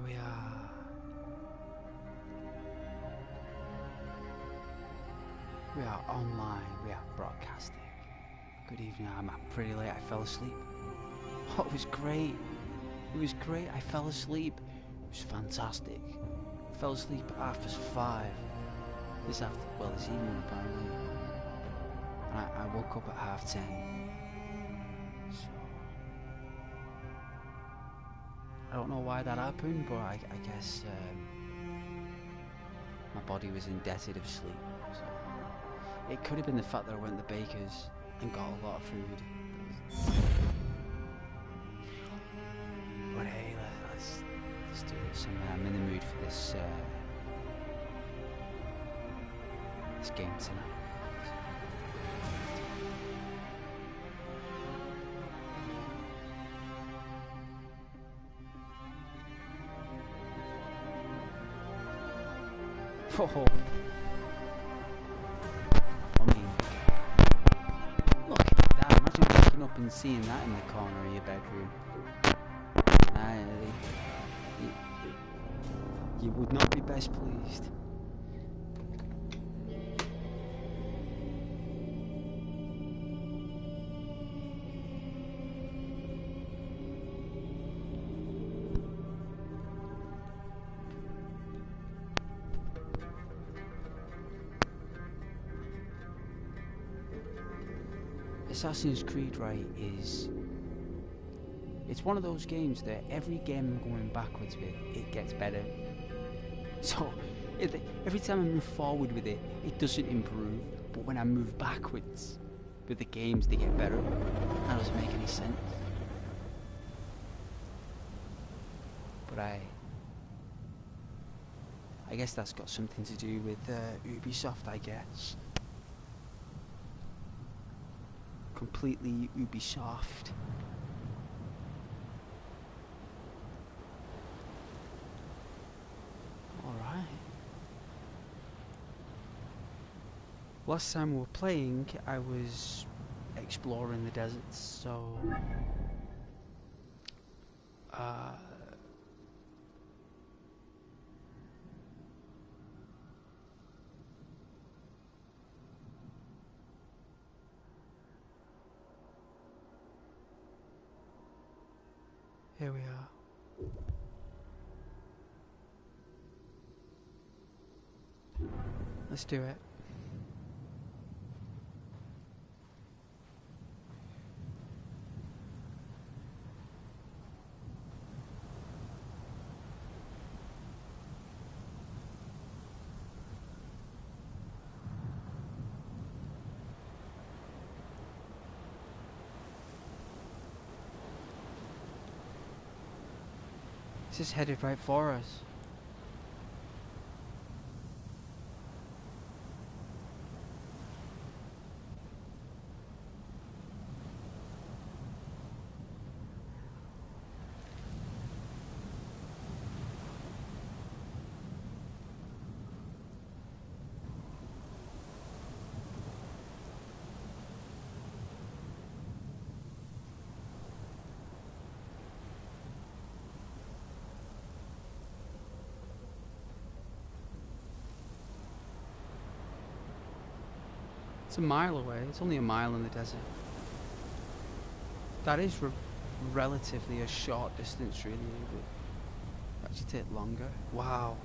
we are. We are online. We are broadcasting. Good evening. I'm up pretty late. I fell asleep. Oh, it was great. It was great. I fell asleep. It was fantastic. I fell asleep at 5:30 this evening apparently. And I woke up at 10:30. So I don't know why that happened, but I guess my body was indebted of sleep. So it could have been the fact that I went to the baker's and got a lot of food. But hey, let's do this. I'm in the mood for this game tonight. Oh. I mean, look at that. Imagine waking up and seeing that in the corner of your bedroom. You would not be best pleased. Assassin's Creed, right, it's one of those games that every game I'm going backwards with, it gets better. So, every time I move forward with it, it doesn't improve. But when I move backwards with the games, they get better. That doesn't make any sense. But I guess that's got something to do with Ubisoft, I guess. Completely Ubisoft. Alright. Last time we were playing, I was exploring the deserts, so here we are. Let's do it. This is headed right for us. It's a mile away. It's only a mile in the desert. That is relatively a short distance, really. But actually take longer. Wow.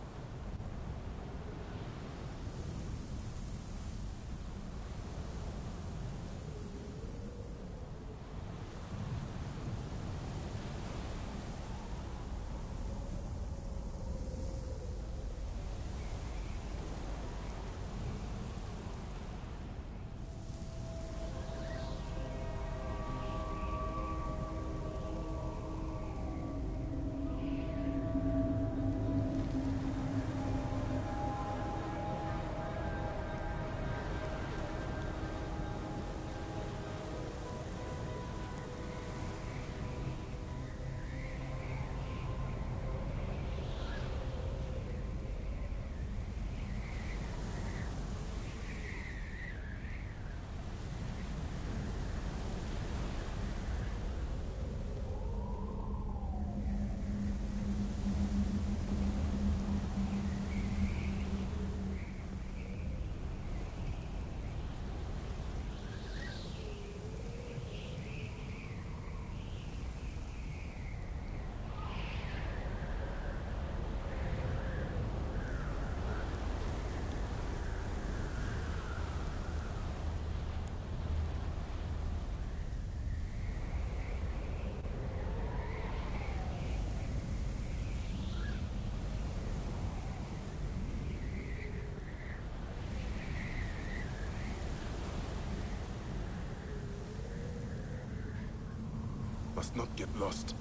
must not get lost.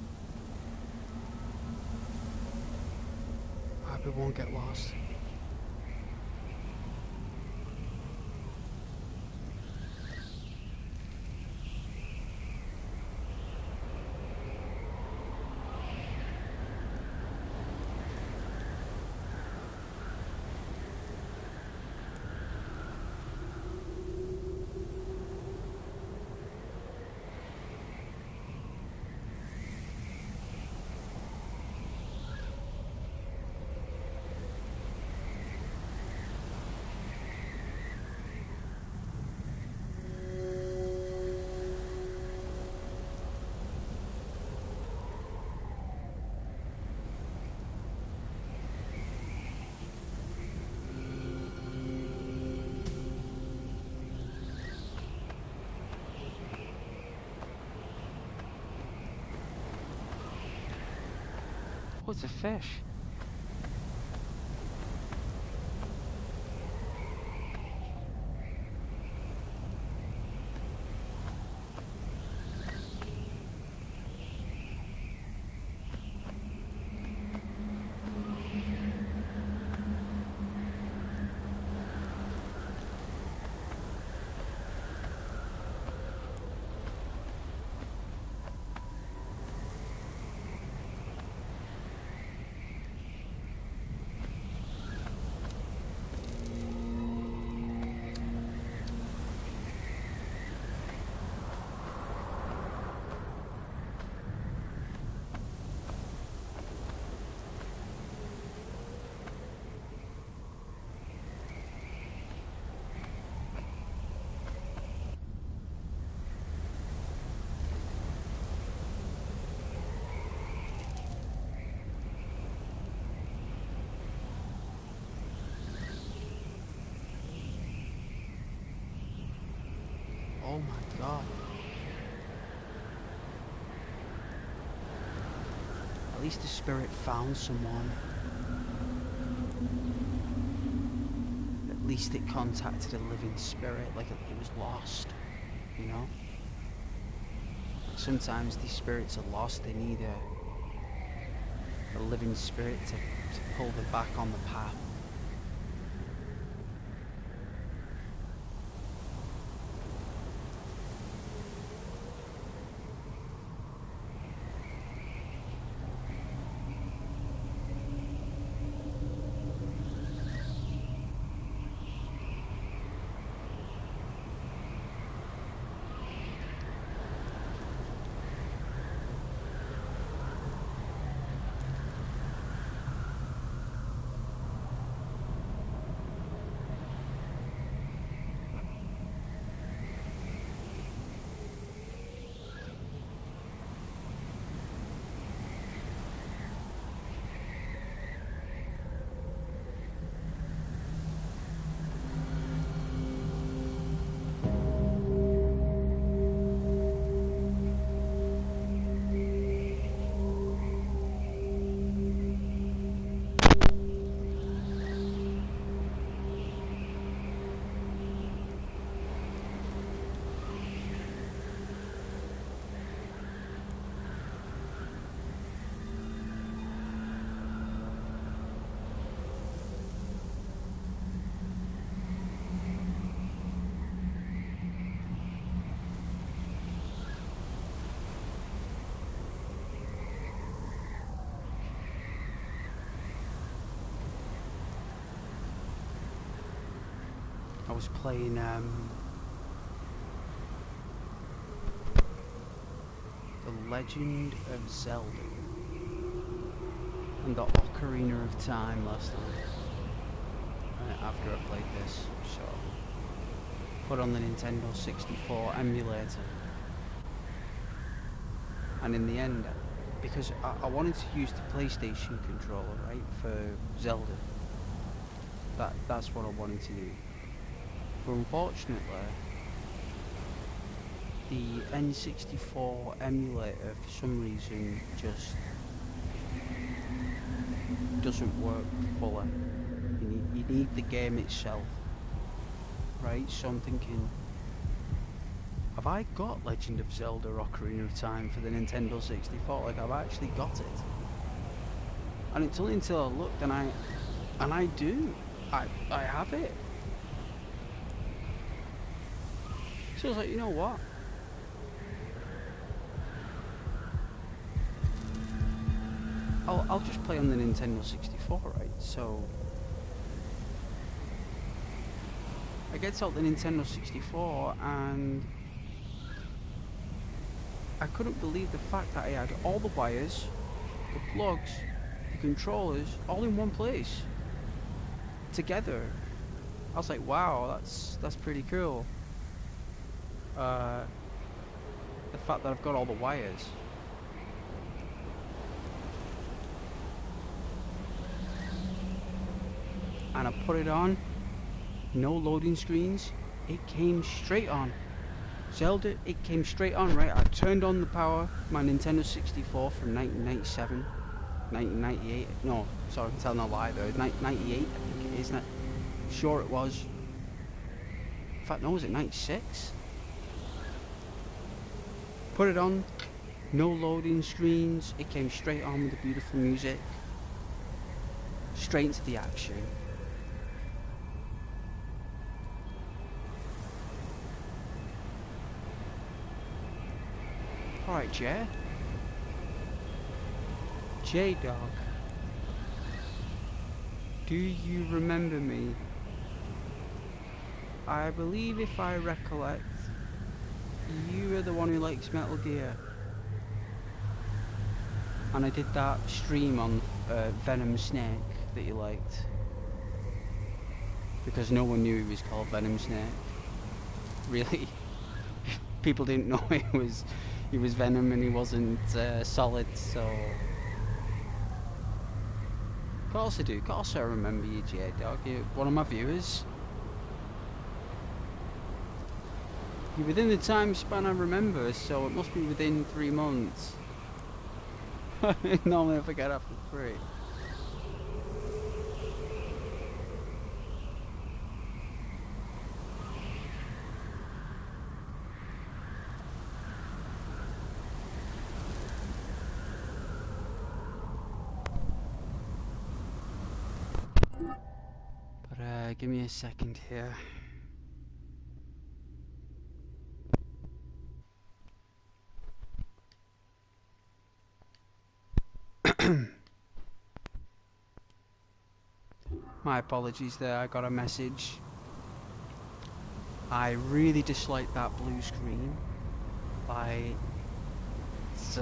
I hope we won't get lost. What's a fish? Oh my god. At least the spirit found someone. At least it contacted a living spirit, like it was lost, you know? Sometimes these spirits are lost, they need a living spirit to pull them back on the path. I was playing The Legend of Zelda and the Ocarina of Time last night, after I played this, so put on the Nintendo 64 emulator, and in the end, because I wanted to use the PlayStation controller, right, for Zelda, that's what I wanted to do. But unfortunately, the N64 emulator for some reason just doesn't work fully. You need the game itself, right? So I'm thinking have I got Legend of Zelda Ocarina of Time for the Nintendo 64? Like, I've actually got it. And it's only until I looked and I do. I have it. So I was like, you know what? I'll just play on the Nintendo 64, right? So I get out the Nintendo 64 and I couldn't believe the fact that I had all the wires, the plugs, the controllers, all in one place, together. I was like, wow, that's pretty cool. The fact that I've got all the wires. And I put it on, no loading screens, it came straight on. Zelda, it came straight on, right? I turned on the power, my Nintendo 64 from 1997, 1998, no, sorry, I'm telling a lie though, 98, I think it is, sure it was. In fact, no, was it 96? Put it on, no loading screens, it came straight on with the beautiful music, straight into the action. Alright, Jay. J-Dog. Do you remember me? I believe if I recollect, you are the one who likes Metal Gear. And I did that stream on Venom Snake that you liked. Because no one knew he was called Venom Snake. Really? People didn't know he was Venom and he wasn't Solid, so... Of course I do, of course I remember you, J-Dog. You're one of my viewers. You're within the time span I remember, so it must be within 3 months. Normally I forget after 3. But give me a second here. My apologies there, I got a message. I really dislike that blue screen. It's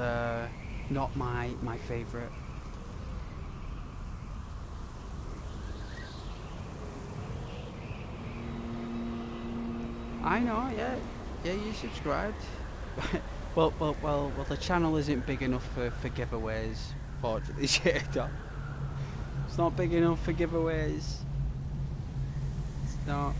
not my favourite. I know, yeah, you subscribed. well, the channel isn't big enough for giveaways, fortunately. It's not big enough for giveaways. It's not.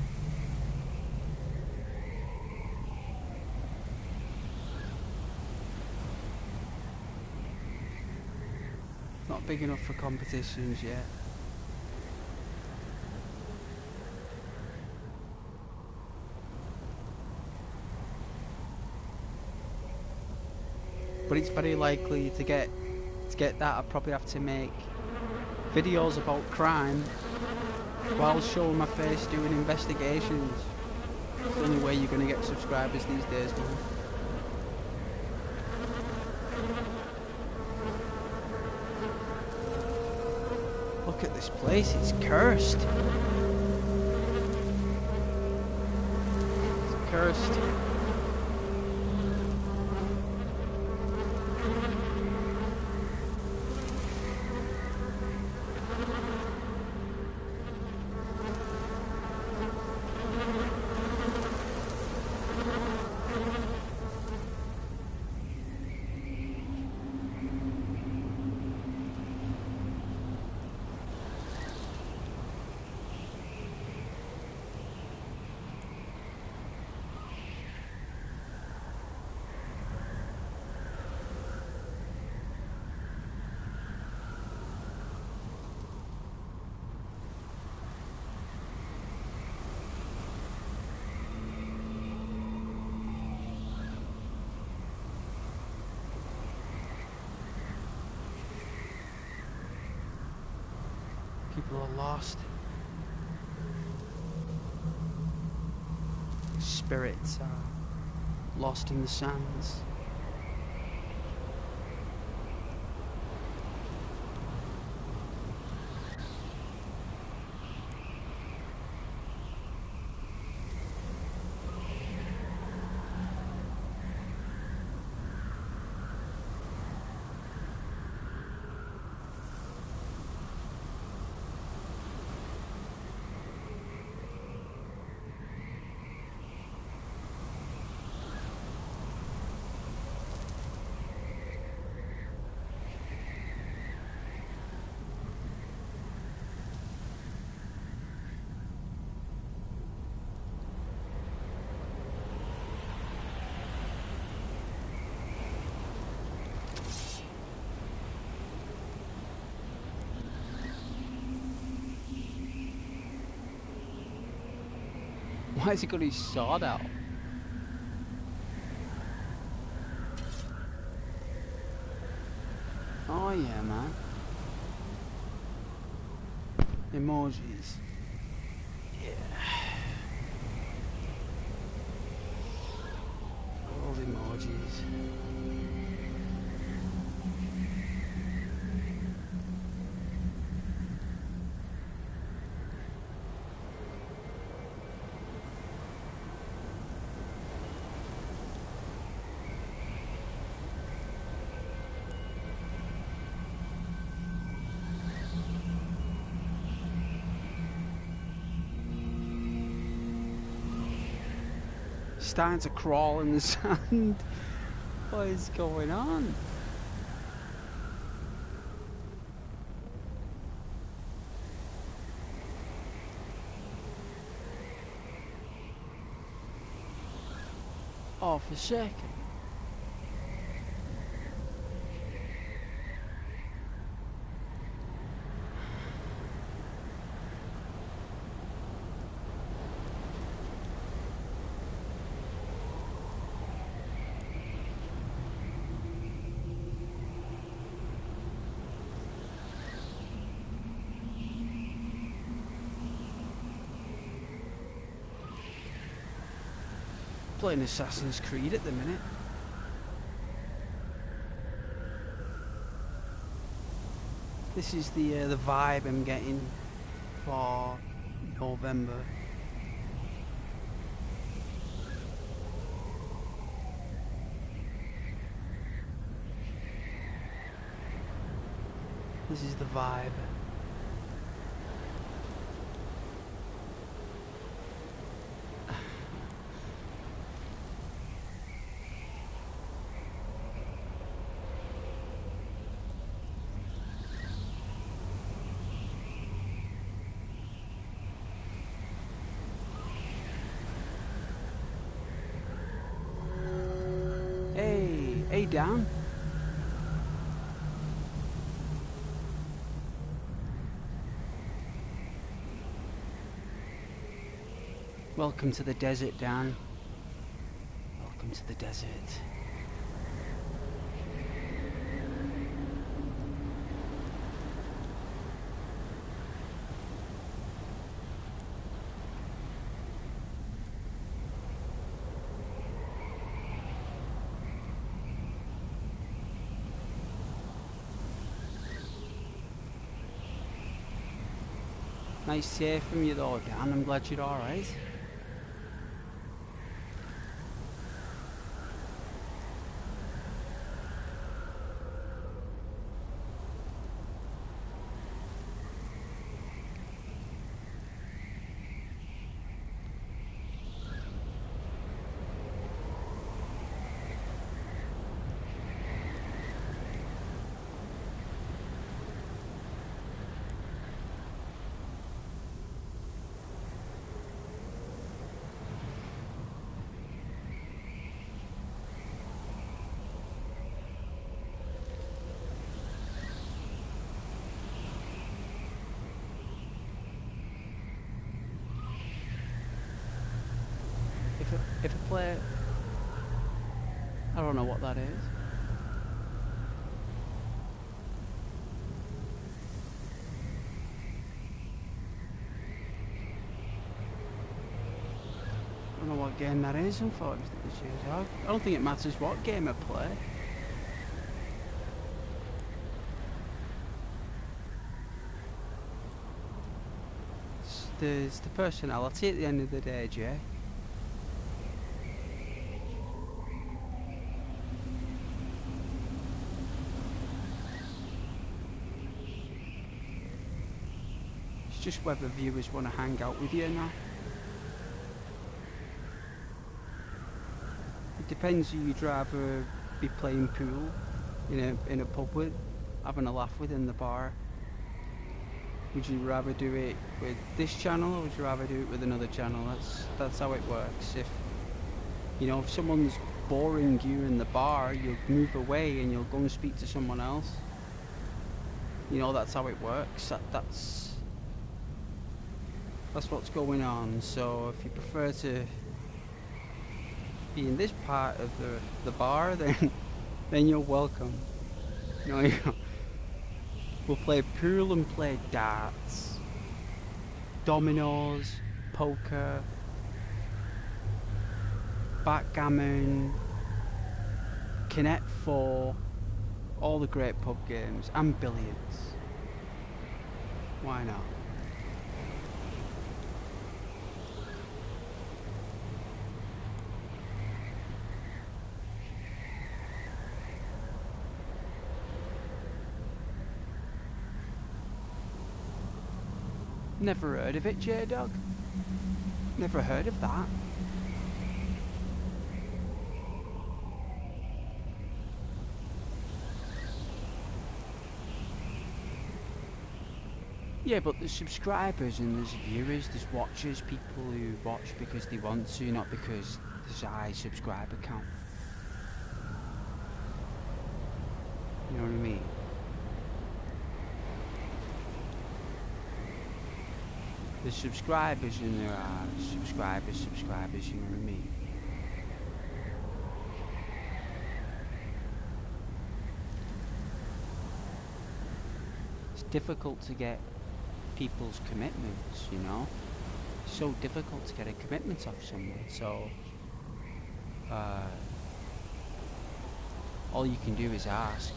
Not big enough for competitions yet. But it's very likely to get that I'd probably have to make videos about crime while showing my face doing investigations. It's the only way you're going to get subscribers these days, man. Look at this place, it's cursed. It's cursed. People are lost. Spirits are lost in the sands. Why has he got his sword out? Oh yeah, man. Emojis. Yeah. All the emojis. Starting to crawl in the sand. What is going on? Oh, for a second. Playing Assassin's Creed at the minute. This is the vibe I'm getting for November. This is the vibe. Hey, Dan. Welcome to the desert, Dan. Welcome to the desert. Nice to hear from you though, Dan. I'm glad you're alright. If I play, I don't know what that is. game that is, unfortunately, J-Dog. I don't think it matters what game I play. It's the personality at the end of the day, Jay. It's just whether viewers want to hang out with you or not. It depends who you'd rather be playing pool in a pub with, having a laugh with in the bar. Would you rather do it with this channel, or would you rather do it with another channel? That's how it works. If someone's boring you in the bar, you'll move away and you'll go and speak to someone else. That's how it works. That's what's going on. So if you prefer to be in this part of the bar, then you're welcome. We'll play pool and play darts, dominoes, poker, backgammon, Connect 4, all the great pub games, and billiards. Why not? Never heard of it, J-Dog. Never heard of that. Yeah, but there's subscribers and there's viewers, there's watchers, people who watch because they want to, not because there's a high subscriber count. You know what I mean? There's subscribers and there are subscribers, you know what I mean? It's difficult to get people's commitments, It's so difficult to get a commitment off someone, so all you can do is ask.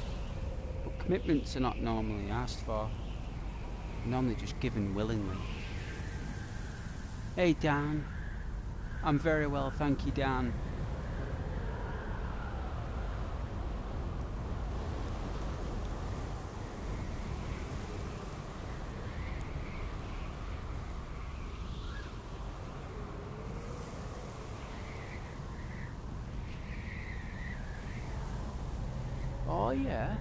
But commitments are not normally asked for. They're normally just given willingly. Hey Dan, I'm very well, thank you, Dan. Oh yeah.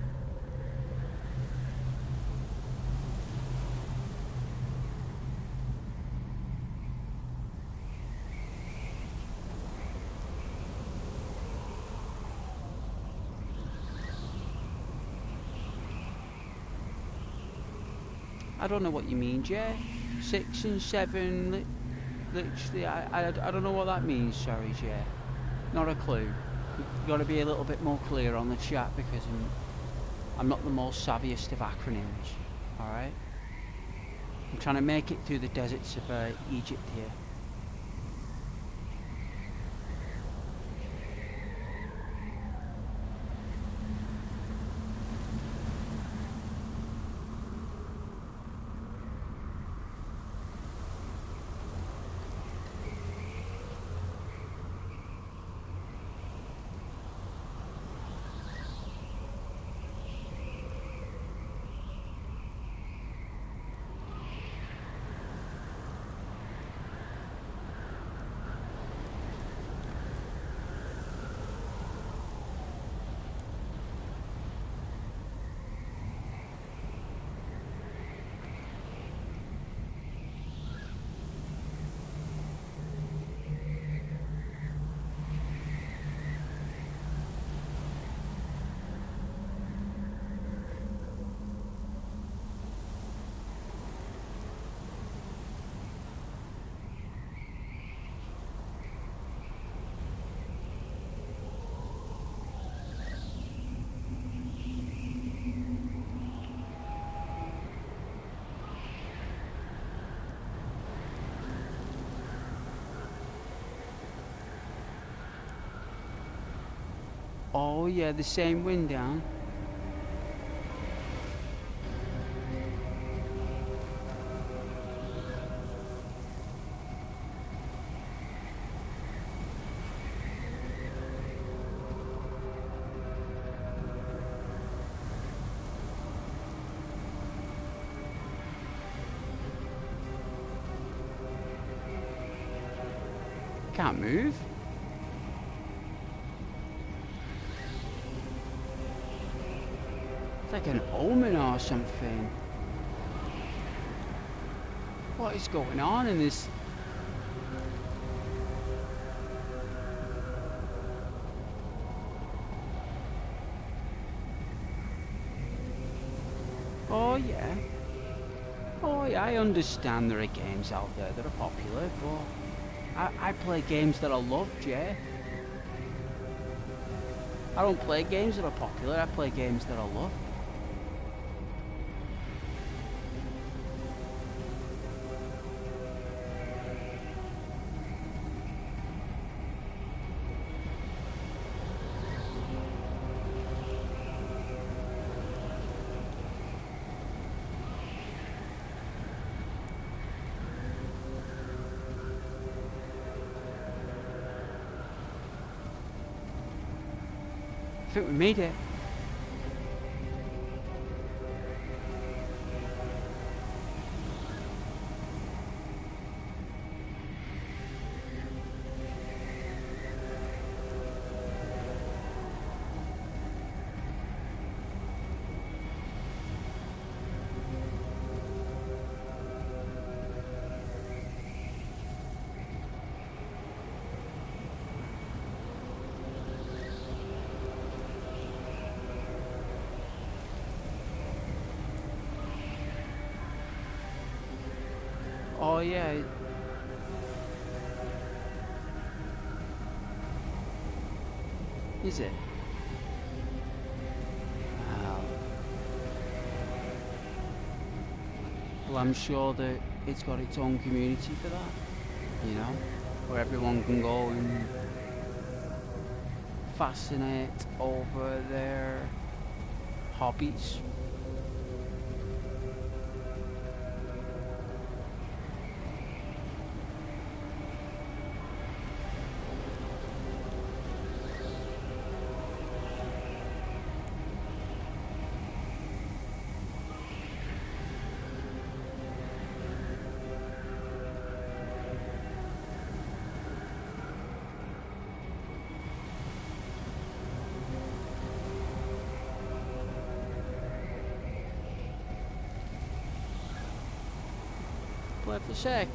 I don't know what you mean, Jay. 6 and 7, literally, I don't know what that means, sorry, Jay. Not a clue. You've got to be a little bit more clear on the chat because I'm not the most savviest of acronyms, alright? I'm trying to make it through the deserts of Egypt here. Oh yeah, the same wind down. Can't move. It's like an omen or something. What is going on in this? Oh yeah. Oh yeah, I understand there are games out there that are popular, but I play games that I love, Jay. I don't play games that are popular, I play games that I love. I think we made it. Oh yeah. Is it? Well, I'm sure that it's got its own community for that, you know, where everyone can go and fascinate over their hobbies. Play for a second.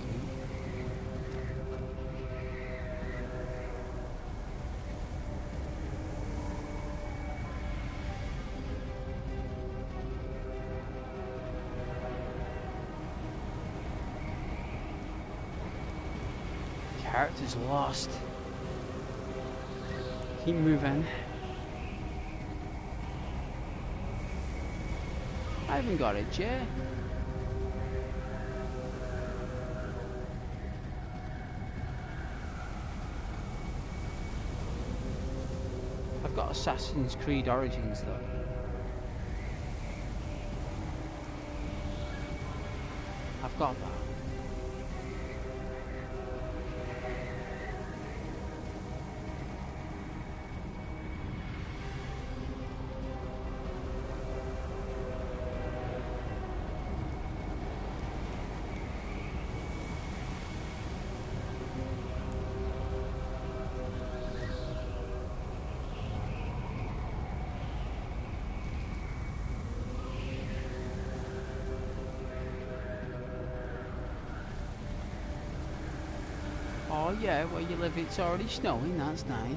Character's lost. Keep moving. I haven't got it yet. I've got Assassin's Creed Origins though. I've got that. Oh yeah, where you live it's already snowing, that's nice.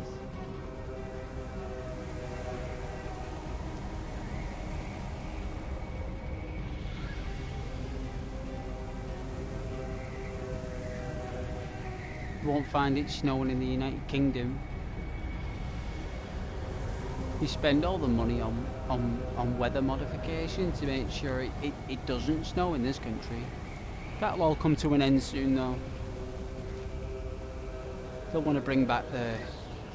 You won't find it snowing in the United Kingdom. You spend all the money on weather modification to make sure it doesn't snow in this country. That'll all come to an end soon though. Don't want to bring back the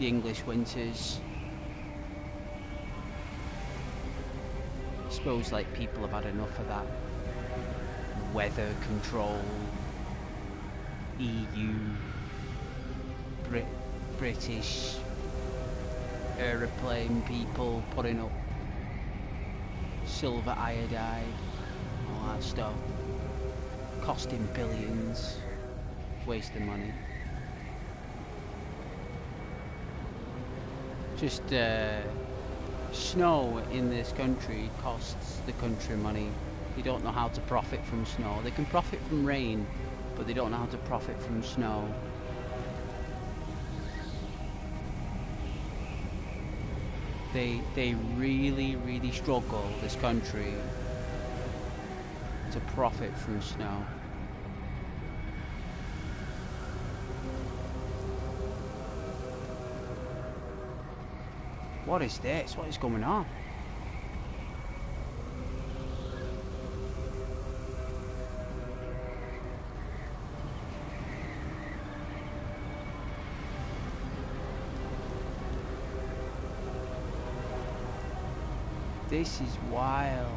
English winters. suppose like people have had enough of that weather control, EU, British aeroplane people putting up silver iodide, all that stuff, costing billions, wasting money. Just snow in this country costs the country money. They don't know how to profit from snow. They can profit from rain, but they don't know how to profit from snow. They really struggle, this country, to profit from snow. What is this? What is going on? This is wild.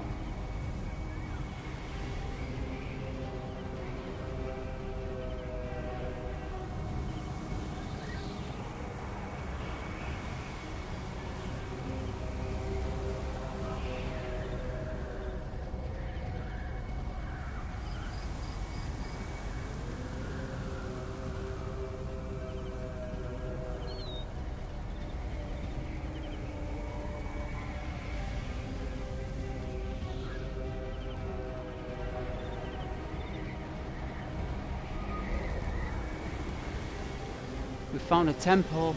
We found a temple.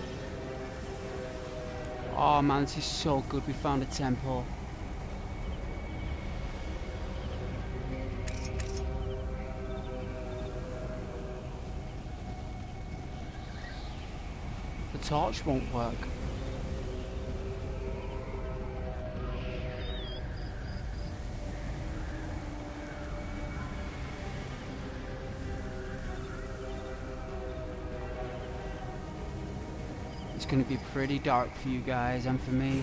Oh man, this is so good. We found a temple. The torch won't work. It's gonna be pretty dark for you guys and for me.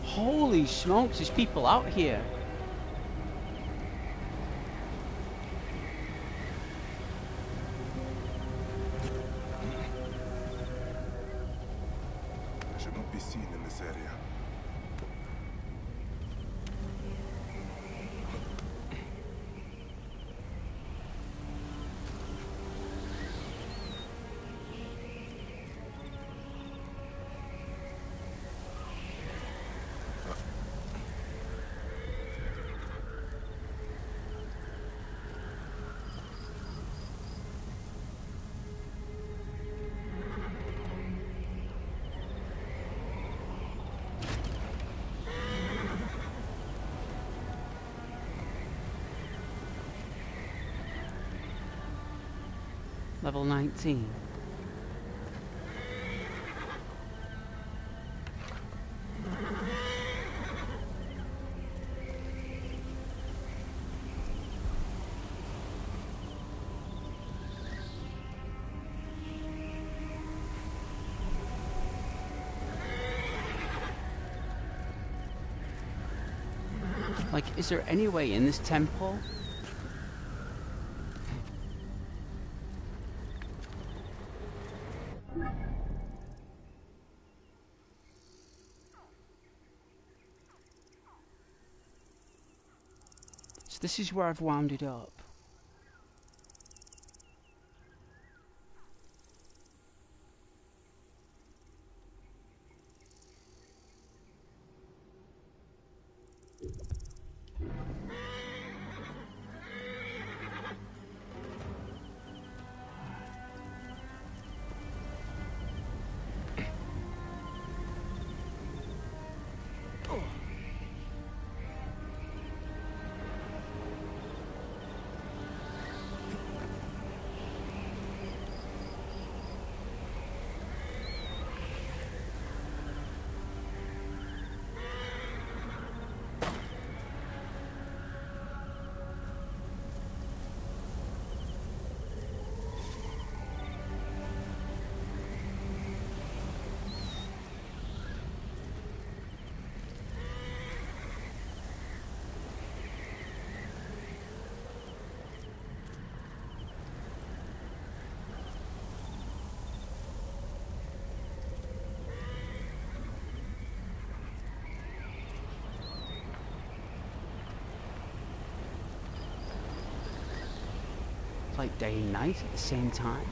Holy smokes, there's people out here. Should not be seen in this area. Level 19. Like, is there any way in this temple? So this is where I've wound it up. like day and night at the same time.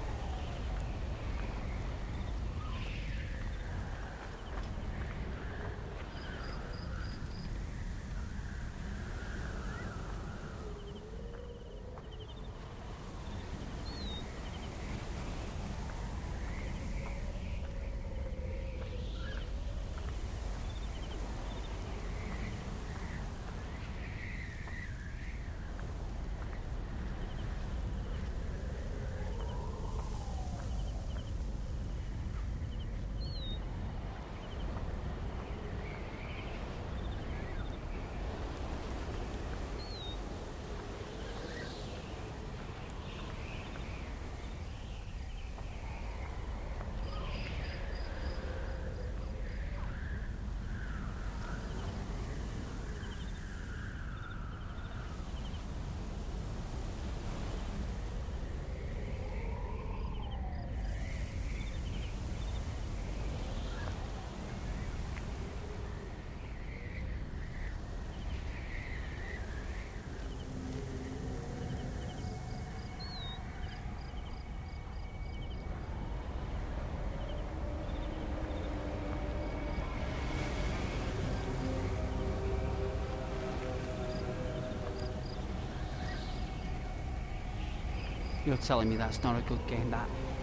You're telling me that's not a good game?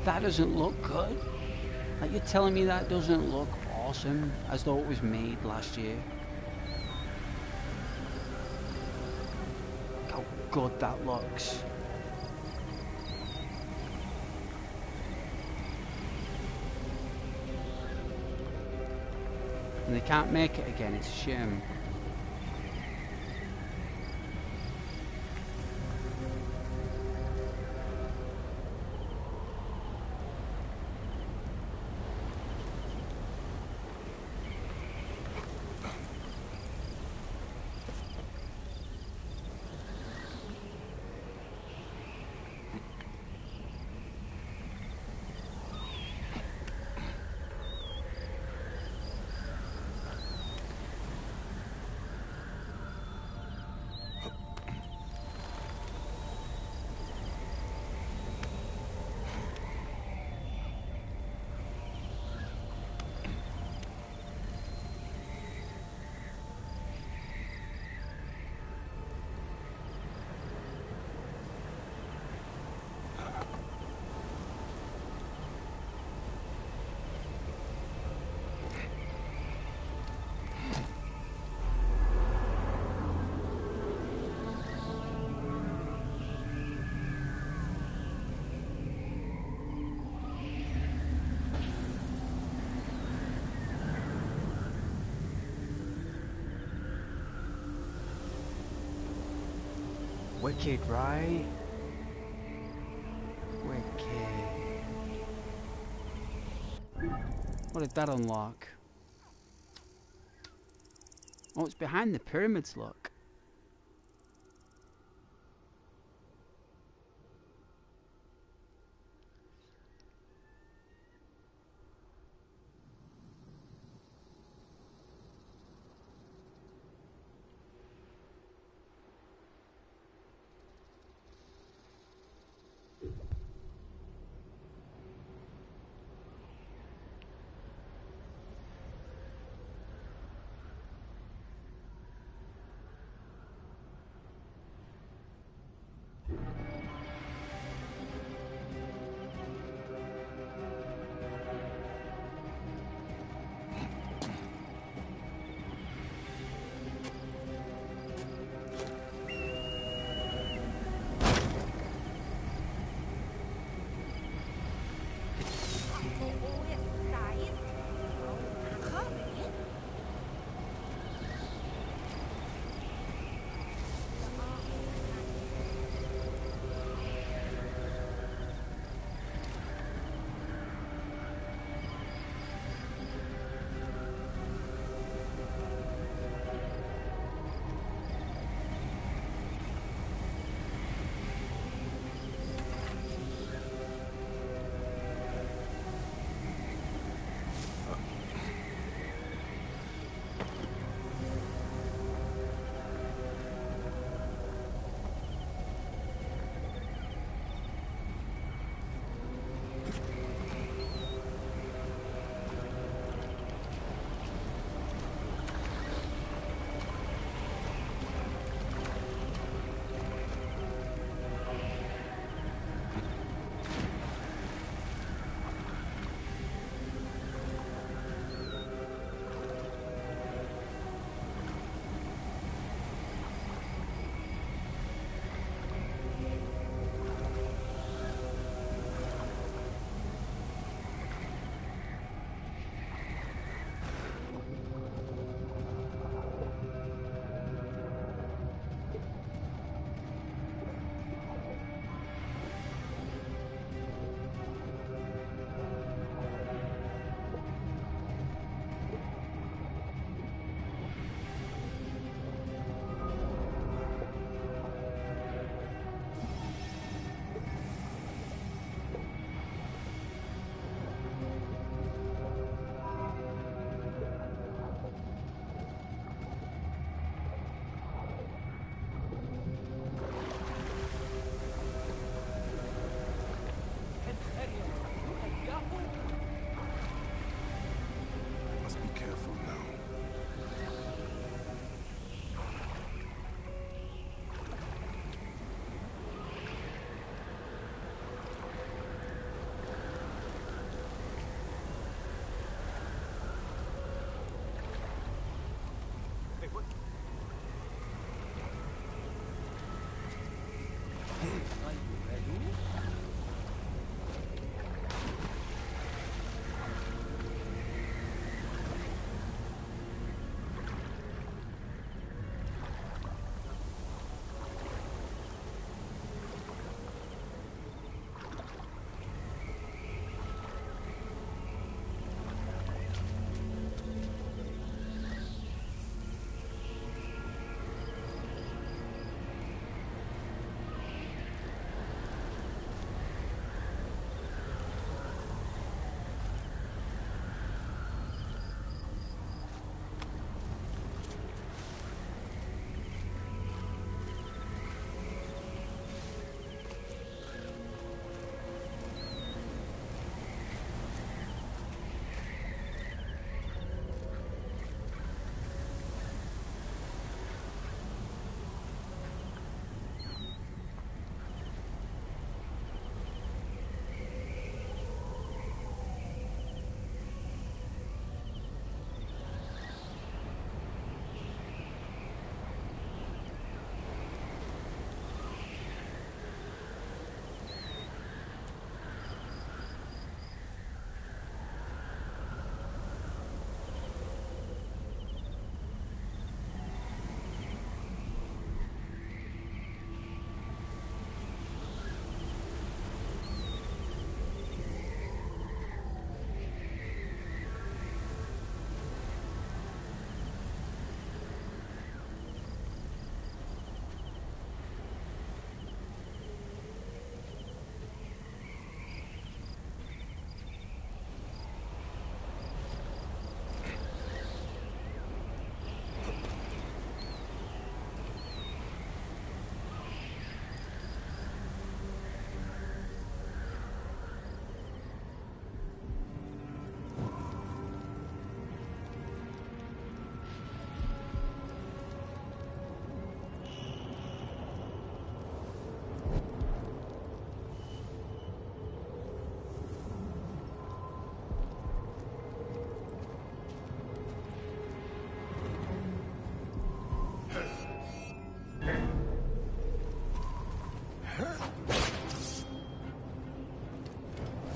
That doesn't look good? Like, you're telling me that doesn't look awesome, as though it was made last year? Look how good that looks. And they can't make it again, it's a shame. Wicked, right? Wicked. What did that unlock? Oh, it's behind the pyramids, look.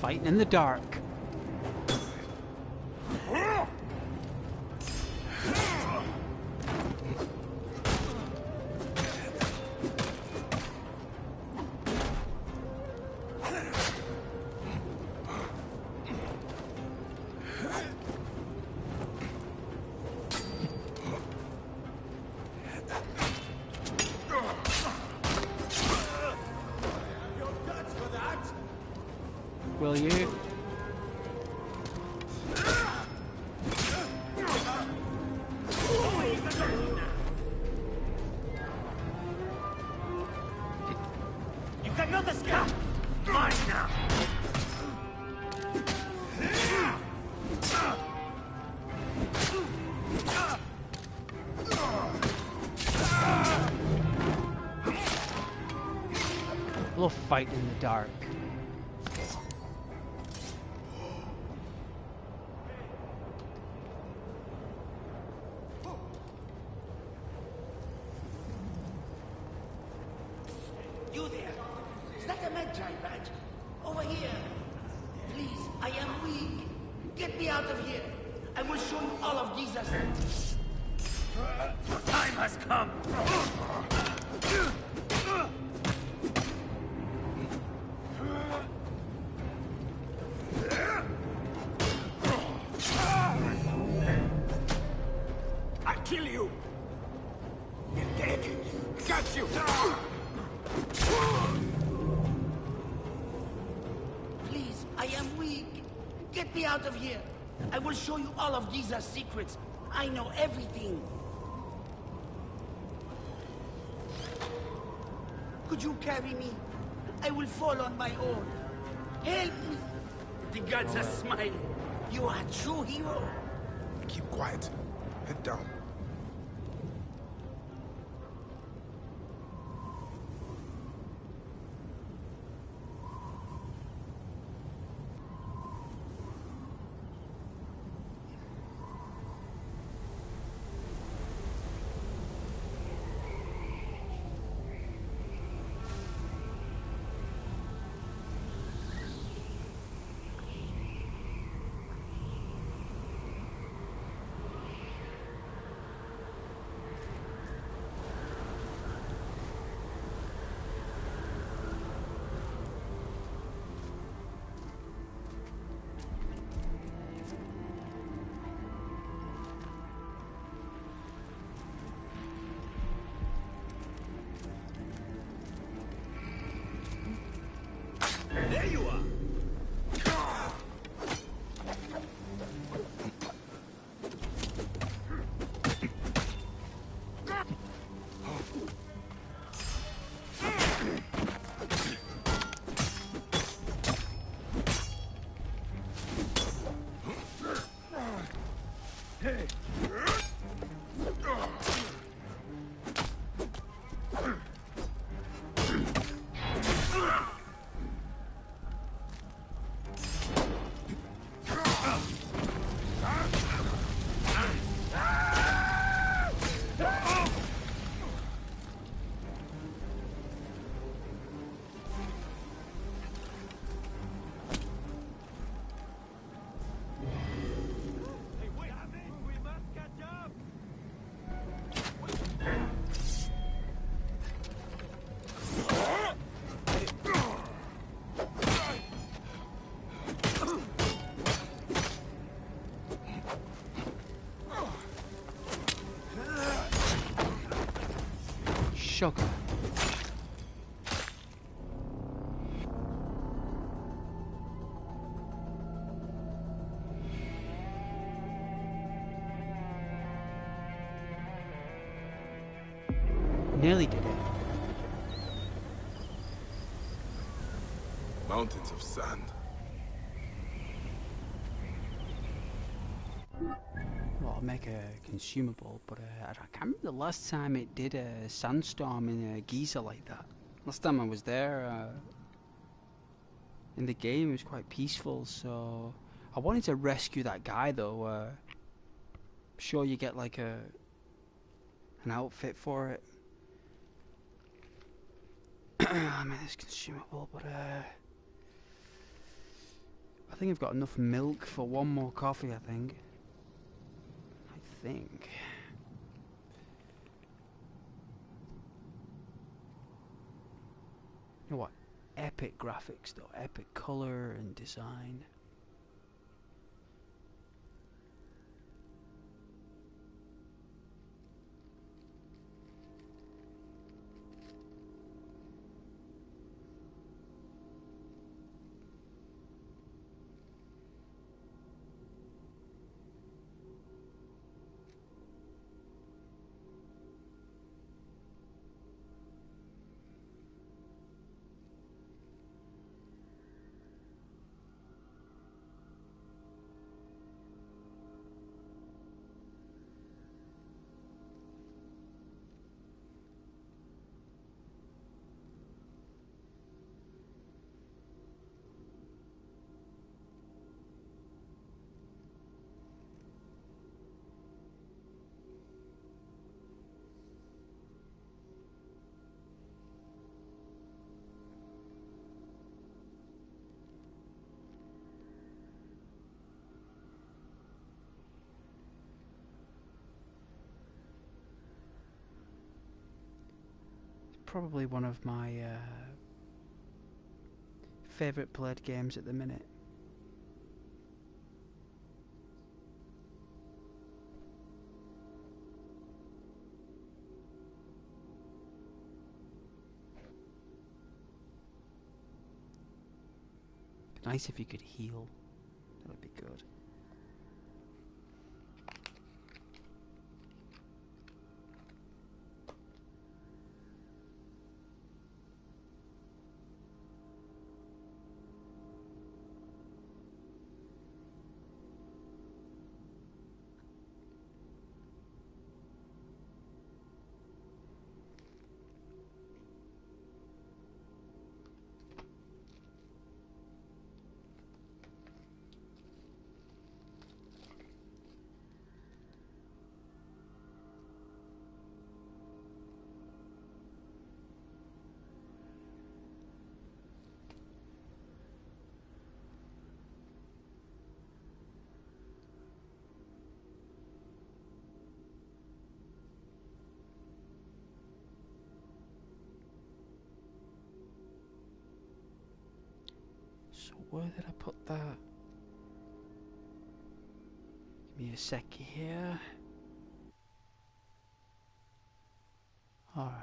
Fighting in the dark. Will you? You cannot escape! Mine now! We'll fight in the dark. You there! Is that a Magi badge? Over here! Please, I am weak. Get me out of here. I will show you all of Jesus. Your time has come. I'll kill you. You're dead. Got you. Please, I am weak. Get me out of here. I will show you all of Jesus' secrets. I know everything. Could you carry me? I will fall on my own. Help me. The gods are smiling. You are a true hero. Keep quiet. Head down. There you are. Sugar. Nearly did it. Mountains of sand. Well, I'll make a consumable, but I can't remember the last time it did a sandstorm in Giza like that. Last time I was there in the game, it was quite peaceful, so I wanted to rescue that guy though. I'm sure you get like an outfit for it. I mean, it's consumable, but I think I've got enough milk for one more coffee, I think. You know what? Epic graphics though, epic colour and design. Probably one of my favourite played games at the minute. Nice if you could heal. That would be good. So where did I put that? Give me a sec here. Alright.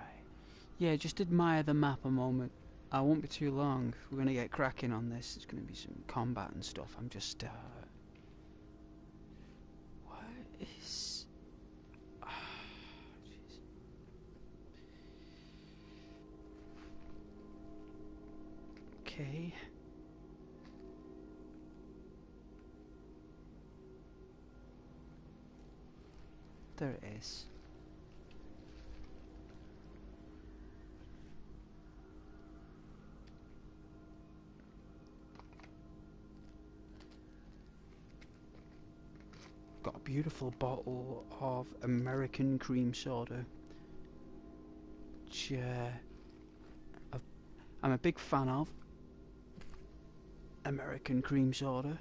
Yeah, just admire the map a moment. I won't be too long. We're going to get cracking on this. There's going to be some combat and stuff. I'm just... What is... Jeez. Okay. There it is. Got a beautiful bottle of American cream soda, which I'm a big fan of. American cream soda.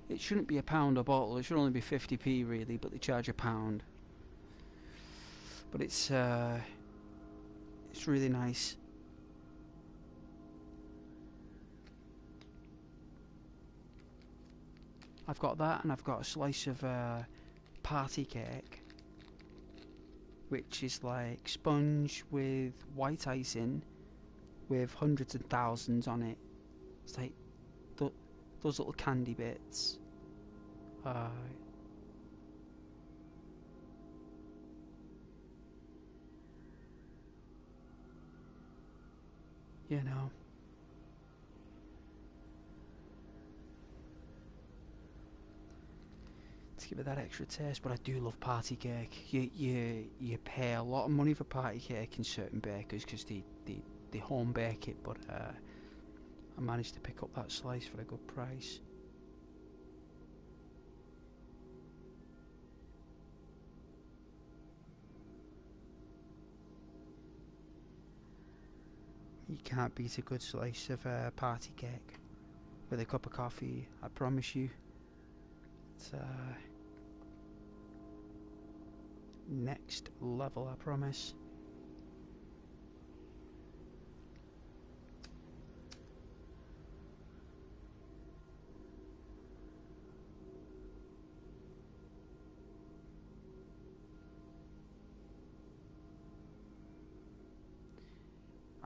It shouldn't be £1 a bottle, it should only be 50p really, but they charge £1. But it's really nice. I've got that, and I've got a slice of party cake, which is like sponge with white icing with hundreds and thousands on it. It's like those little candy bits. You know. To give it that extra taste, but I do love party cake. You pay a lot of money for party cake in certain bakers because they home bake it, but I managed to pick up that slice for a good price. You can't beat a good slice of party cake with a cup of coffee, I promise you. It's next level, I promise.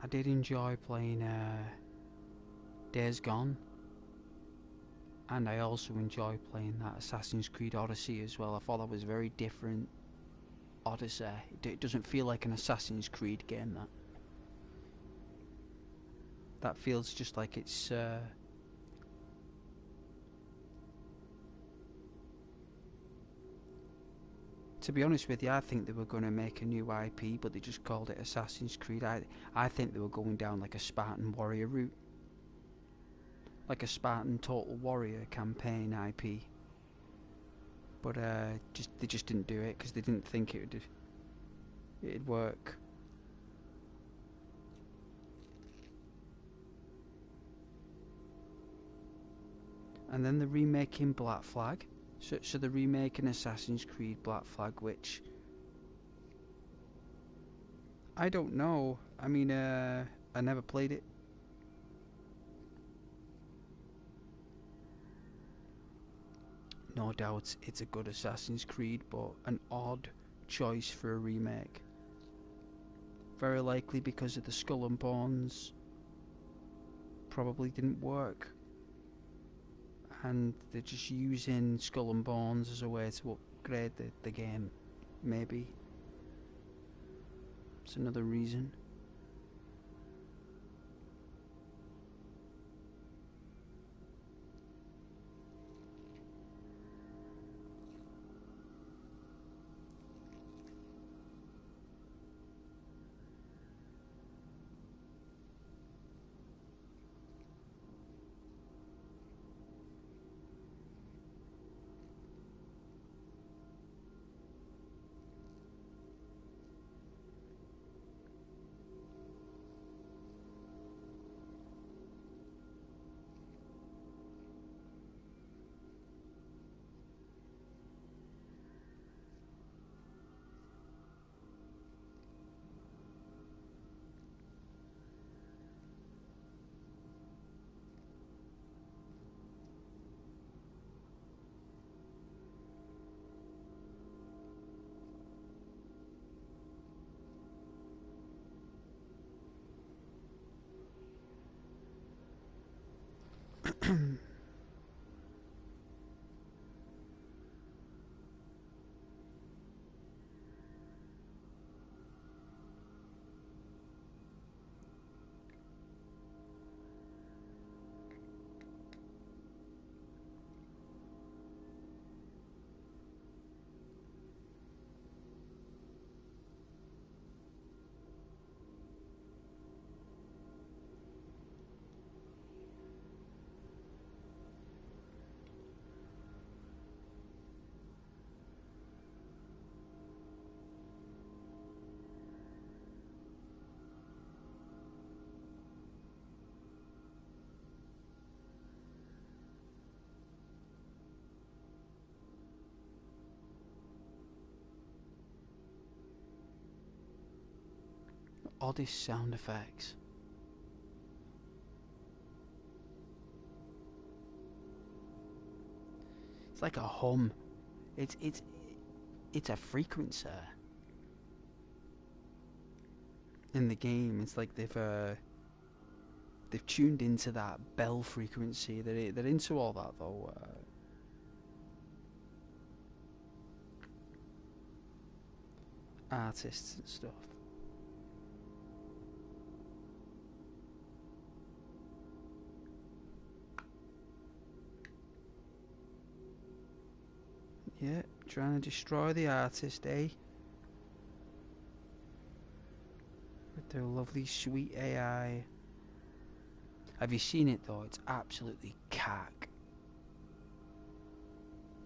I did enjoy playing Days Gone, and I also enjoy playing that Assassin's Creed Odyssey as well. I thought that was very different. Odyssey, it doesn't feel like an Assassin's Creed game. That feels just like it's to be honest with you, I think they were going to make a new IP, but they just called it Assassin's Creed. I think they were going down like a Spartan Warrior route, like a Spartan Total Warrior campaign IP. But they just didn't do it because they didn't think it'd work. And then they're remaking Black Flag. So they're remaking Assassin's Creed Black Flag, which I don't know. I mean, I never played it. No doubt it's a good Assassin's Creed, but an odd choice for a remake. Very likely because of the Skull and Bones. Probably didn't work. And they're just using Skull and Bones as a way to upgrade the game. Maybe. It's another reason. Oddest sound effects. It's like a hum. It's a frequency in the game. It's like they've tuned into that bell frequency. They're into all that though. Artists and stuff. Yeah, trying to destroy the artist, eh? With their lovely sweet AI. Have you seen it though? It's absolutely cack.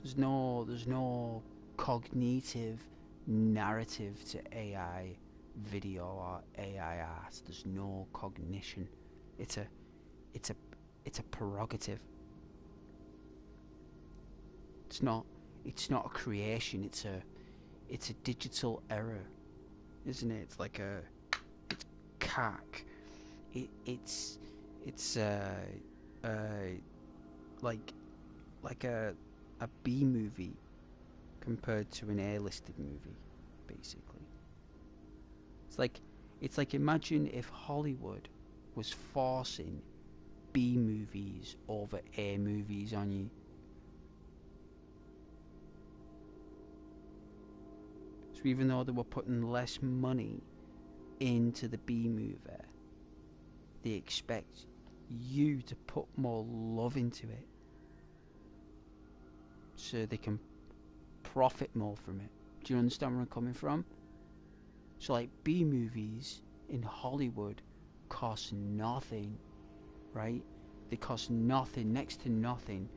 There's no cognitive narrative to AI. video or AI art. There's no cognition. It's a prerogative. It's not a creation. It's a digital error, isn't it? It's like it's cack. It's like a B movie compared to an A-listed movie, basically. It's like imagine if Hollywood was forcing B movies over A movies on you. So even though they were putting less money into the B movie, they expect you to put more love into it so they can profit more from it. Do you understand where I'm coming from? So like B movies in Hollywood cost nothing, right? They cost nothing, next to nothing,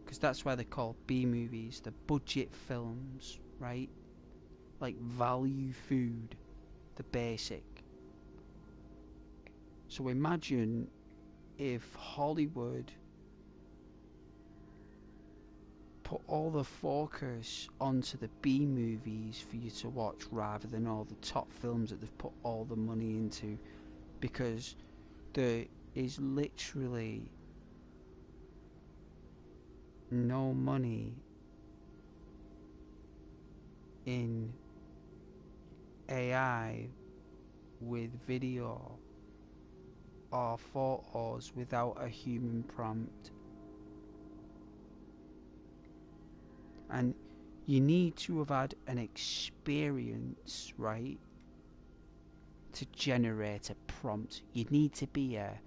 because that's why they're called B movies. The budget films, right? Like value food, the basic. So imagine if Hollywood put all the focus onto the B movies for you to watch rather than all the top films that they've put all the money into, because there is literally no money in AI with video or photos without a human prompt. And you need to have had an experience, right, to generate a prompt. You need to be a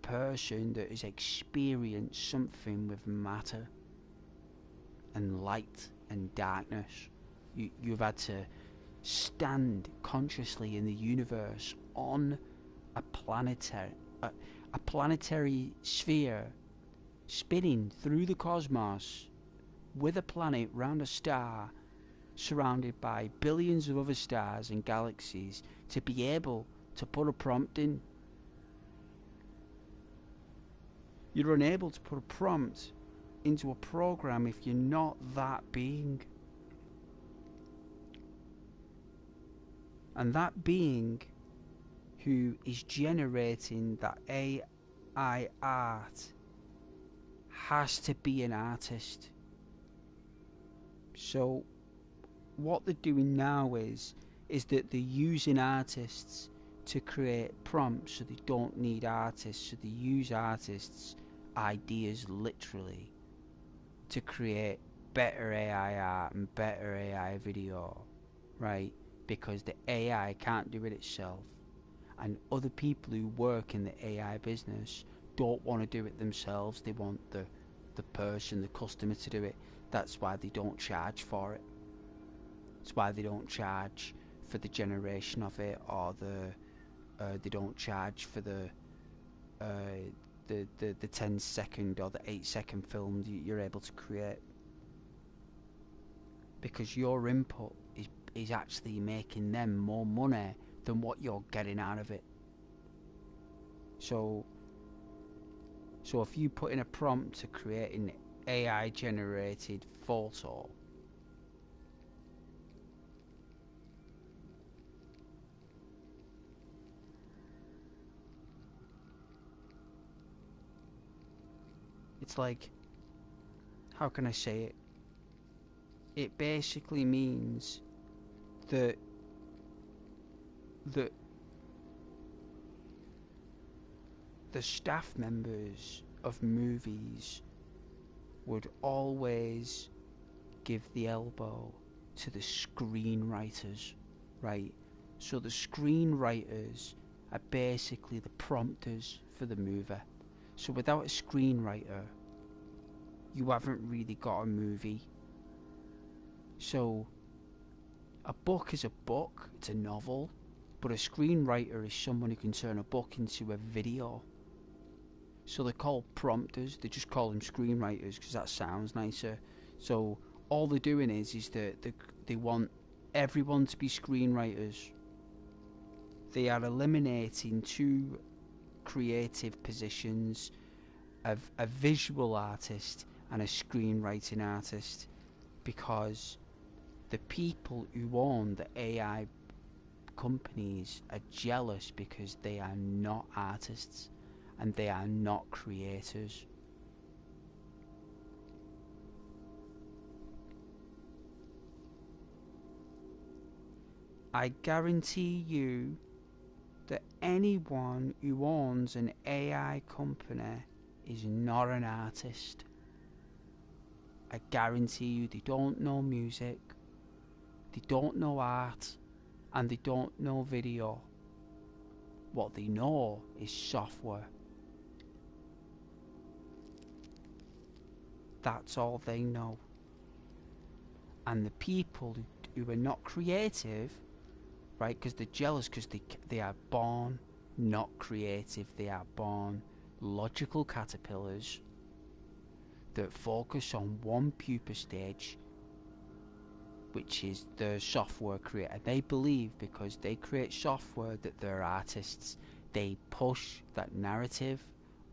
person that has experienced something with matter and light and darkness. You've had to stand consciously in the universe on a planetary sphere spinning through the cosmos with a planet round a star surrounded by billions of other stars and galaxies to be able to put a prompt in. You're unable to put a prompt into a program if you're not that being. And that being who is generating that AI art has to be an artist. So what they're doing now is that they're using artists to create prompts, so they don't need artists. So they use artists' ideas literally to create better AI art and better AI video, right? Because the AI can't do it itself, and other people who work in the AI business don't want to do it themselves. They want the person, the customer, to do it. That's why they don't charge for it. That's why they don't charge for the generation of it, or they don't charge for the 10-second or the 8-second film you're able to create, because your input is actually making them more money than what you're getting out of it. So if you put in a prompt to create an AI generated photo, it's like, how can I say it? It basically means that the staff members of movies would always give the elbow to the screenwriters, right? So the screenwriters are basically the prompters for the movie. So without a screenwriter, you haven't really got a movie. So a book is a book, it's a novel, but a screenwriter is someone who can turn a book into a video. So they're called prompters. They just call them screenwriters because that sounds nicer. So all they're doing is that they want everyone to be screenwriters. They are eliminating two creative positions of a visual artist and a screenwriting artist, because the people who own the AI companies are jealous because they are not artists and they are not creators. I guarantee you that anyone who owns an AI company is not an artist. I guarantee you they don't know music, they don't know art, and they don't know video. What they know is software. That's all they know. And the people who are not creative, right, because they're jealous because they are born not creative. They are born logical caterpillars that focus on one pupa stage, which is the software creator. They believe because they create software that they're artists. They push that narrative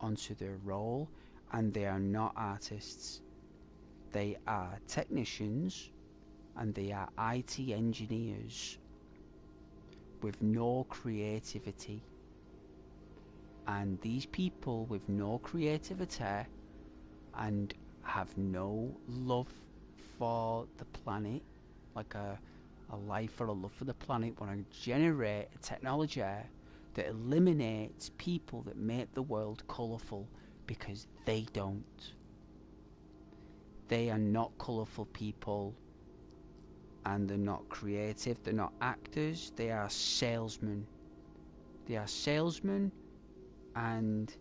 onto their role, and they are not artists. They are technicians and they are IT engineers with no creativity. And these people with no creativity and have no love for the planet, like a life or a love for the planet, want to generate a technology that eliminates people that make the world colourful, because they don't. They are not colourful people, and they're not creative, they're not actors, they are salesmen. They are salesmen, and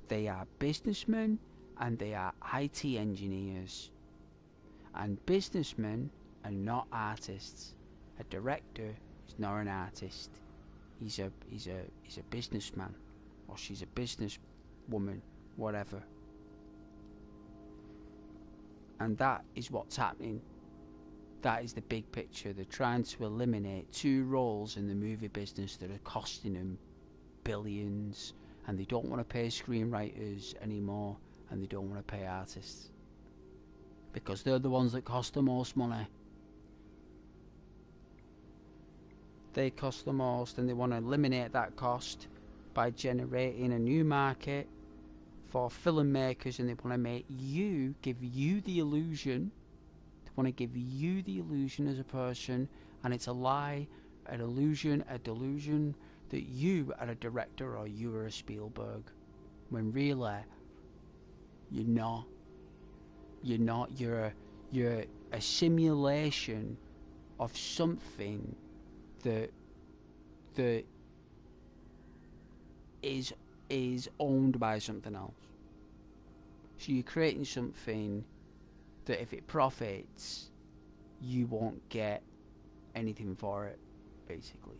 they are businessmen, and they are IT engineers. And businessmen are not artists. A director is not an artist. He's a businessman, or she's a business woman, whatever. And that is what's happening. That is the big picture. They're trying to eliminate two roles in the movie business that are costing them billions, and they don't want to pay screenwriters anymore, and they don't want to pay artists, because they're the ones that cost the most money. They cost the most, and they want to eliminate that cost by generating a new market for filmmakers, and they want to give you the illusion. They want to give you the illusion as a person, and it's a lie, an illusion, a delusion, that you are a director or you are a Spielberg, when really you're not. You're not. You're a simulation of something that is owned by something else. So you're creating something that, if it profits, you won't get anything for it, basically.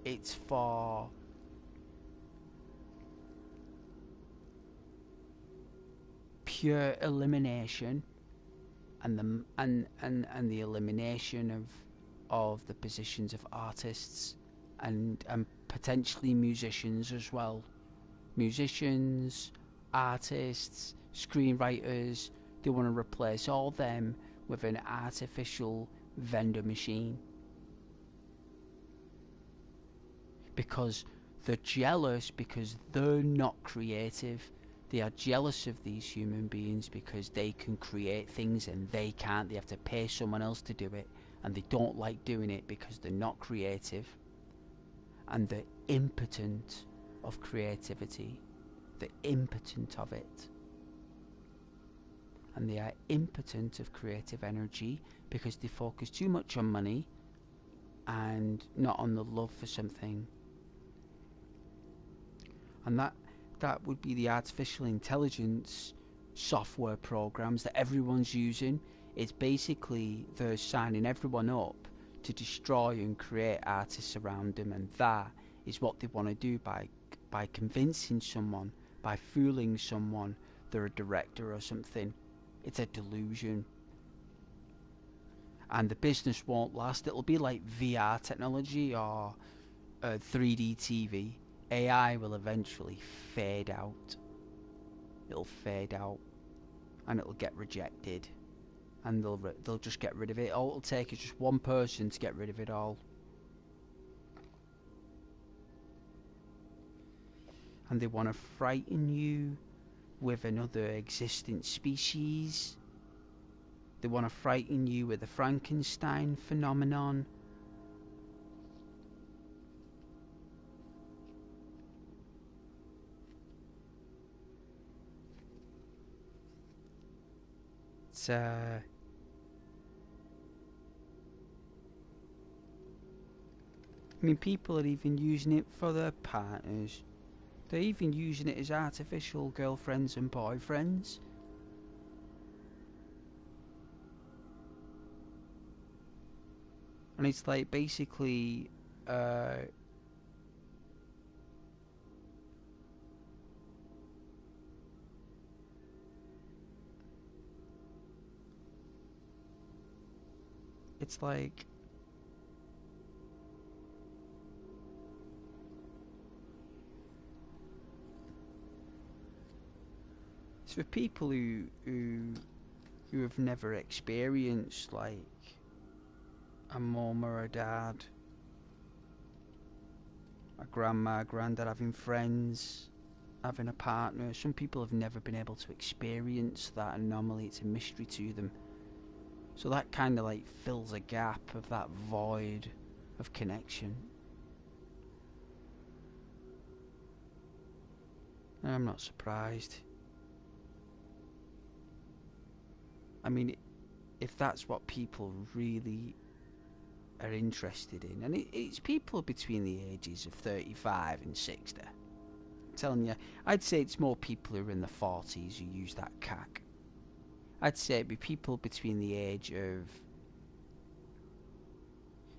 It's for pure elimination, and the elimination of the positions of artists and potentially musicians as well. Musicians, artists, screenwriters, they want to replace all them with an artificial vendor machine, because they're jealous, because they're not creative. They are jealous of these human beings because they can create things and they can't. They have to pay someone else to do it, and they don't like doing it because they're not creative, and they're impotent of creativity. They're impotent of it. And they are impotent of creative energy because they focus too much on money and not on the love for something. And that would be the artificial intelligence software programs that everyone's using. It's basically they're signing everyone up to destroy and create artists around them, and that is what they want to do by convincing someone, by fooling someone they're a director or something. It's a delusion. and the business won't last. It'll be like VR technology or 3D TV. AI will eventually fade out. It'll fade out, and it'll get rejected, and they'll just get rid of it. All it'll take is just one person to get rid of it all. And they want to frighten you with another existent species. They want to frighten you with the Frankenstein phenomenon. It's I mean, people are even using it for their partners. They're even using it as artificial girlfriends and boyfriends. And it's like basically it's like it's for people who have never experienced like a mum or a dad, a grandma, granddad having friends, having a partner. Some people have never been able to experience that, and normally it's a mystery to them. So that kind of like fills a gap of that void of connection. And I'm not surprised. I mean, if that's what people really are interested in, and it's people between the ages of 35 and 60. I'm telling you, I'd say it's more people who are in the 40s who use that cack. I'd say it'd be people between the age of...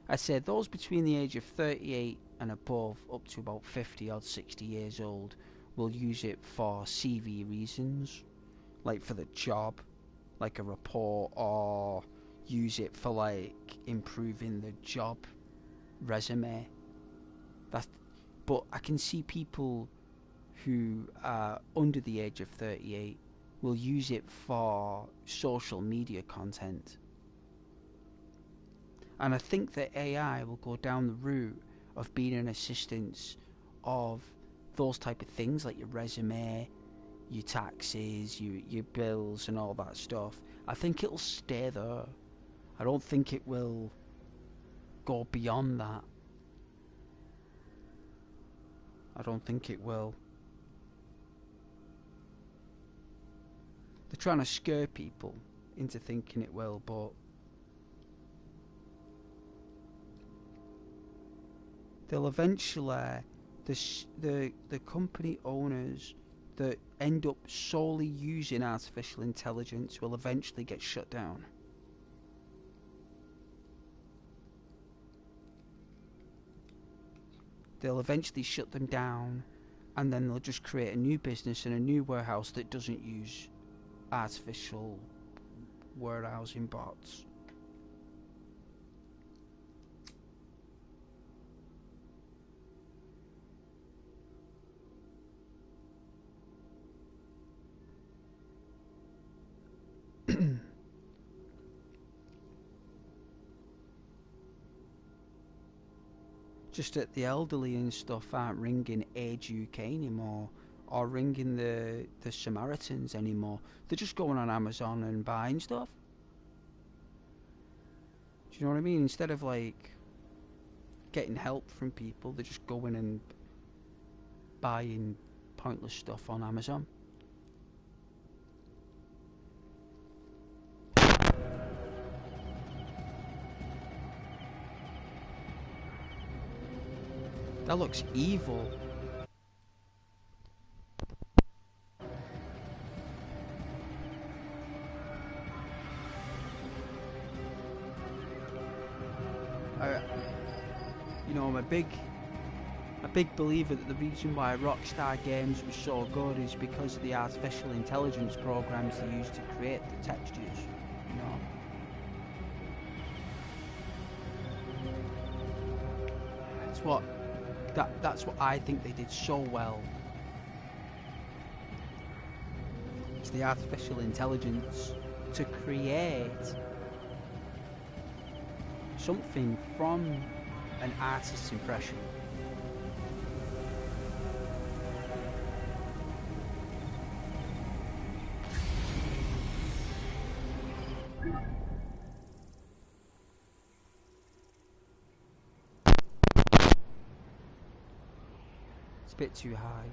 I'd say those between the age of 38 and above, up to about 50 or 60 years old, will use it for CV reasons, like for the job, like a report, or use it for like improving the job resume. But I can see people who are under the age of 38 will use it for social media content. And I think that AI will go down the route of being an assistance of those type of things, like your resume, your taxes, your bills and all that stuff. I think it'll stay there. I don't think it will go beyond that. I don't think it will. They're trying to scare people into thinking it will, but they'll eventually, the company owners that end up solely using artificial intelligence will eventually get shut down. They'll eventually shut them down, and then they'll just create a new business and a new warehouse that doesn't use artificial warehousing bots. Just that the elderly and stuff aren't ringing Age UK anymore, or ringing the Samaritans anymore. They're just going on Amazon and buying stuff. Do you know what I mean? Instead of like getting help from people, they're just going and buying pointless stuff on Amazon. That looks evil. You know, I'm a big believer that the reason why Rockstar Games was so good is because of the artificial intelligence programs they used to create the textures, you know. that's what I think they did so well. It's the artificial intelligence to create something from an artist's impression. It's a bit too high.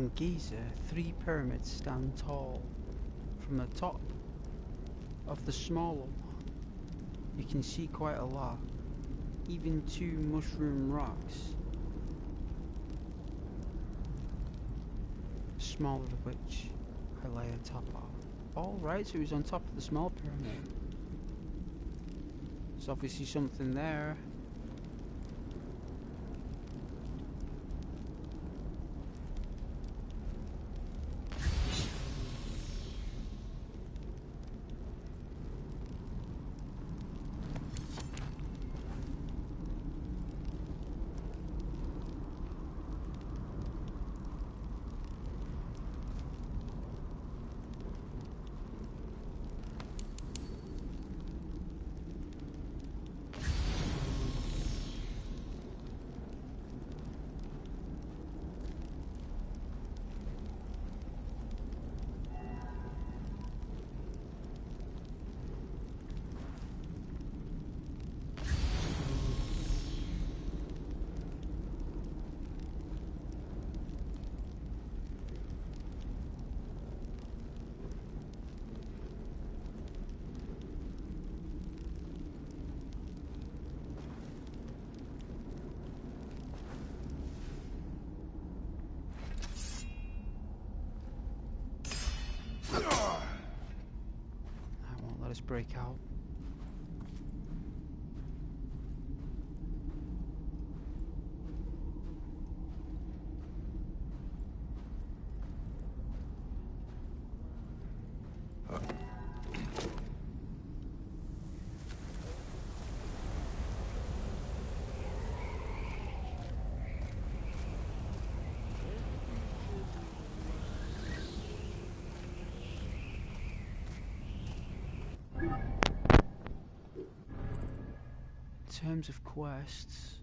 In Giza, 3 pyramids stand tall. From the top of the smaller one, you can see quite a lot, even 2 mushroom rocks, smaller of which I lay on top of. Alright, so he was on top of the small pyramid. There's obviously something there. That won't let us break out. In terms of quests,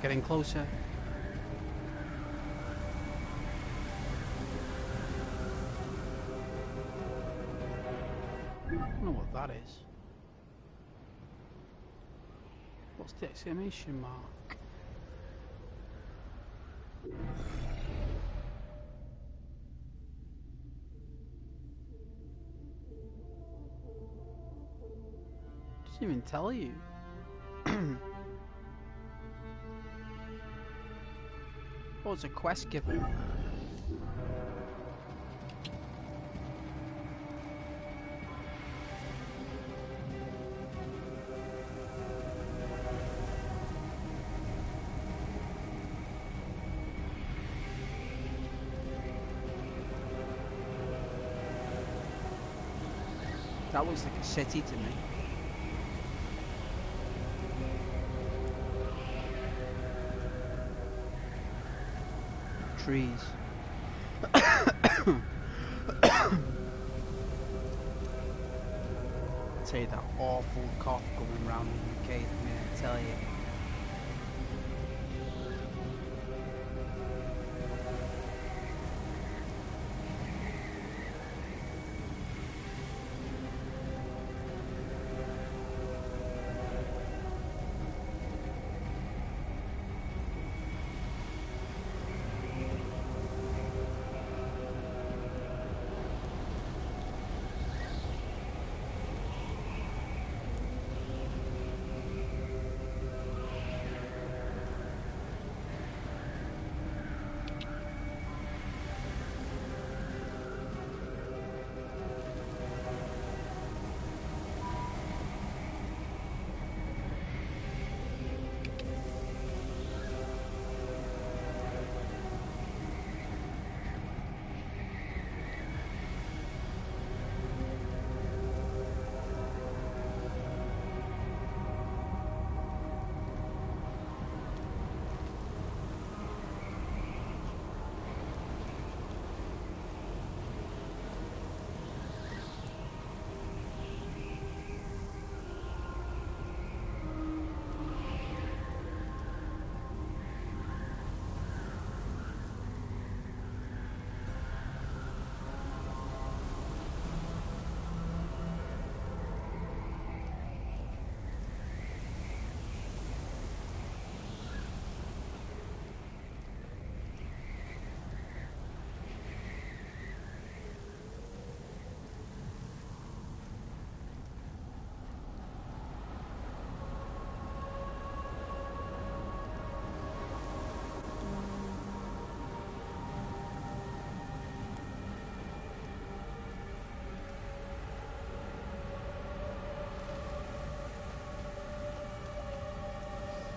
Getting closer. I don't know what that is. What's the exclamation mark? Doesn't even tell you. Oh, it's a quest given. That looks like a city to me. Trees. Tell you that awful cough going around the UK, I tell you.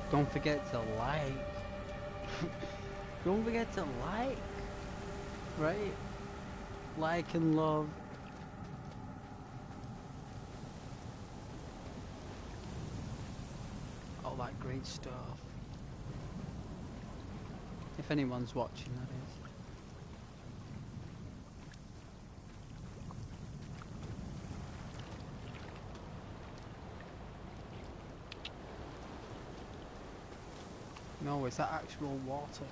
Don't forget to like. Don't forget to like. Right? Like and love. All that great stuff. If anyone's watching, that is. No, is that actual water?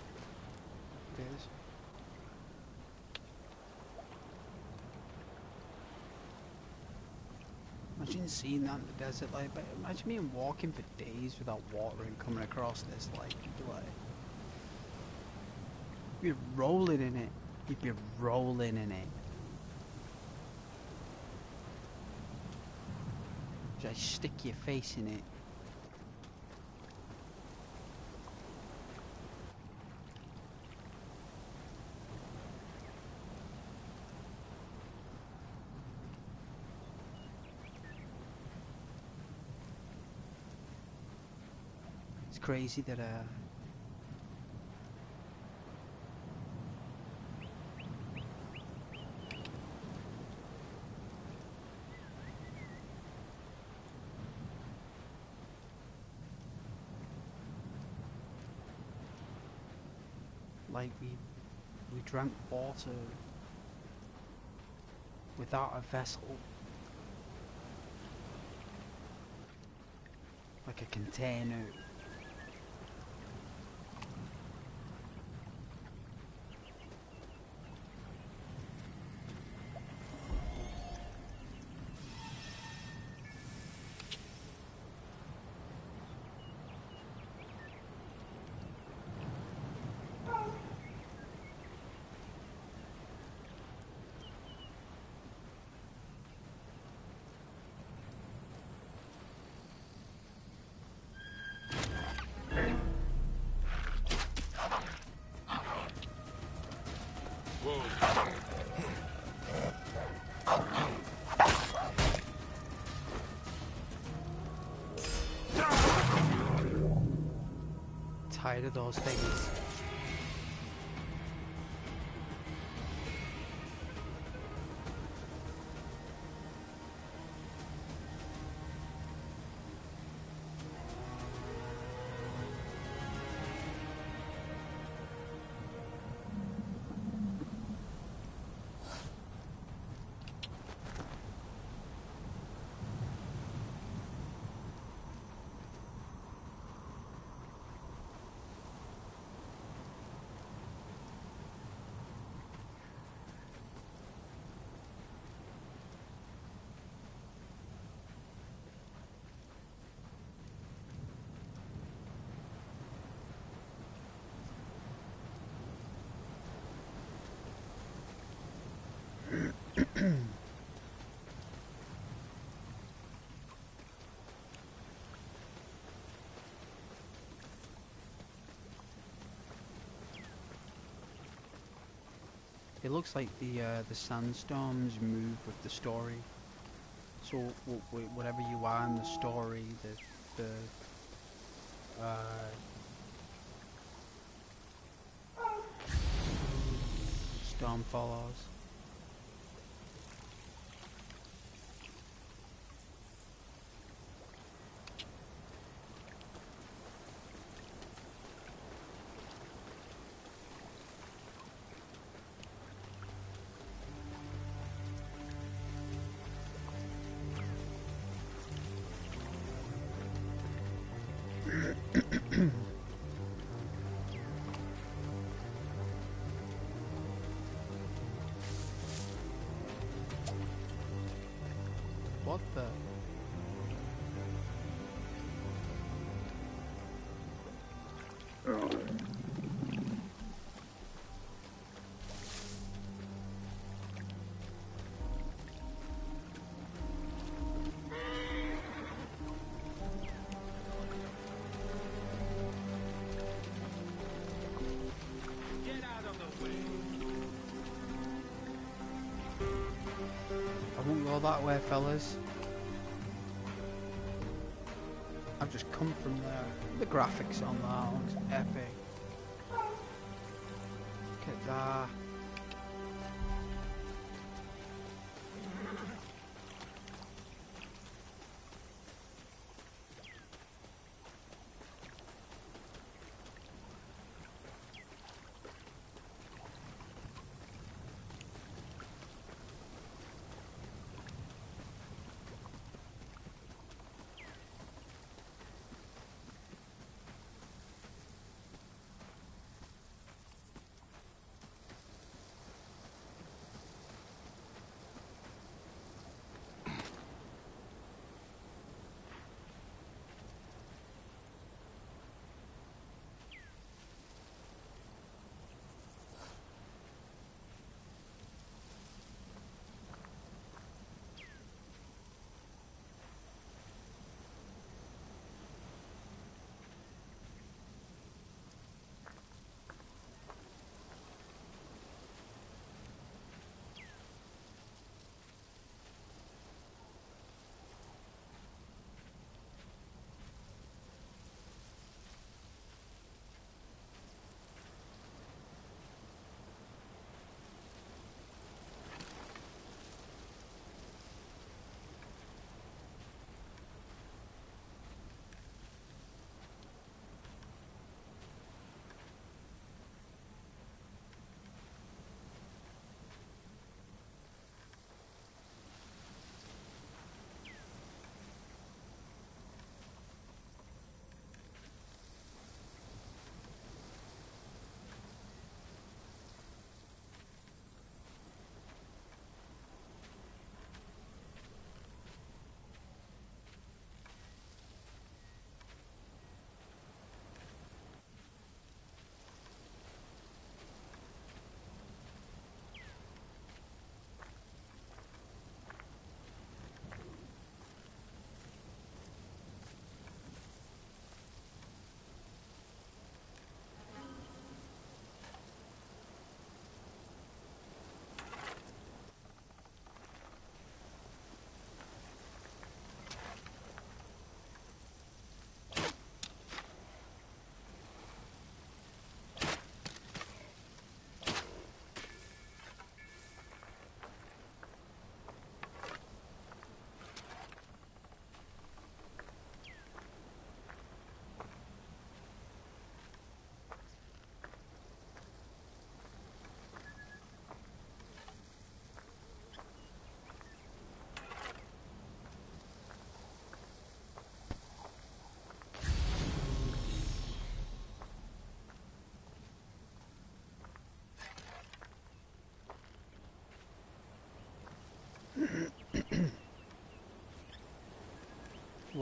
It is. Imagine seeing that in the desert, like, but imagine being walking for days without water and coming across this, like, you'd be rolling in it. You'd be rolling in it. Just stick your face in it. It's crazy that like we drank water without a vessel, like a container. Tired of those things. It looks like the sandstorms move with the story. So whatever you are in the story, the storm follows. What the? I won't go that way, fellas. I've just come from there. The graphics on that looks epic. Look at that.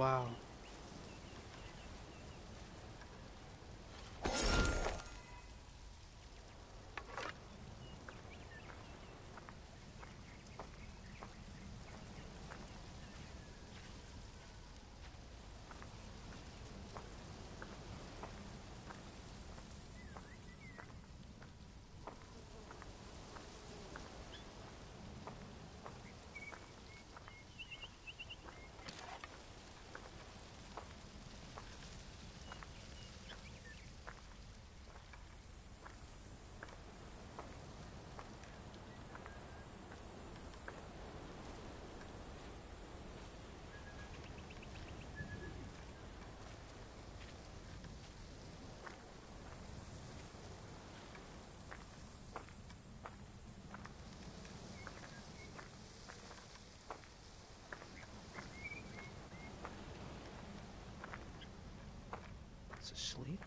wow. It's asleep.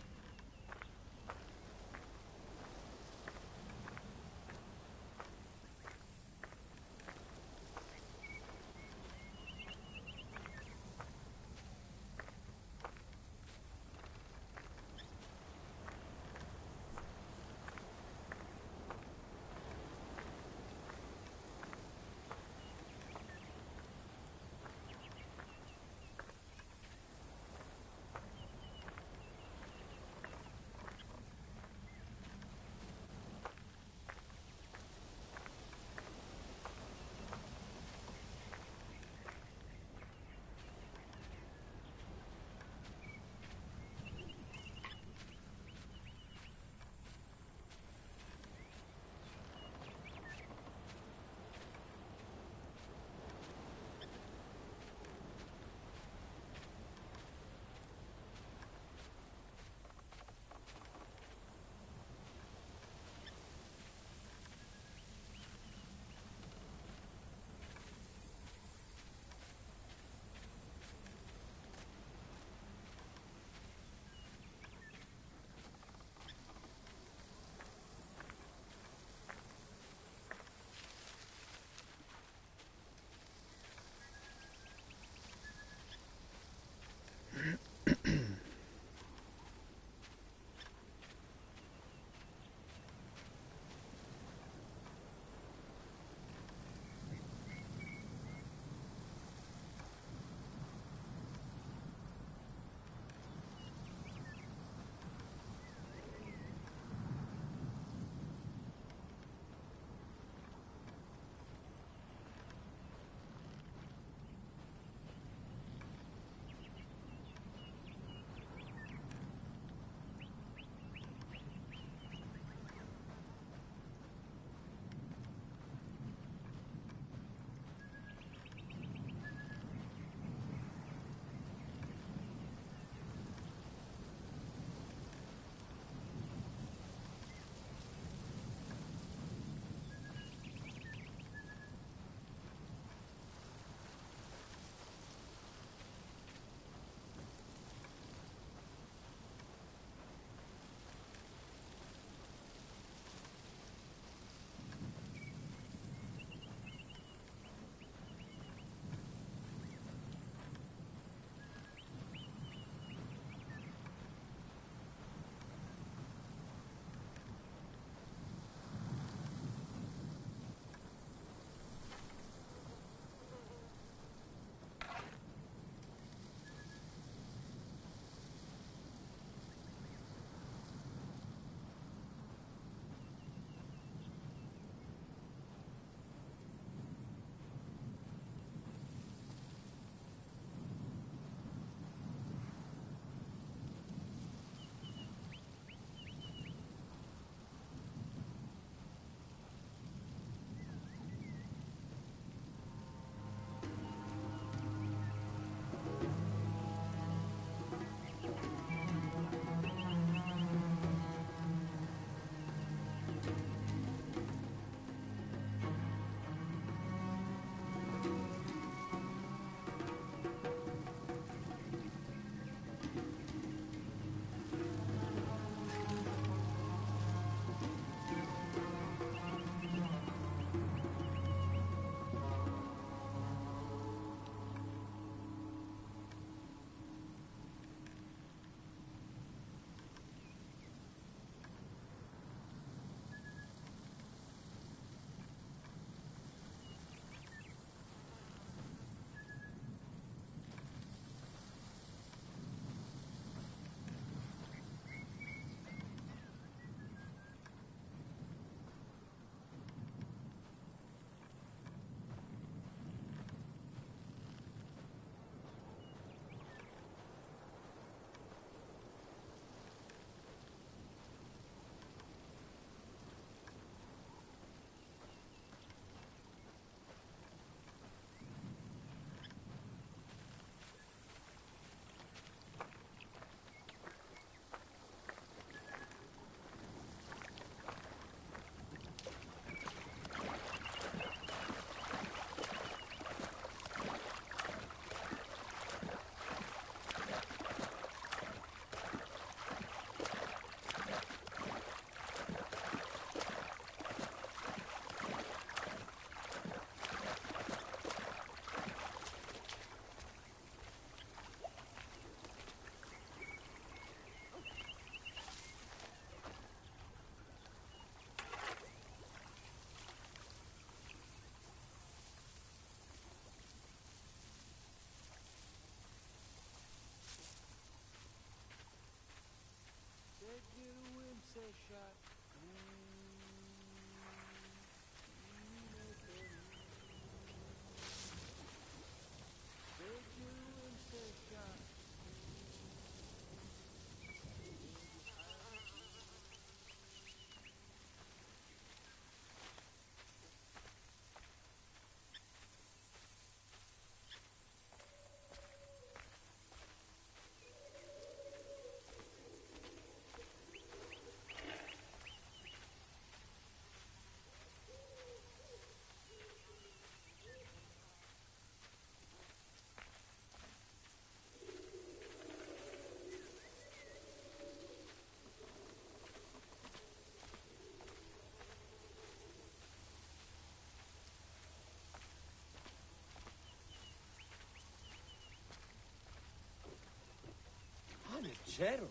Paneggiero?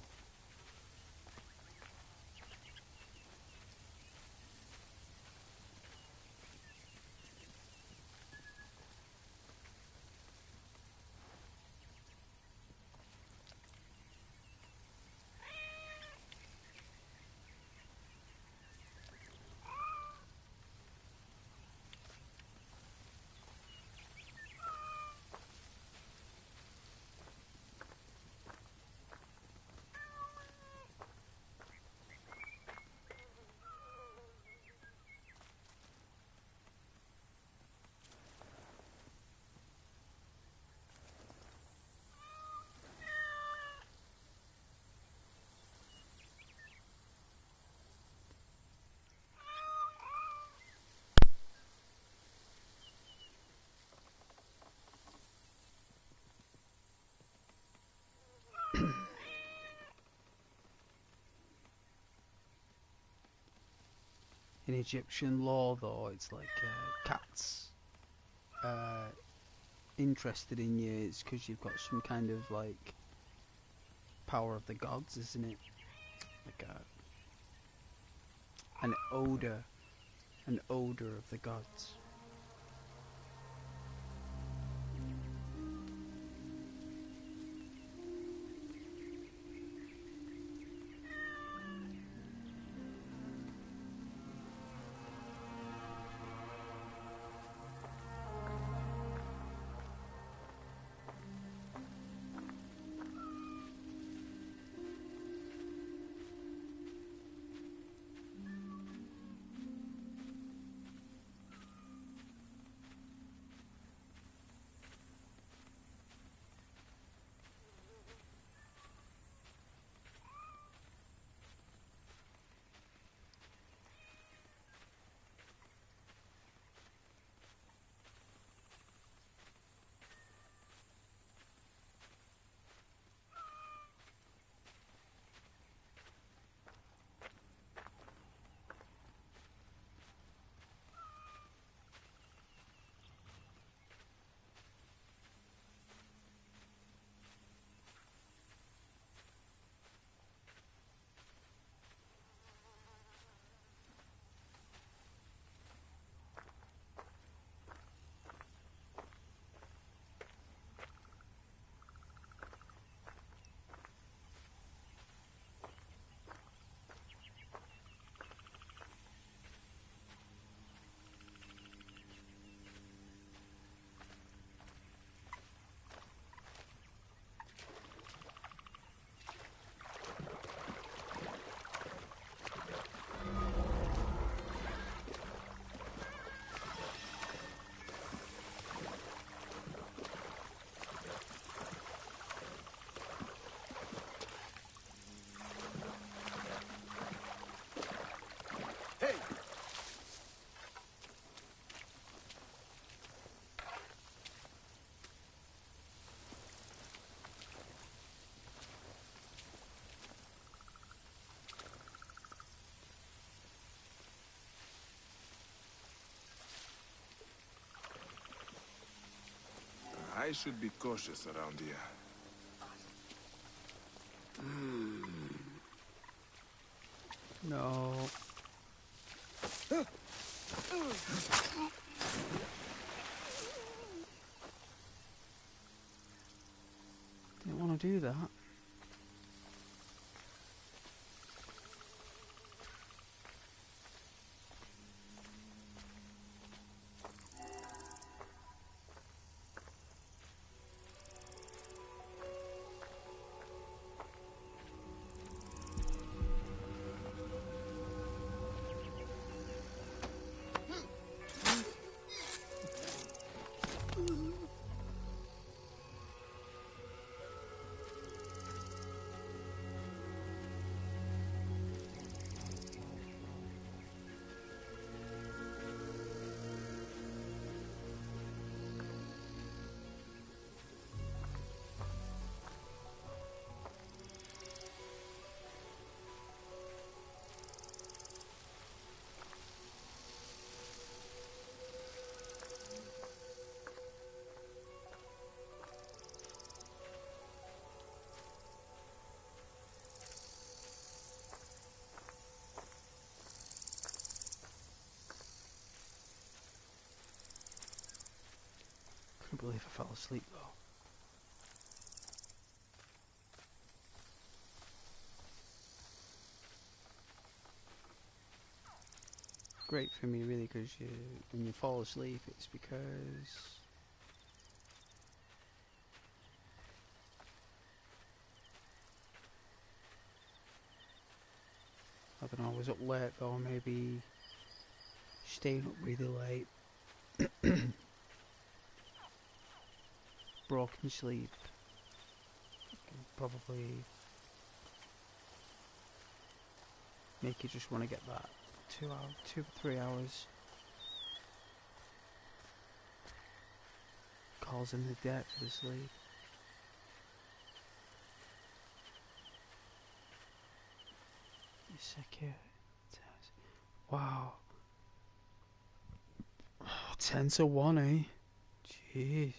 In Egyptian law, though, it's like cats interested in you. It's because you've got some kind of like power of the gods, isn't it? Like an odor of the gods. I should be cautious around here. No. Didn't want to do that. believe I fell asleep though. Great for me really, because when you fall asleep it's because I don't know, I was up late though, maybe staying up really late. Broken sleep can probably make you just want to get that 2 or 3 hours. Calls in the depth of the sleep. You secure. Wow. 10 to 1, eh? Jeez.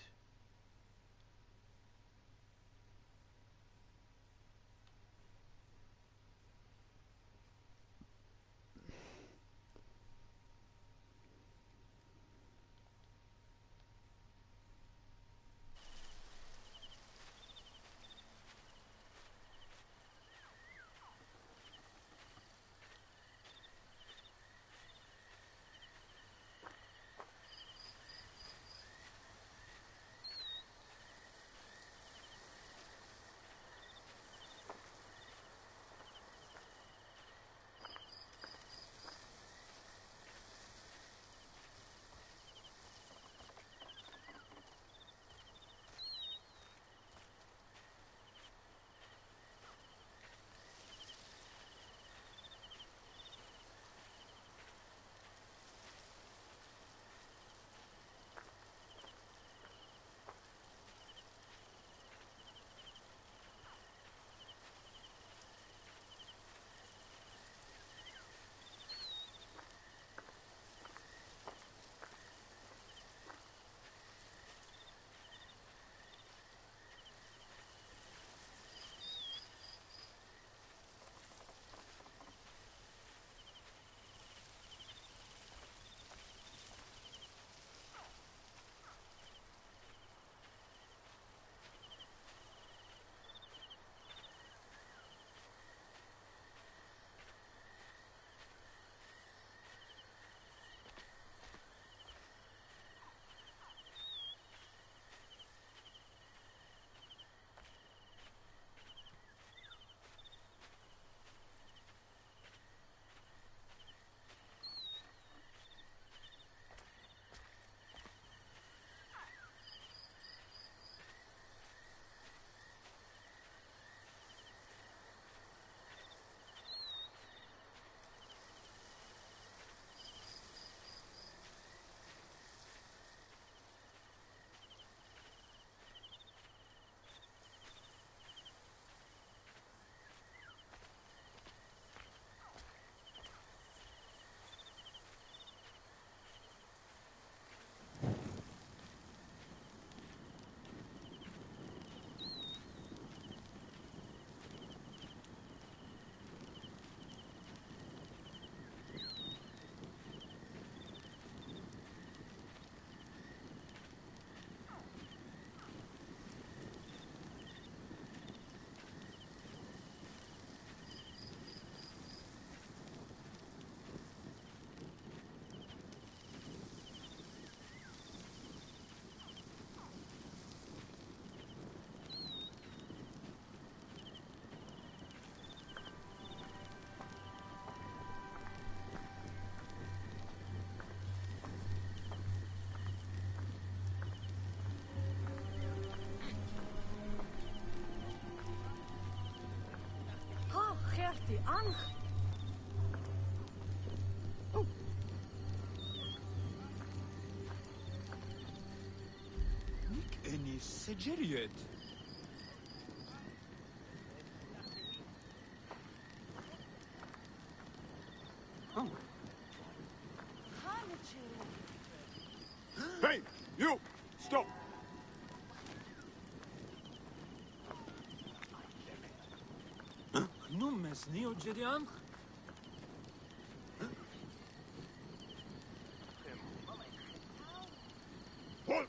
Die aan. Any Segeriet? Oh. Hey, you! Stop! Nu mesni ođerijan? Halt!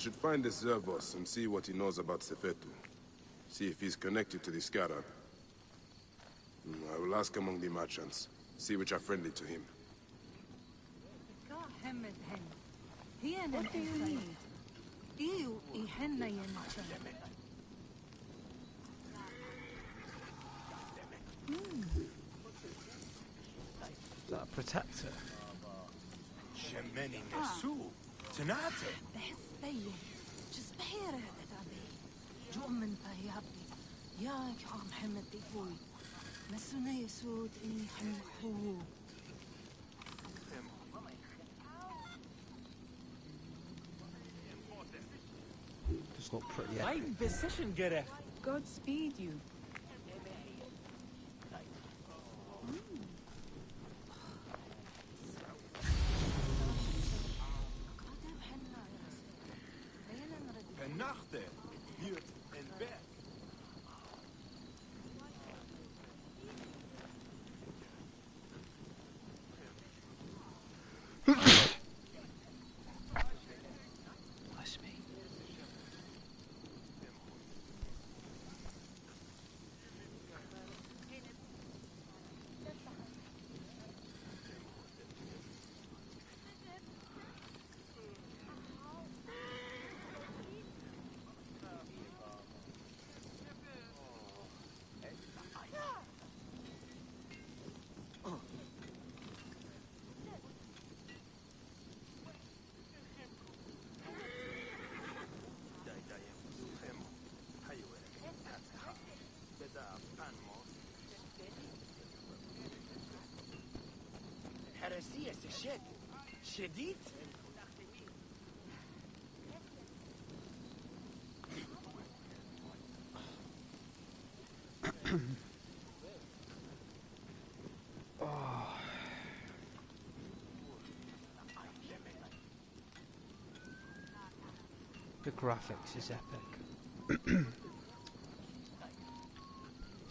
should find this Zervos and see what he knows about Sefetu. See if he's connected to the Scarab. I will ask among the merchants. See which are friendly to him. What do you need? Is that a protector? Shemeni Nesu. Tanate. Just look pretty epic. Position Geref. Godspeed you. Penachte. Hier en back. Bless me. هرسية الشد شديد. The graphics is epic.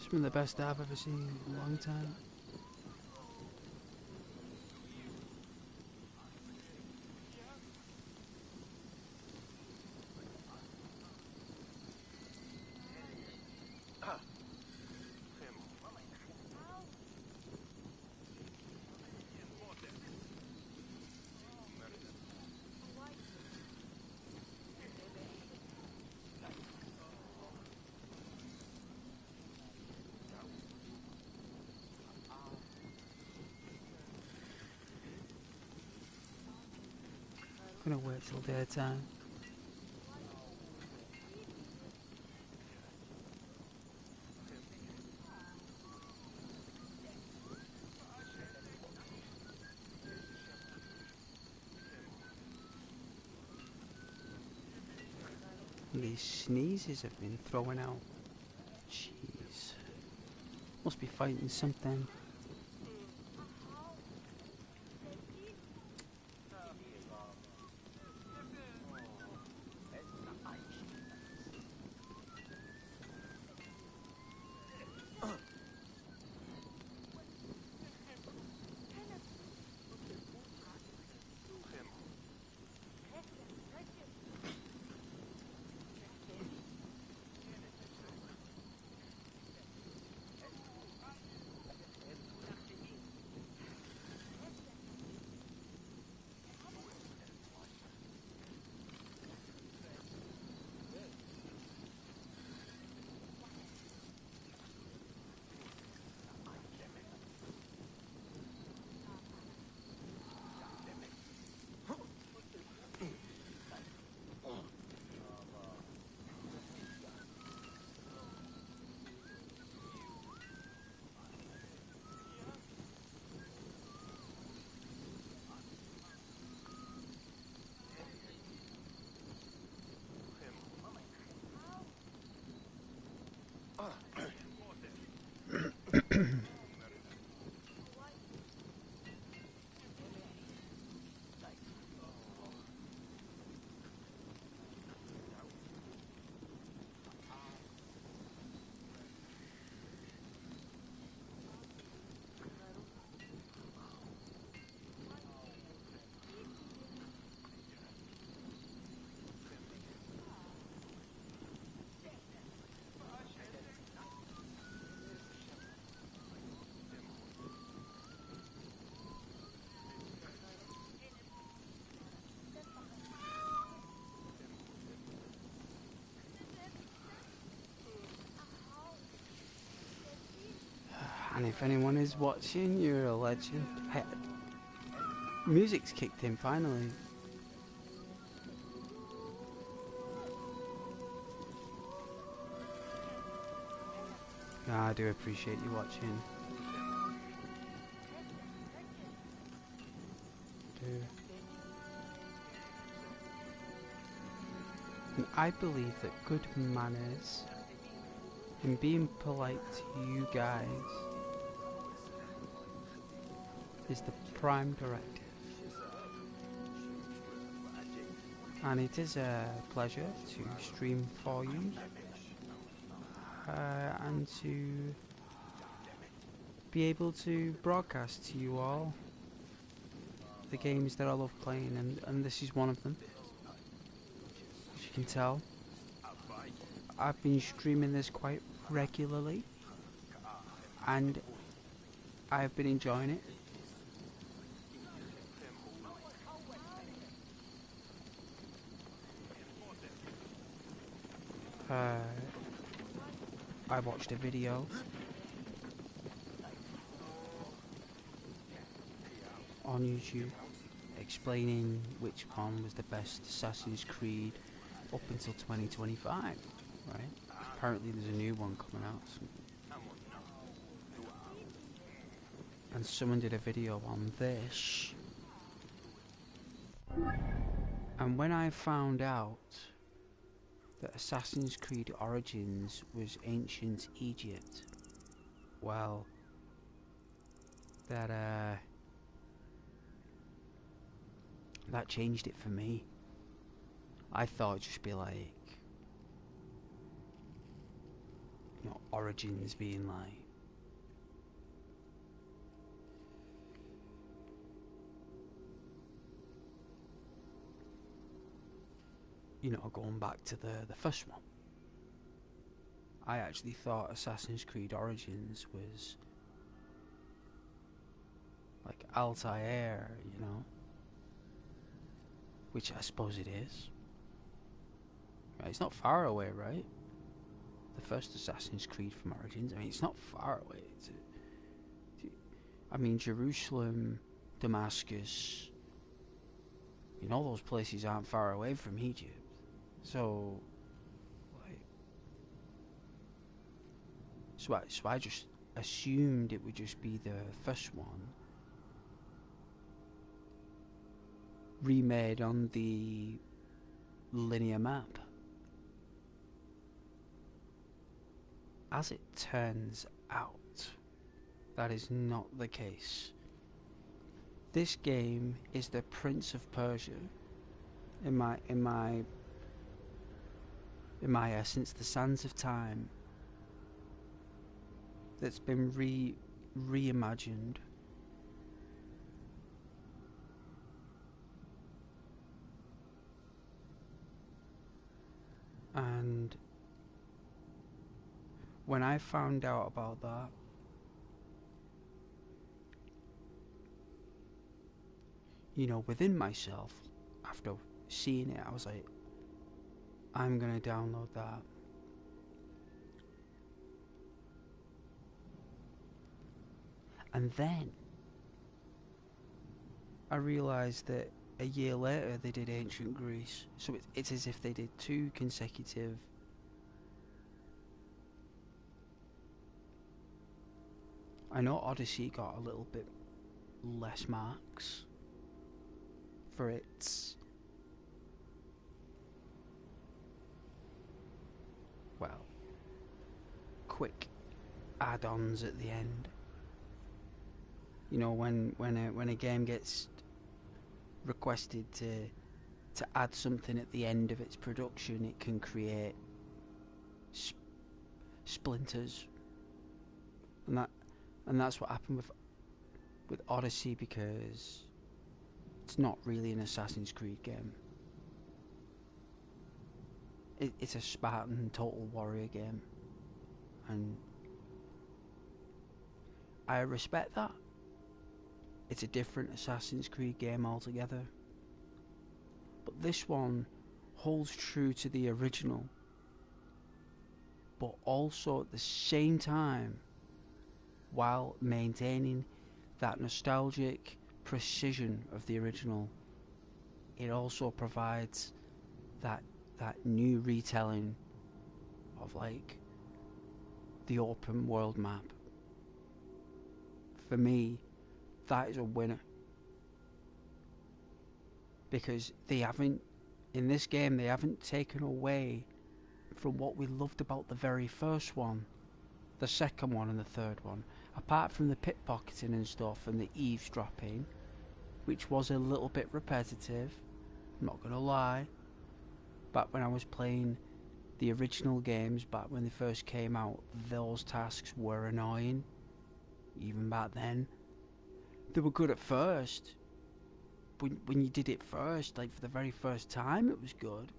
Some of the best I've ever seen in a long time. Gonna wait till daytime. These sneezes have been throwing out. Jeez. Must be fighting something. And if anyone is watching, you're a legend. Hey, music's kicked in finally. I do appreciate you watching. And I believe that good manners and being polite to you guys is the prime directive. And it is a pleasure to stream for you and to be able to broadcast to you all the games that I love playing, and this is one of them. As you can tell, I've been streaming this quite regularly and I've been enjoying it. I watched a video on YouTube explaining which one was the best Assassin's Creed up until 2025, right? Apparently there's a new one coming out. And someone did a video on this. And when I found out that Assassin's Creed Origins was ancient Egypt, well, that changed it for me. I thought it'd just be like, you know, Origins being like, you know, going back to the first one. I actually thought Assassin's Creed Origins was like Altair, you know, which I suppose it is. Right, it's not far away, right? The first Assassin's Creed from Origins. I mean, it's not far away. I mean, Jerusalem, Damascus, you know, those places aren't far away from Egypt. So, like, so I just assumed it would just be the first one remade on the linear map. As it turns out, that is not the case. This game is the Prince of Persia, in my essence, the Sands of Time, that's been reimagined. And when I found out about that, you know, within myself, after seeing it, I was like, I'm gonna download that. And then I realised that a year later they did Ancient Greece, so it's as if they did two consecutive. I know Odyssey got a little bit less marks for its, well, quick add-ons at the end. You know, when a game gets requested to add something at the end of its production, it can create splinters, and that's what happened with Odyssey, because it's not really an Assassin's Creed game. It's a Spartan Total Warrior game, and I respect that. It's a different Assassin's Creed game altogether. But this one holds true to the original, but also at the same time while maintaining that nostalgic precision of the original. It also provides that new retelling of like the open world map. For me, that is a winner, because they haven't, in this game, they haven't taken away from what we loved about the very first one, the second one and the third one. Apart from the pickpocketing and stuff and the eavesdropping, which was a little bit repetitive, I'm not gonna lie. Back when I was playing the original games, back when they first came out, those tasks were annoying. Even back then, they were good at first. When you did it first, like for the very first time, it was good.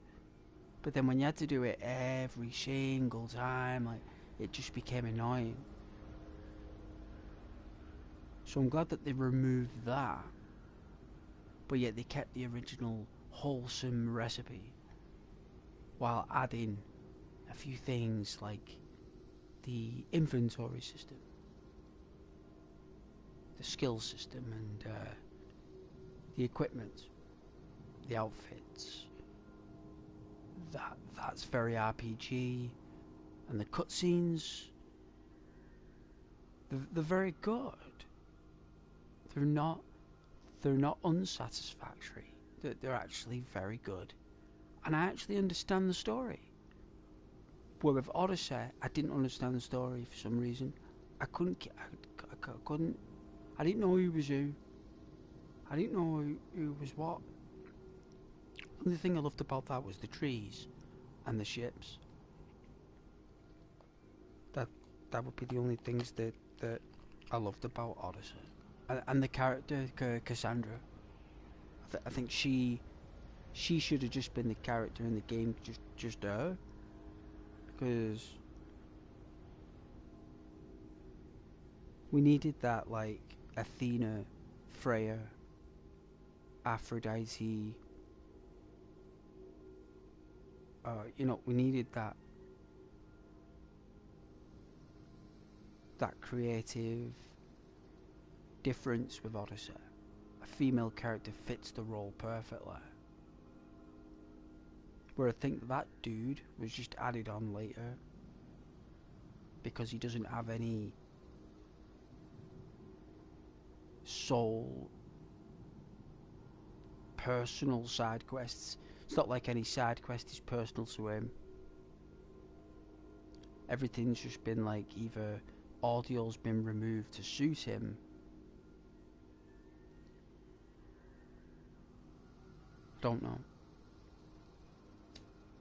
But then when you had to do it every single time, like, it just became annoying. So I'm glad that they removed that, but yet they kept the original wholesome recipe while adding a few things like the inventory system, the skill system, and the equipment, the outfits. That's very RPG, and the cutscenes, they're very good. They're not unsatisfactory. They're actually very good, and I actually understand the story. Where with Odyssey, I didn't understand the story for some reason. I couldn't. I didn't know who was who. I didn't know who was what. The only thing I loved about that was the trees and the ships. That would be the only things that I loved about Odyssey. And the character Cassandra. I think she should have just been the character in the game, just her, because we needed that, like, Athena, Freya, Aphrodite. We needed that creative difference with Odyssey. A female character fits the role perfectly. Where I think that dude was just added on later because he doesn't have any sole personal side quests. It's not like any side quest is personal to him. Everything's just been like either audio's been removed to suit him, don't know,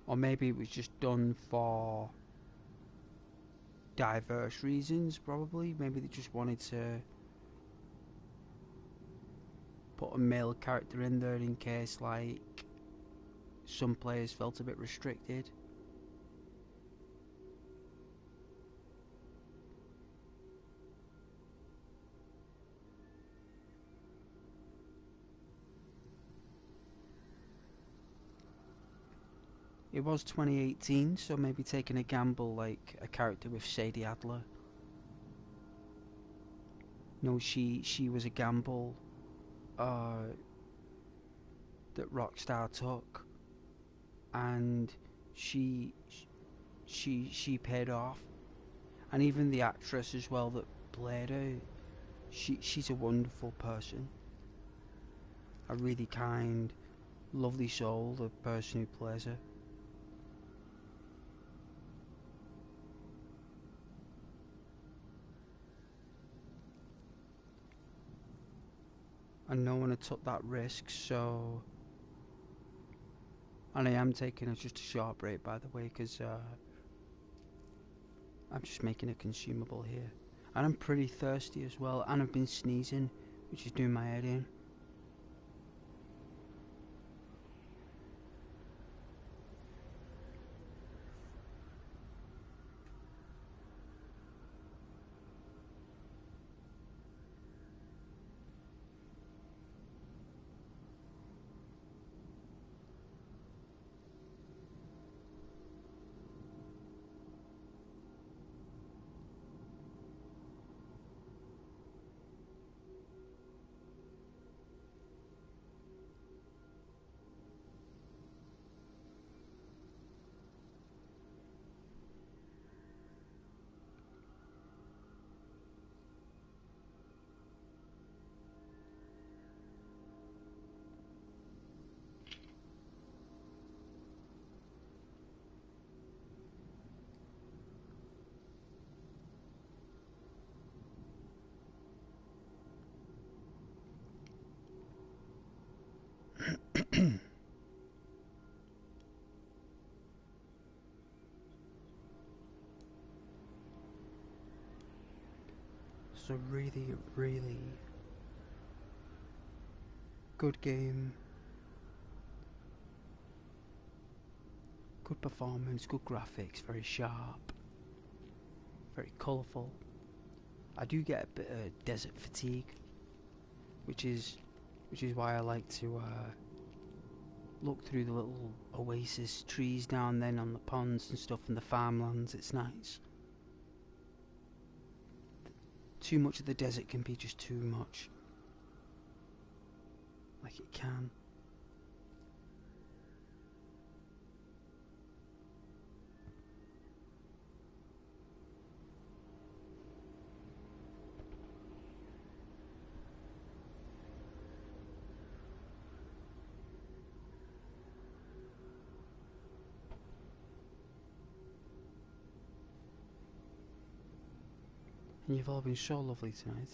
or maybe it was just done for diverse reasons. Probably maybe they just wanted to put a male character in there in case like some players felt a bit restricted. It was 2018, so maybe taking a gamble like a character with Sadie Adler. No, she was a gamble that Rockstar took, and she paid off. And even the actress as well that played her, she's a wonderful person. A really kind, lovely soul, the person who plays her. And no one had took that risk, so... And I am taking just a short break, by the way, because I'm just making a consumable here. And I'm pretty thirsty as well, and I've been sneezing, which is doing my head in. was a really, really good game. Good performance, good graphics, very sharp, very colourful. I do get a bit of desert fatigue, which is why I like to look through the little oasis trees now and then on the ponds and stuff and the farmlands. It's nice. Too much of the desert can be just too much. Like it can. And you've all been so lovely tonight.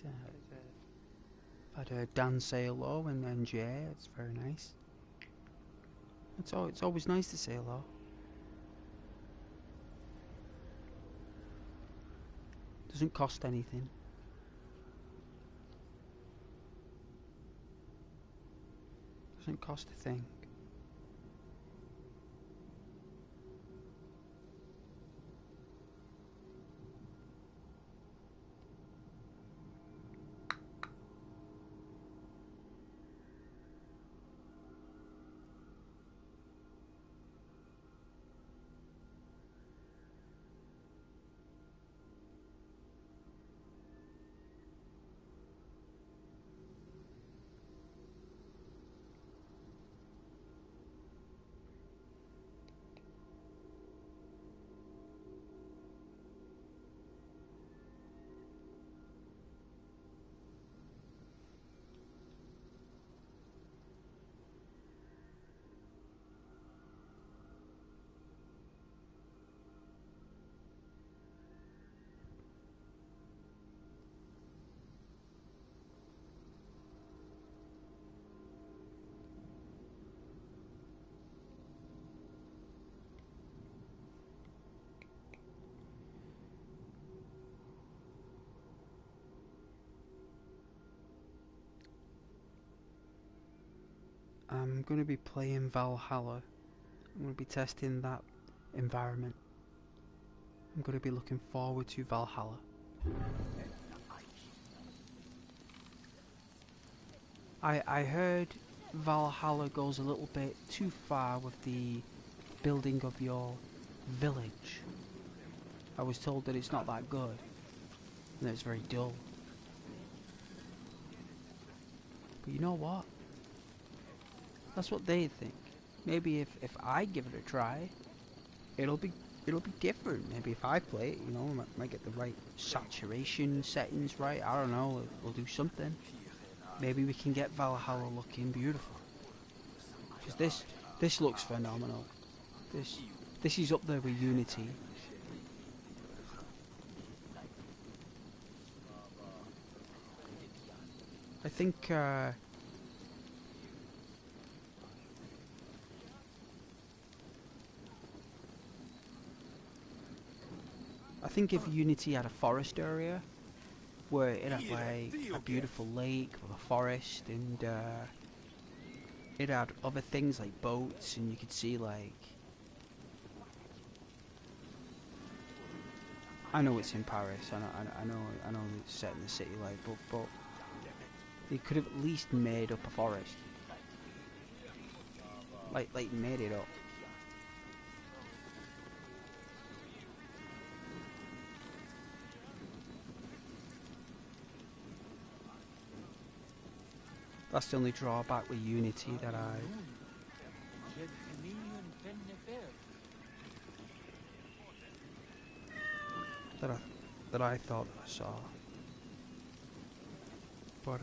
I've had Dan say hello and Jay. It's very nice. It's always nice to say hello. Doesn't cost anything. Doesn't cost a thing. I'm going to be playing Valhalla. I'm going to be testing that environment. I'm going to be looking forward to Valhalla. I heard Valhalla goes a little bit too far with the building of your village. I was told that it's not that good, and that it's very dull. But you know what? That's what they think. Maybe if I give it a try, it'll be different. Maybe if I play it, you know, I might get the right saturation settings right. I don't know. We'll do something. Maybe we can get Valhalla looking beautiful. Because this looks phenomenal. This is up there with Unity. I think if Unity had a forest area where it had like a beautiful lake with a forest, and it had other things like boats, and you could see like, I know it's in Paris, I know it's set in the city life, but they could have at least made up a forest, like made it up. That's the only drawback with Unity that I thought I saw. But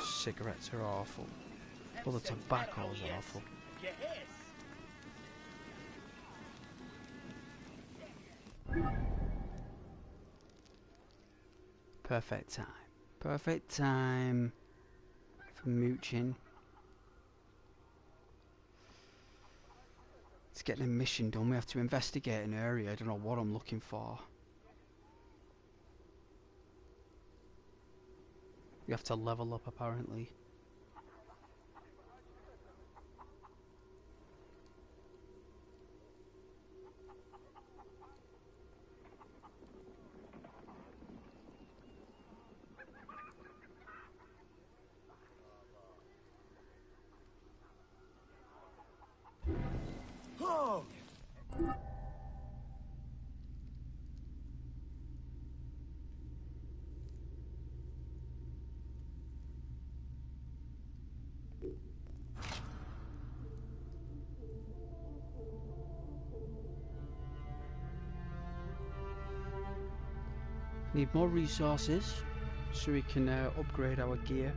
cigarettes are awful. Well, the tobacco's awful. Perfect time. Perfect time. mooching. It's getting a mission done. We have to investigate an area. I don't know what I'm looking for. We have to level up, apparently. Oh! Need more resources so we can upgrade our gear.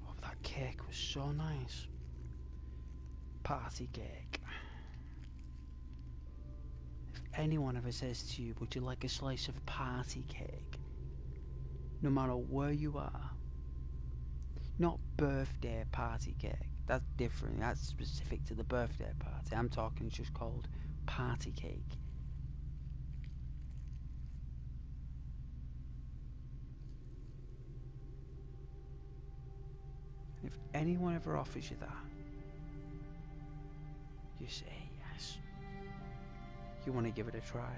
Oh, that cake was so nice. Party cake. If anyone ever says to you, would you like a slice of party cake? No matter where you are. Not birthday party cake. That's different. That's specific to the birthday party. I'm talking just called party cake. If anyone ever offers you that, you say yes. You want to give it a try.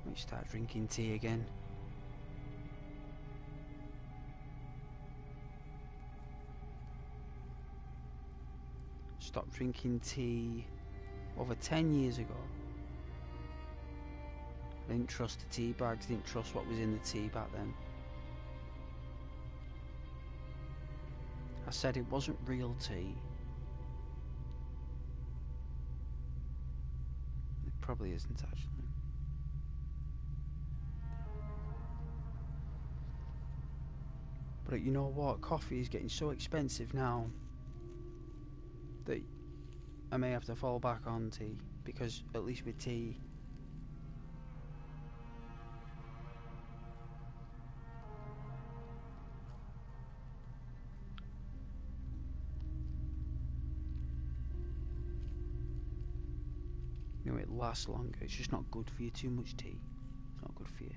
Let me start drinking tea again. Stopped drinking tea over 10 years ago. I didn't trust the tea bags, didn't trust what was in the tea back then. I said it wasn't real tea. It probably isn't actually. But you know what? Coffee is getting so expensive now that I may have to fall back on tea, because at least with tea, you know, it lasts longer. It's just not good for you. Too much tea, it's not good for you.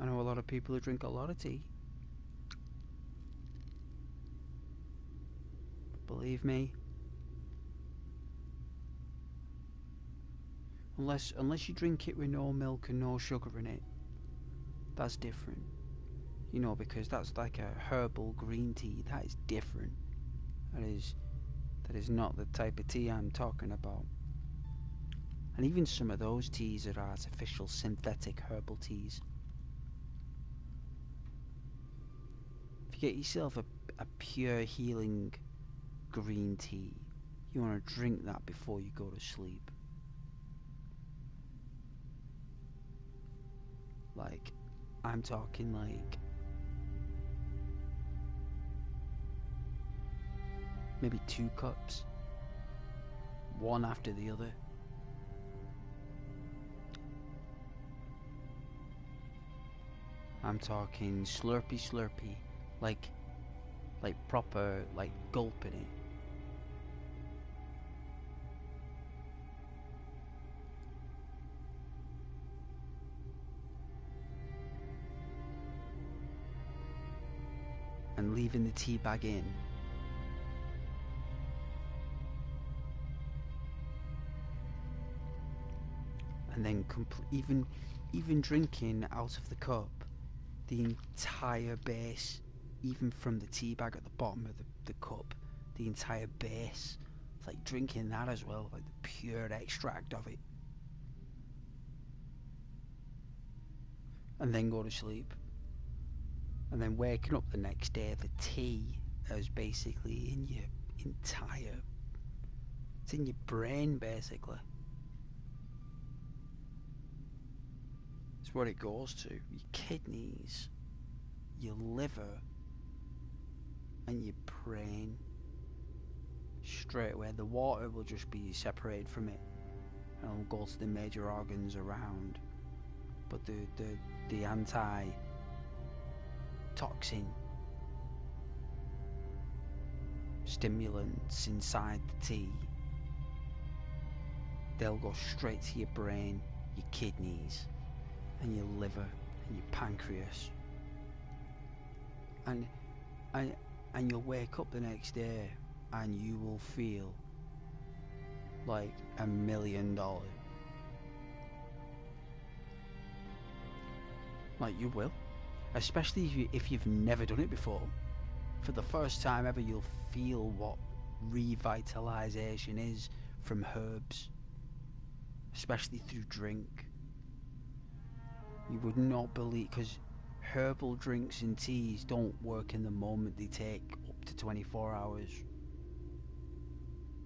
I know a lot of people who drink a lot of tea. Believe me, unless you drink it with no milk and no sugar in it, that's different. You know, because that's like a herbal green tea. That is different. That is not the type of tea I'm talking about. And even some of those teas are artificial, synthetic herbal teas. If you get yourself a pure healing green tea, you want to drink that before you go to sleep. Like, I'm talking like maybe 2 cups, one after the other. I'm talking slurpy, like proper, like gulping it. And leaving the tea bag in. and then even drinking out of the cup, the entire base, even from the tea bag at the bottom of the cup, the entire base, it's like drinking that as well, like the pure extract of it, and then go to sleep, and then waking up the next day, the tea is basically in your entire, it's in your brain basically. It's what it goes to. Your kidneys, your liver, and your brain. Straight away, the water will just be separated from it, and it'll go to the major organs around. But the anti-toxin stimulants inside the tea, they'll go straight to your brain, your kidneys, and your liver, and your pancreas, and you'll wake up the next day and you will feel like $1 million. Like, you will, especially if you've never done it before. For the first time ever, you'll feel what revitalization is from herbs, especially through drink. You would not believe, because herbal drinks and teas don't work in the moment. They take up to 24 hours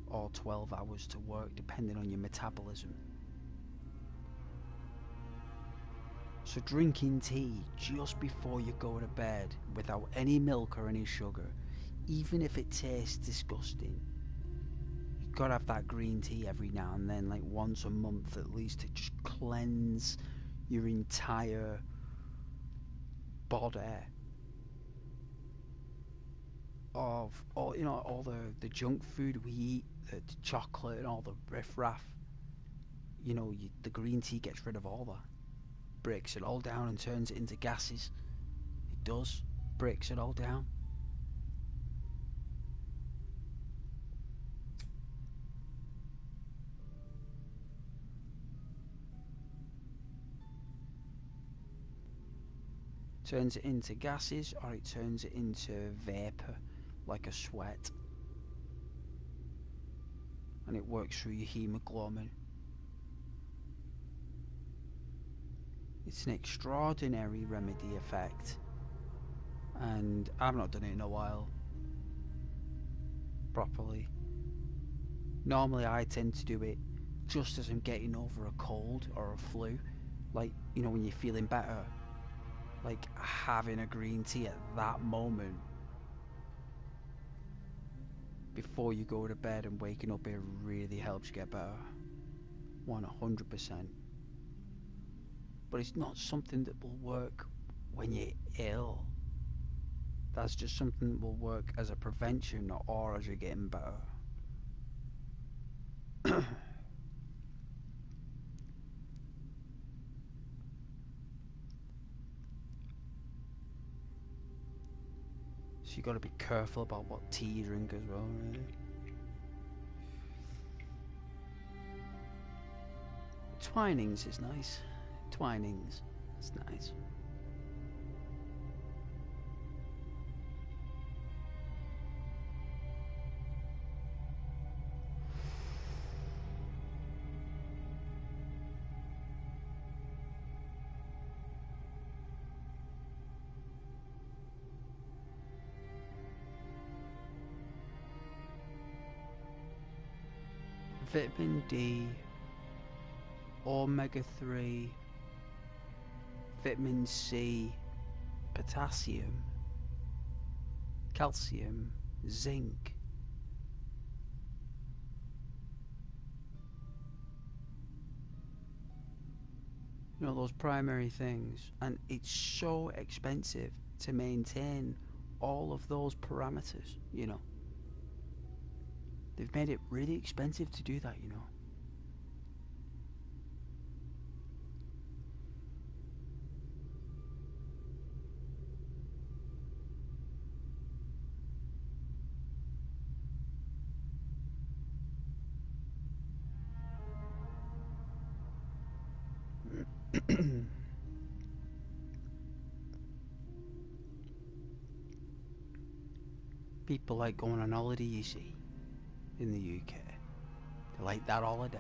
or 12 hours to work, depending on your metabolism. So drinking tea just before you go to bed without any milk or any sugar, even if it tastes disgusting, you've got to have that green tea every now and then, like once a month at least, to just cleanse your entire body of all, you know, all the junk food we eat, the chocolate and all the riff-raff. You know, the green tea gets rid of all that, breaks it all down and turns it into gases. It does, breaks it all down. Turns it into gases, or it turns it into vapor, like a sweat. And it works through your hemoglobin. It's an extraordinary remedy effect, and I've not done it in a while properly. Normally I tend to do it just as I'm getting over a cold or a flu, like, you know, when you're feeling better, like having a green tea at that moment before you go to bed and waking up, it really helps you get better, 100%. But it's not something that will work when you're ill. That's just something that will work as a prevention or as you're getting better. So you got to be careful about what tea you drink as well, really. Twinings is nice. Twinings, it's nice. Vitamin D, omega-3, vitamin C, potassium, calcium, zinc. You know, those primary things. And it's so expensive to maintain all of those parameters, you know. They've made it really expensive to do that, you know. People like going on holiday, you see, in the UK. They like that holiday.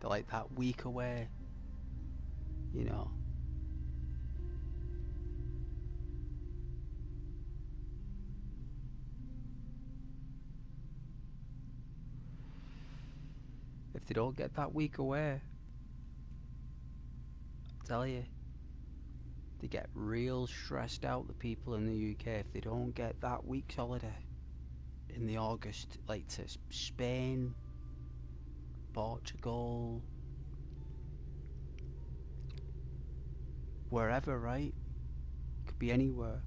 They like that week away, you know. If they don't get that week away, I tell you, they get real stressed out, the people in the UK, if they don't get that week's holiday in the August, like to Spain, Portugal, wherever, right? Could be anywhere.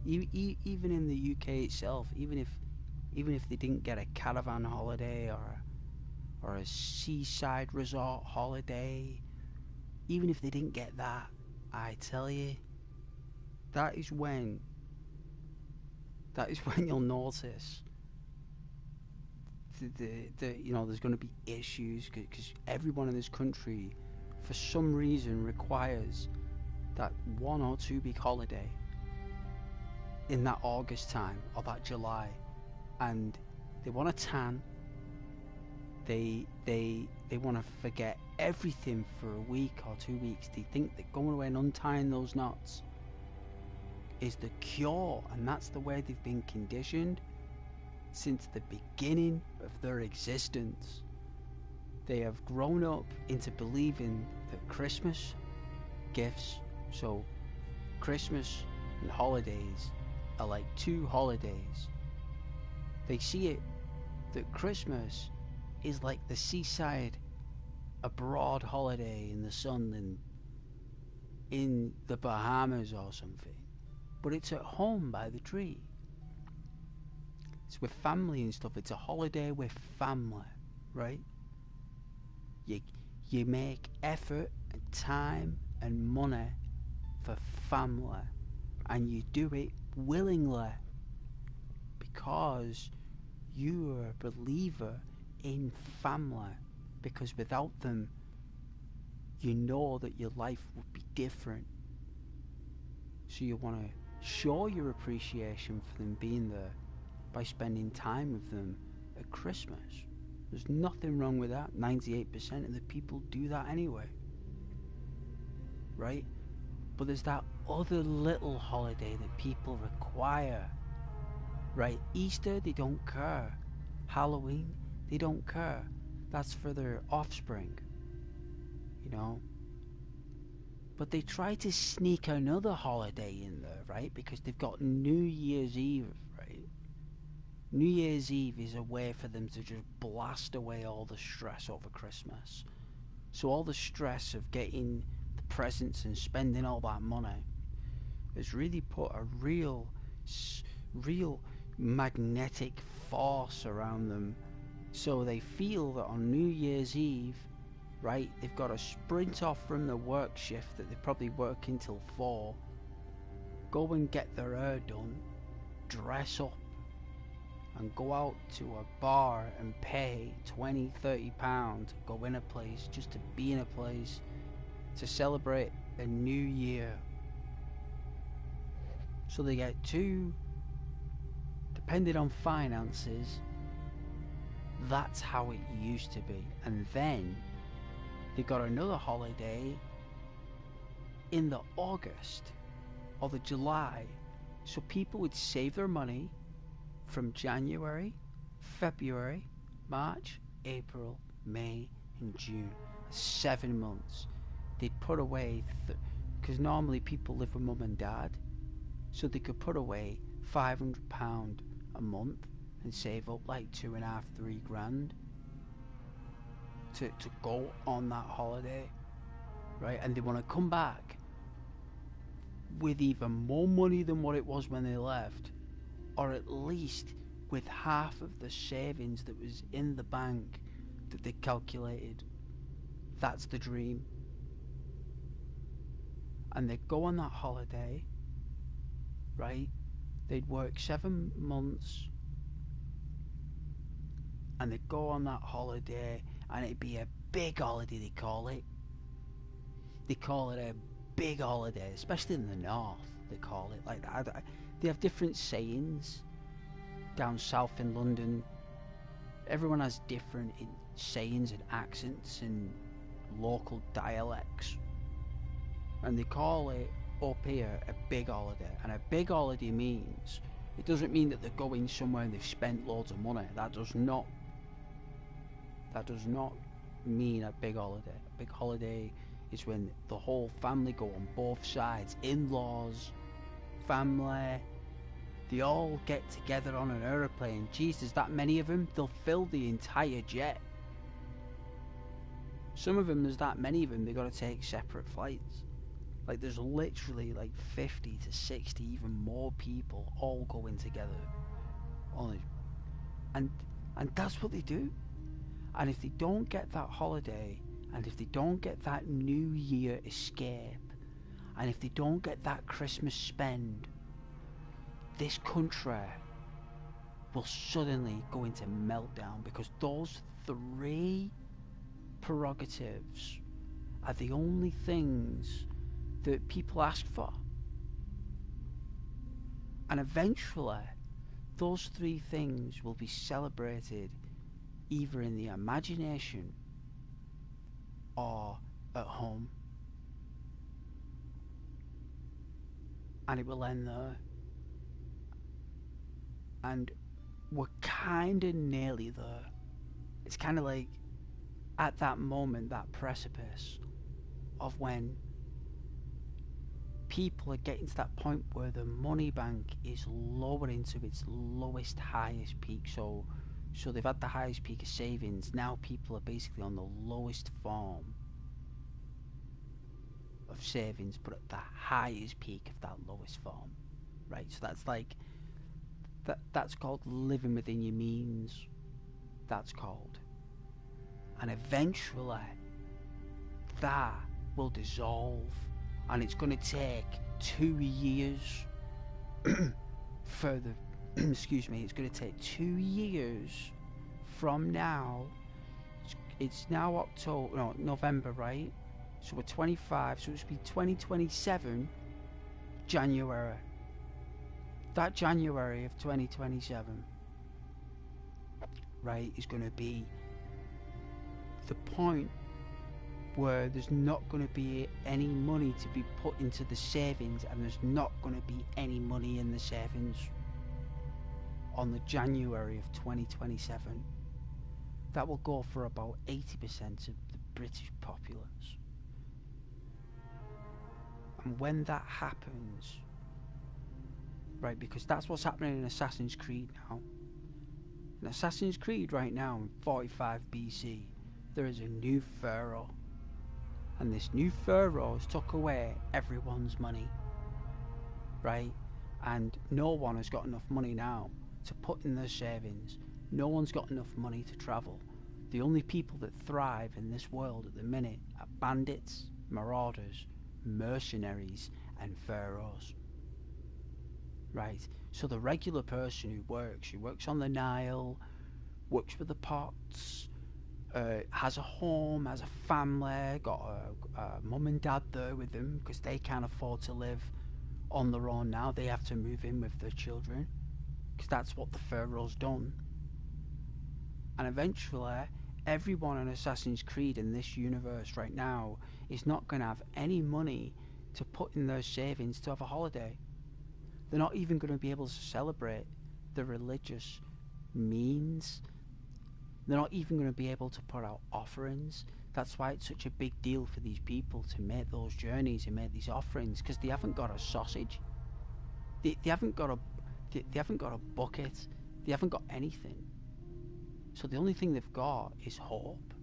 Even in the UK itself, even if they didn't get a caravan holiday or a seaside resort holiday, even if they didn't get that, I tell you, that is when you'll notice you know, there's going to be issues, because everyone in this country for some reason requires that 1 or 2 week holiday in that August time or that July, and they want to tan. They want to forget everything for a week or 2 weeks. They think that going away and untying those knots is the cure, and that's the way they've been conditioned since the beginning of their existence. They have grown up into believing that Christmas, gifts, so Christmas and holidays are like 2 holidays. They see it that Christmas is like the seaside abroad holiday in the sun and in the Bahamas or something, but it's at home by the tree. It's with family and stuff. It's a holiday with family, right? You make effort and time and money for family, and you do it willingly because you are a believer in family, because without them you know that your life would be different. So you want to show your appreciation for them being there by spending time with them at Christmas. There's nothing wrong with that. 98% of the people do that anyway, right? But there's that other little holiday that people require, right? Easter, they don't care. Halloween, they don't care. That's for their offspring, you know? But they try to sneak another holiday in there, right? Because they've got New Year's Eve, right? New Year's Eve is a way for them to just blast away all the stress over Christmas. So all the stress of getting the presents and spending all that money has really put a real magnetic force around them. So they feel that on New Year's Eve, right, they've got to sprint off from the work shift that they probably work until 4, go and get their hair done, dress up, and go out to a bar and pay £20-30 to go in a place, just to be in a place, to celebrate a new year. So they get 2, depending on finances, that's how it used to be. And then they got another holiday in the August or the July, so people would save their money from January, February, March, April, May and June. 7 months. They'd put away, because normally people live with mum and dad, so they could put away £500 a month and save up like 2.5-3 grand to go on that holiday, right? And they want to come back with even more money than what it was when they left, or at least with half of the savings that was in the bank that they calculated. That's the dream. And they'd go on that holiday, right? They'd work 7 months and they'd go on that holiday and it'd be a big holiday, they call it. They call it a big holiday, especially in the north, they call it like that. They have different sayings. Down south in London, everyone has different sayings and accents and local dialects. And they call it, up here, a big holiday. And a big holiday means, it doesn't mean that they're going somewhere and they've spent loads of money. That does not mean a big holiday. A big holiday is when the whole family go on both sides. In-laws, family, they all get together on an aeroplane. Jeez, there's that many of them, they'll fill the entire jet. Some of them, there's that many of them, they got to take separate flights. Like, there's literally like 50 to 60, even more people all going together on it. And that's what they do. And if they don't get that holiday, and if they don't get that New Year escape, and if they don't get that Christmas spend, this country will suddenly go into meltdown, because those three prerogatives are the only things that people ask for. And eventually, those three things will be celebrated either in the imagination or at home. And it will end there. And we're kind of nearly there. It's kind of like at that moment, that precipice of when people are getting to that point where the money bank is lowering to its lowest, highest peak. So they've had the highest peak of savings. Now people are basically on the lowest form of savings, but at the highest peak of that lowest form, right? So that's like that's called living within your means. That's called. And eventually that will dissolve, and it's going to take 2 years further. Excuse me, it's going to take 2 years from now. It's now November, right? So we're 25, so it should be 2027 January. That January of 2027, right, is going to be the point where there's not going to be any money to be put into the savings, and there's not going to be any money in the savings on the January of 2027. That will go for about 80% of the British populace. And when that happens, right, because that's what's happening in Assassin's Creed now. In Assassin's Creed right now, in 45 BC, there is a new pharaoh. And this new pharaoh has took away everyone's money, right? And no one has got enough money now to put in their savings. No one's got enough money to travel. The only people that thrive in this world at the minute are bandits, marauders, mercenaries, and pharaohs. Right? So the regular person who works on the Nile, works with the pots, has a home, has a family, got a mum and dad there with them because they can't afford to live on their own now. They have to move in with their children because that's what the pharaoh's done. And eventually, everyone in Assassin's Creed in this universe right now is not going to have any money to put in their savings to have a holiday. They're not even going to be able to celebrate the religious means. They're not even going to be able to put out offerings. That's why it's such a big deal for these people to make those journeys and make these offerings, because they haven't got a sausage. They haven't got a bucket. They haven't got anything. So the only thing they've got is hope.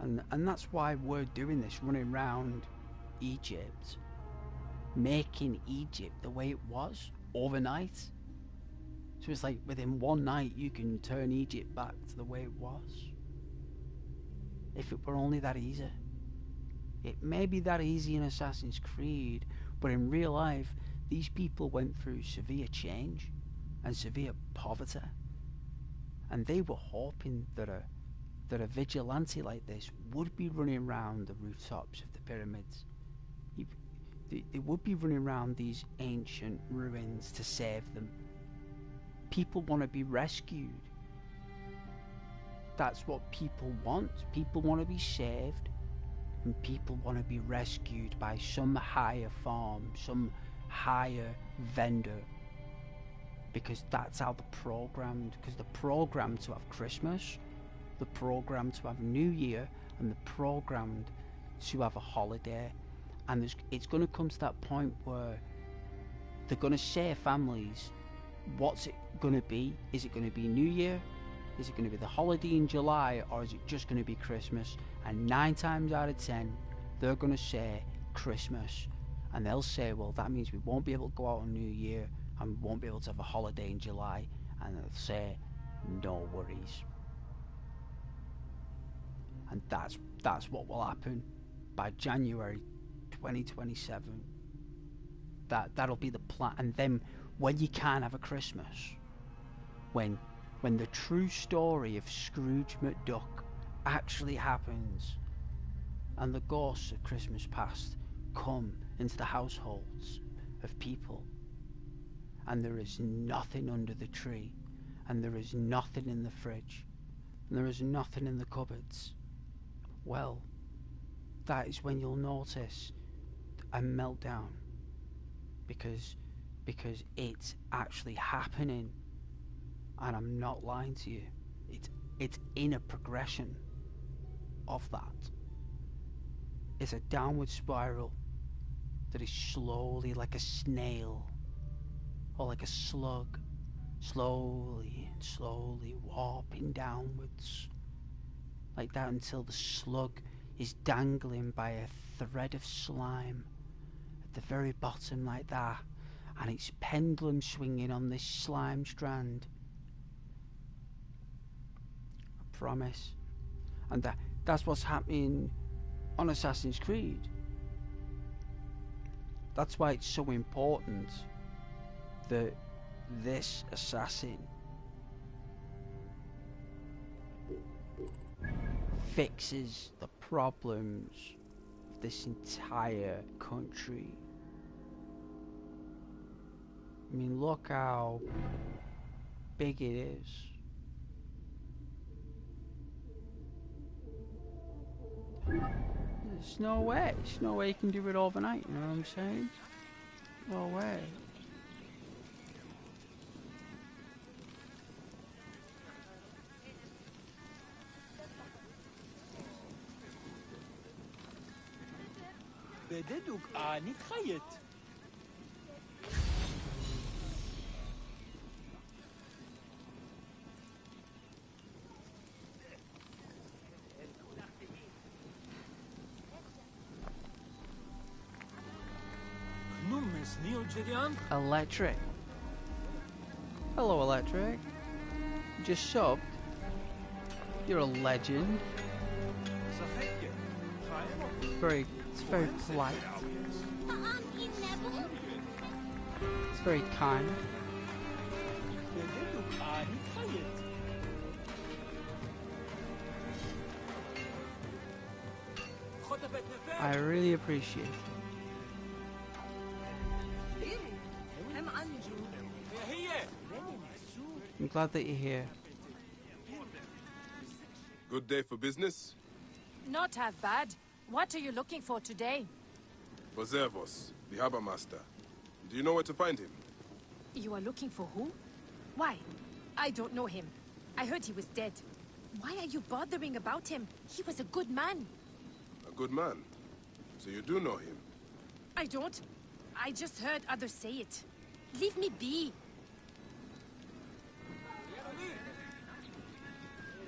And that's why we're doing this, running around Egypt, making Egypt the way it was overnight. So it's like within one night you can turn Egypt back to the way it was. If it were only that easy. It may be that easy in Assassin's Creed, but in real life these people went through severe change and severe poverty. and they were hoping that a vigilante like this would be running around the rooftops of the pyramids. They would be running around these ancient ruins to save them. People want to be rescued. That's what people want. People want to be saved, and people want to be rescued by some higher form, some higher vendor. Because that's how they're programmed. Because they're programmed to have Christmas, they're programmed to have New Year, and they're programmed to have a holiday. And it's going to come to that point where they're going to say families, what's it going to be? Is it going to be New Year? Is it going to be the holiday in July? Or is it just going to be Christmas? And 9 times out of 10, they're going to say Christmas. And they'll say, well, that means we won't be able to go out on New Year, and we won't be able to have a holiday in July. And they'll say, no worries. And that's what will happen by January 2027. That'll be the plan. And then when you can't have a Christmas, when the true story of Scrooge McDuck actually happens, and the ghosts of Christmas past come into the households of people, and there is nothing under the tree, and there is nothing in the fridge, and there is nothing in the cupboards, well, that is when you'll notice a meltdown, because it's actually happening, and I'm not lying to you. It's in a progression of that. It's a downward spiral that is slowly, like a snail or like a slug, slowly and slowly warping downwards like that until the slug is dangling by a thread of slime at the very bottom like that, and it's pendulum swinging on this slime strand. I promise. And that's what's happening on Assassin's Creed. That's why it's so important that this assassin fixes the problems of this entire country. I mean, look how big it is. There's no way you can do it overnight, you know what I'm saying? No way. بددك آني خيط. Electric. Hello, Electric. You just subbed. You're a legend. It's very polite. It's very kind. I really appreciate it. I'm glad that you're here. Good day for business? Not half bad. What are you looking for today? Reservos, the harbor master. Do you know where to find him? You are looking for who? Why? I don't know him. I heard he was dead. Why are you bothering about him? He was a good man. A good man? So you do know him? I don't. I just heard others say it. Leave me be.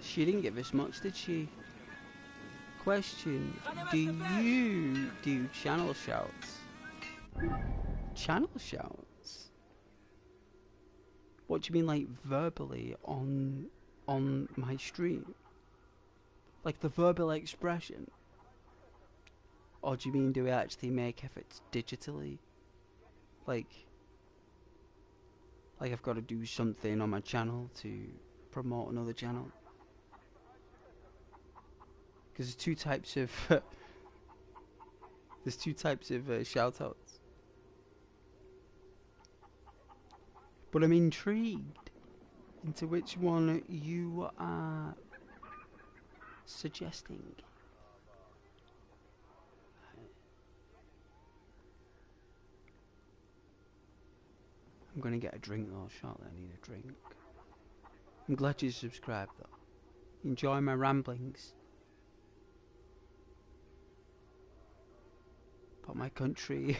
She didn't give us much, did she? Question, do you do channel shouts? Channel shouts? What do you mean, like verbally on my stream? Like the verbal expression? Or do you mean, do we actually make efforts digitally? Like I've got to do something on my channel to promote another channel. Because there's two types of shout outs. But I'm intrigued into which one you are suggesting. I'm gonna get a drink though, shortly. I need a drink. I'm glad you subscribed though. Enjoy my ramblings about my country.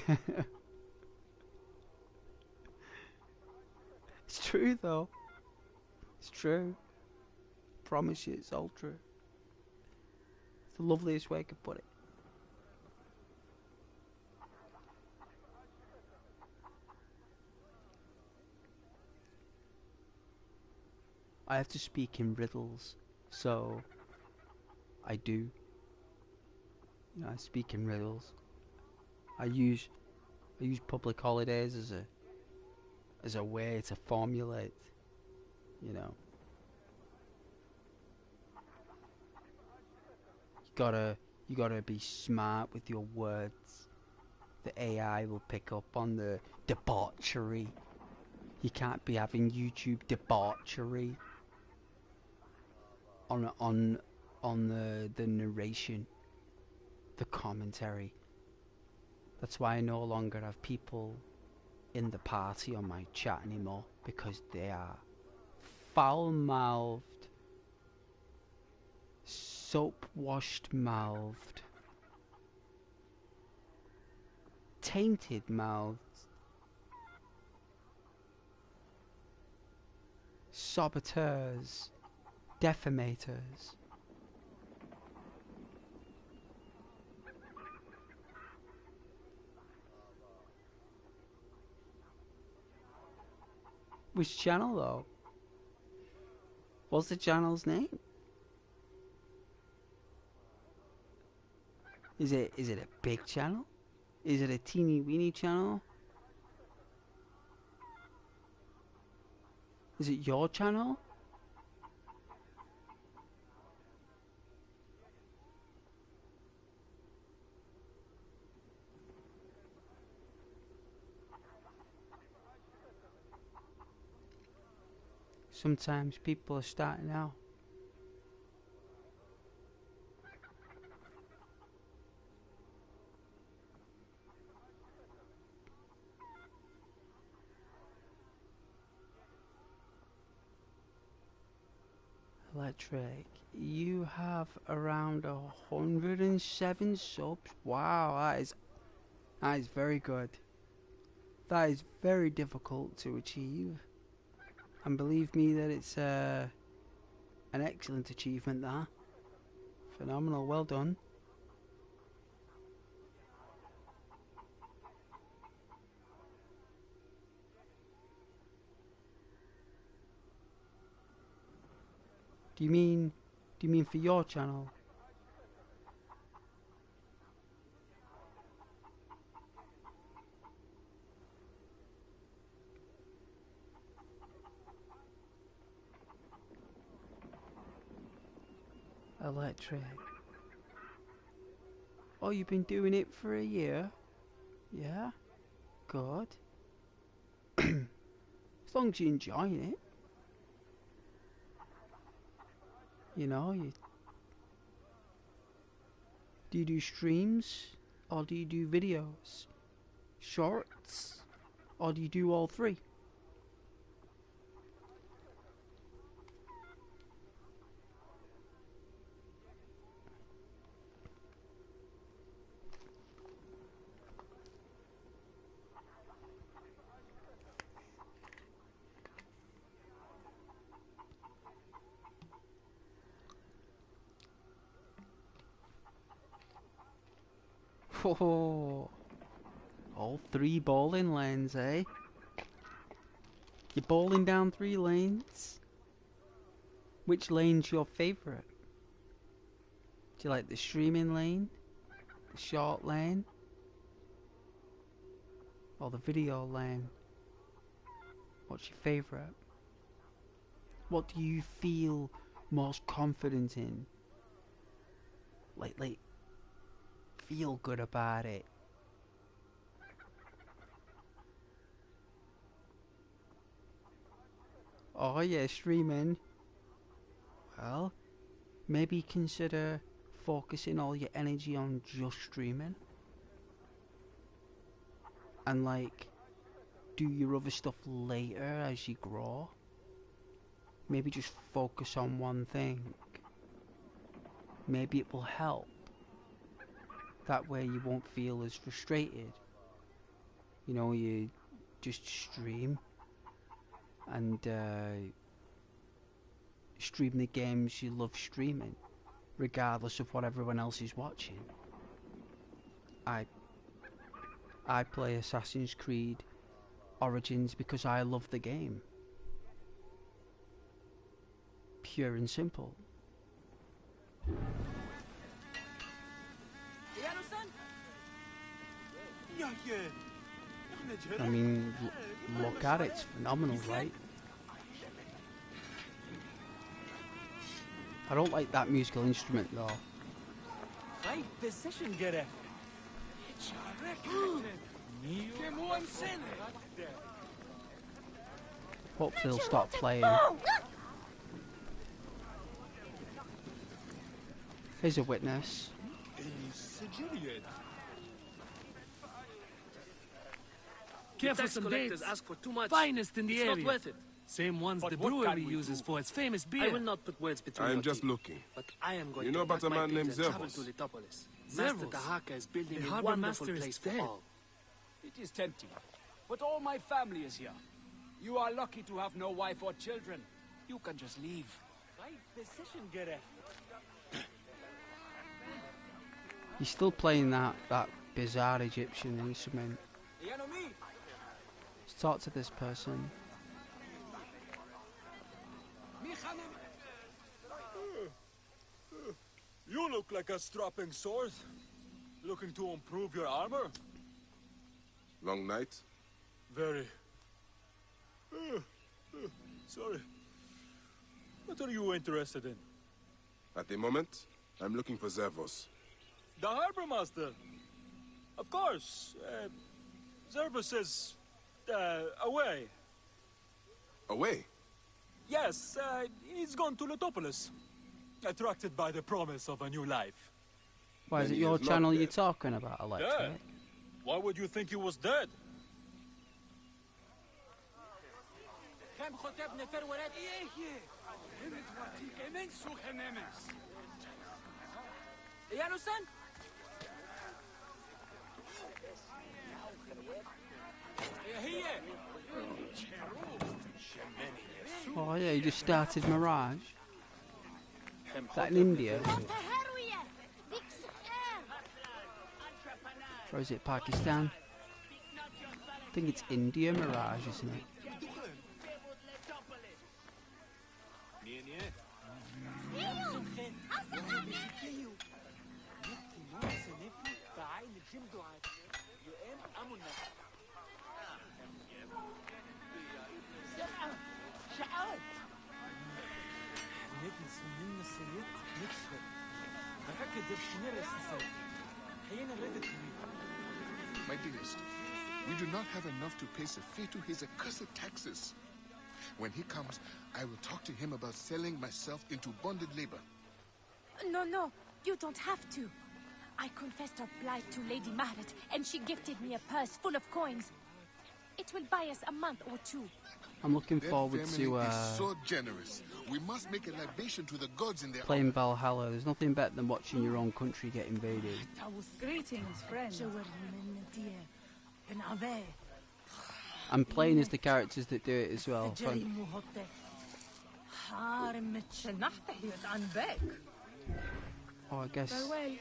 It's true though. It's true. Promise you, it's all true. It's the loveliest way I could put it. I have to speak in riddles, so I do. You know, I speak in riddles. I use public holidays as a way to formulate, you know. You gotta be smart with your words. The AI will pick up on the debauchery. You can't be having YouTube debauchery on the narration, the commentary. That's why I no longer have people in the party on my chat anymore, because they are foul-mouthed, soap-washed mouthed, tainted mouthed, saboteurs, defamators. Which channel though? What's the channel's name? Is it a big channel? Is it a teeny weeny channel? Is it your channel? Sometimes people are starting out. Electric, you have around 107 subs. Wow, that is very good. That is very difficult to achieve. And believe me that it's an excellent achievement there. Phenomenal, well done. Do you mean for your channel? Electric. Oh, you've been doing it for a year? Yeah? Good. As long as you're enjoying it. You know, do you do streams? Or do you do videos? Shorts? Or do you do all three? Oh, all three bowling lanes, eh? You're bowling down 3 lanes? Which lane's your favourite? Do you like the streaming lane? The short lane? Or the video lane? What's your favourite? What do you feel most confident in? Like, feel good about it. Oh yeah, streaming. Well, maybe consider focusing all your energy on just streaming. And like, do your other stuff later as you grow. Maybe just focus on one thing. Maybe it will help. That way you won't feel as frustrated. You know, you just stream and stream the games you love streaming, regardless of what everyone else is watching. I play Assassin's Creed Origins because I love the game. Pure and simple. I mean, look at it, it's phenomenal, right? I don't like that musical instrument though. Hope they'll stop playing. Here's a witness. Careful, some dates. Ask for too much. Finest in the area. Not worth it. Same ones the brewery uses for its famous beer. I will not put words between I'm just looking. But I am going you know about a man named Zervos? Master Tahaka is building a wonderful place for all. It is tempting, but all my family is here. You are lucky to have no wife or children. You can just leave. He's still playing that bizarre Egyptian instrument. Let's talk to this person. You look like a strapping sword. Looking to improve your armor? Long night? Very. Sorry. What are you interested in? At the moment, I'm looking for Zervos. The harbor master. Of course. Zervos is away. Away? Yes, he's gone to Letopolis. Attracted by the promise of a new life. Why, is Then it he your is not channel dead. you're talking about, Electric? Dead? Why would you think he was dead? Oh yeah, you just started Mirage. Is that in India? Or is it Pakistan? I think it's India Mirage, isn't it? My dearest, we do not have enough to pay Sefetu his accursed taxes. When he comes, I will talk to him about selling myself into bonded labor. No, you don't have to. I confessed our plight to Lady Maharet, and she gifted me a purse full of coins. It will buy us a month or two. I'm looking That forward family to is so generous. We must make a libation to the gods in their playing Valhalla. There's nothing better than watching your own country get invaded. Greetings, friend. And playing as the characters that do it as well. Fun. Oh, I guess. Farewell.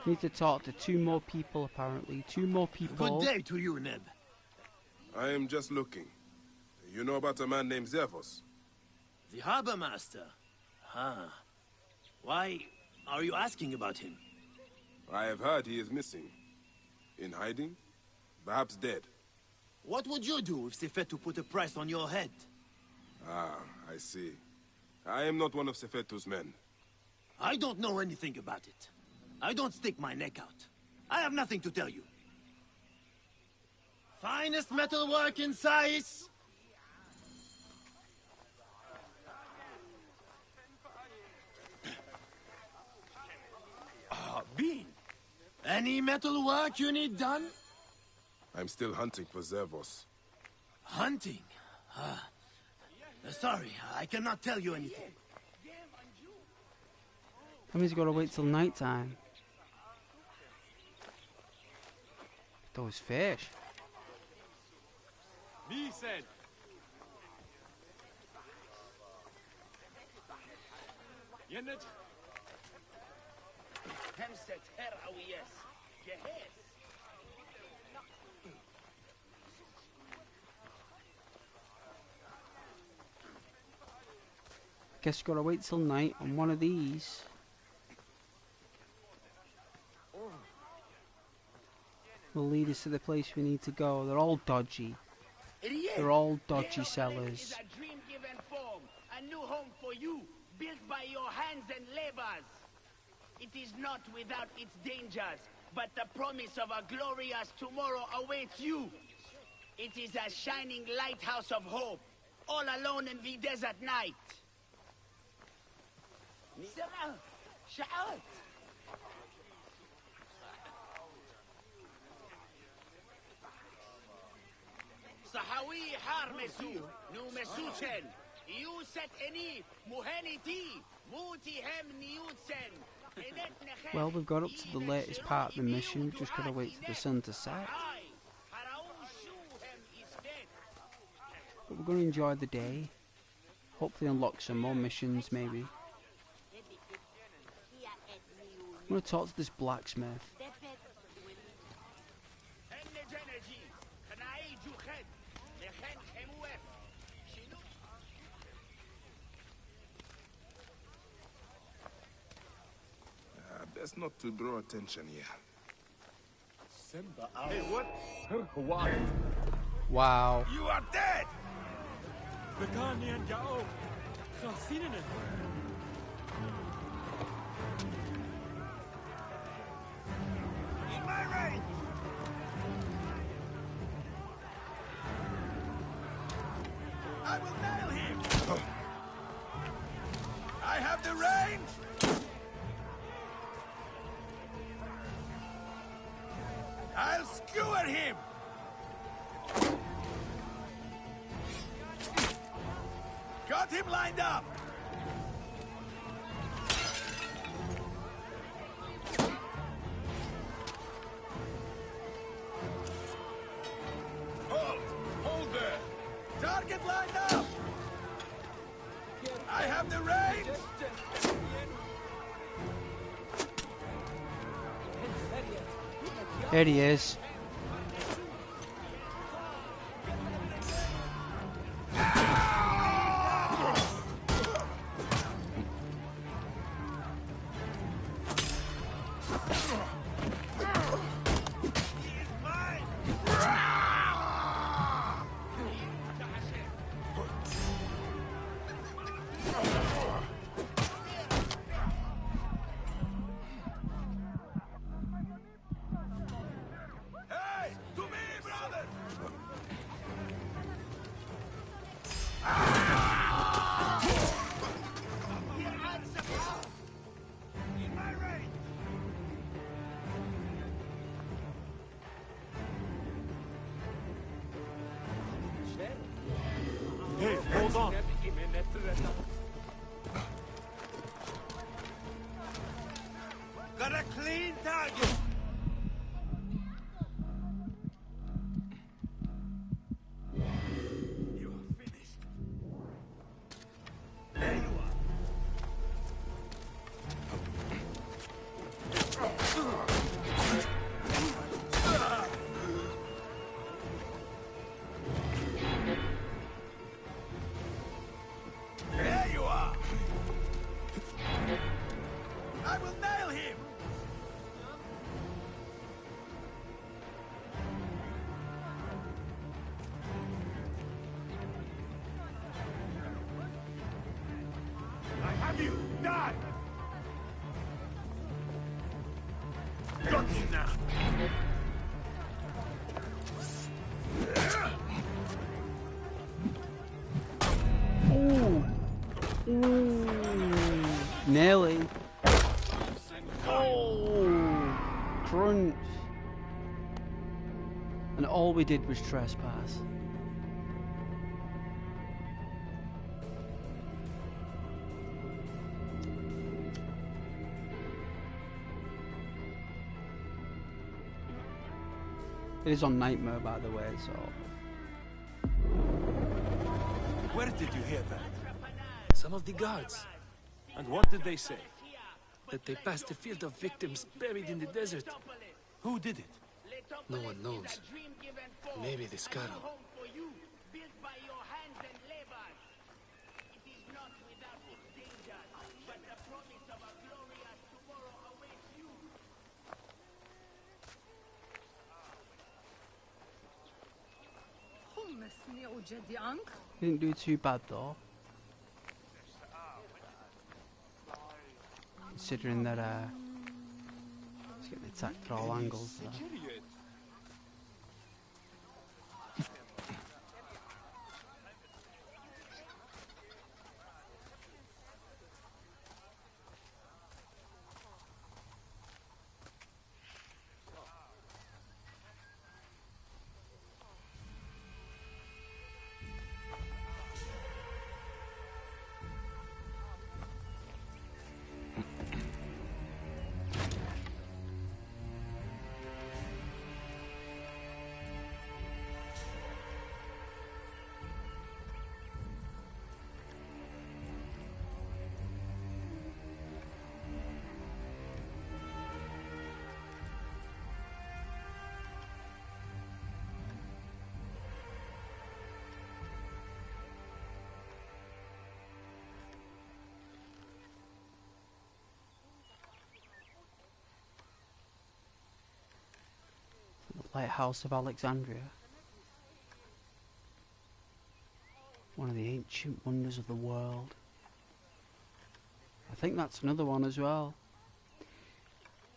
Need to talk to two more people apparently. Two more people. Good day to you, Neb. I am just looking. You know about a man named Zervos? The harbor master. Ah. Why are you asking about him? I have heard he is missing. In hiding? Perhaps dead. What would you do if Sefetu put a price on your head? Ah, I see. I am not one of Sefetu's men. I don't know anything about it. I don't stick my neck out. I have nothing to tell you. Finest metalwork in Sais! Bean! Any metalwork you need done? I'm still hunting for Zervos. Hunting? Sorry, I cannot tell you anything. That means you gotta wait till night time. Those fish. Me said. Yennet. Hemset her awiyes. Gehes. Guess you gotta wait till night on one of these. Will lead us to the place we need to go. They're all dodgy. They're all dodgy sellers. A dream-given form, a new home for you, built by your hands and labors. It is not without its dangers, but the promise of a glorious tomorrow awaits you. It is a shining lighthouse of hope, all alone in the desert night. Shout! Sahawi har mesu, nu mesuchen. You set any muheniti, mutihem niutsen. Well, we've got up to the latest part of the mission. We've just got to wait for the sun to set. But we're going to enjoy the day. Hopefully unlock some more missions, maybe. I'm going to talk to this blacksmith. Best not to draw attention here. Hey, what? Wow. You are dead! The Ghanaian Gao. So seen it. In my range! I will nail him! I have the range! I'll skewer him! Got him lined up! Hold there! Target lined up! I have the range! There he is. Ooh. Ooh. Nearly. Oh. Crunch. And all we did was trespass. It is on Nightmare, by the way, so... Where did you hear that? Some of the guards. And what did they say? That they passed a field of victims buried in the desert. Who did it? No one knows. Maybe the Scarab. Didn't do too bad though. Considering that it's getting attacked from all angles there. Lighthouse of Alexandria. One of the ancient wonders of the world. I think that's another one as well.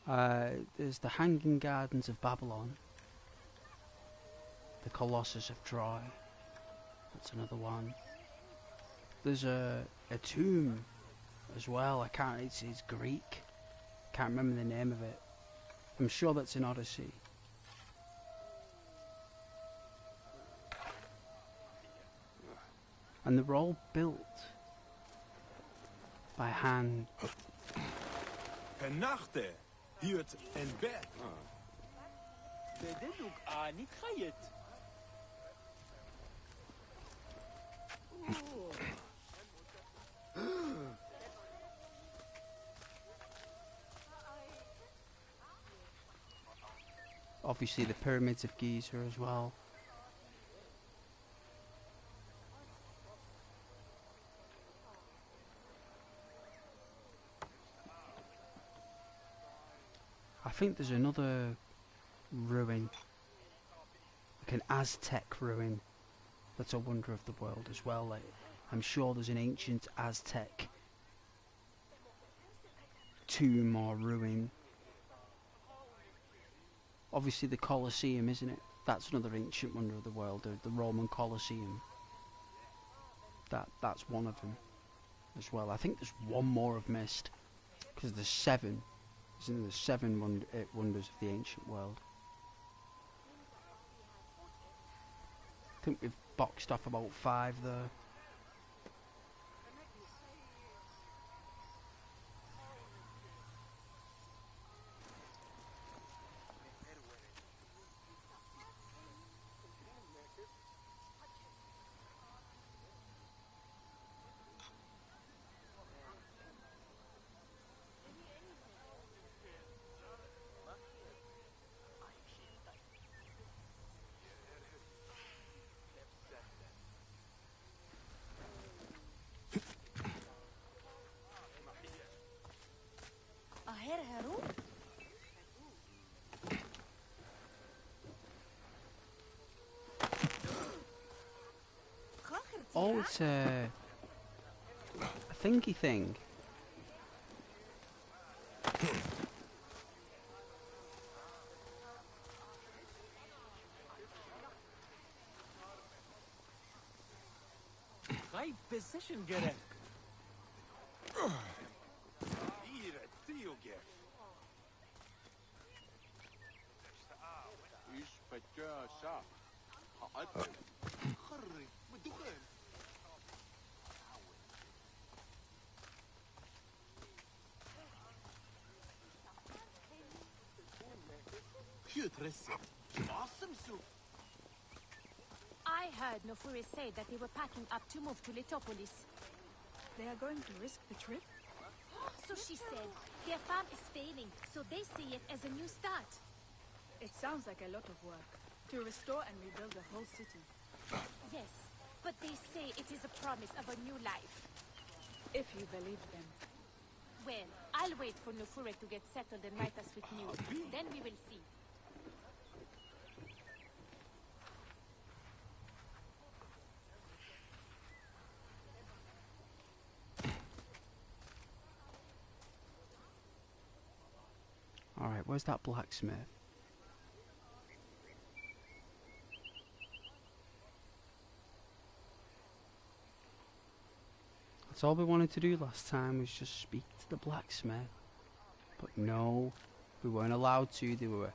There's the Hanging Gardens of Babylon. The Colossus of Troy. That's another one. There's a tomb as well. It's Greek. Can't remember the name of it. I'm sure that's in Odyssey. And they were all built by hand. Pennachte, huurt en bed. Bededuk niet gayet. Obviously the pyramids of Giza as well. I think there's another ruin, like an Aztec ruin, that's a wonder of the world as well. Like, I'm sure there's an ancient Aztec tomb or ruin. Obviously the Colosseum, isn't it? That's another ancient wonder of the world, the Roman Colosseum. That's one of them as well. I think there's one more I've missed, because there's 7. Isn't there 7 wonders of the ancient world? I think we've boxed off about 5 there. Oh, it's a thingy thing. High position, Gerek. I heard Nofuri say that they were packing up to move to Letopolis. They are going to risk the trip? So she said. Their farm is failing, so they see it as a new start. It sounds like a lot of work. To restore and rebuild the whole city. Yes, but they say it is a promise of a new life. If you believe them. Well, I'll wait for Nofuri to get settled and write us with news. Then we will see. Alright, where's that blacksmith? That's all we wanted to do last time, was just speak to the blacksmith. But no, we weren't allowed to. They were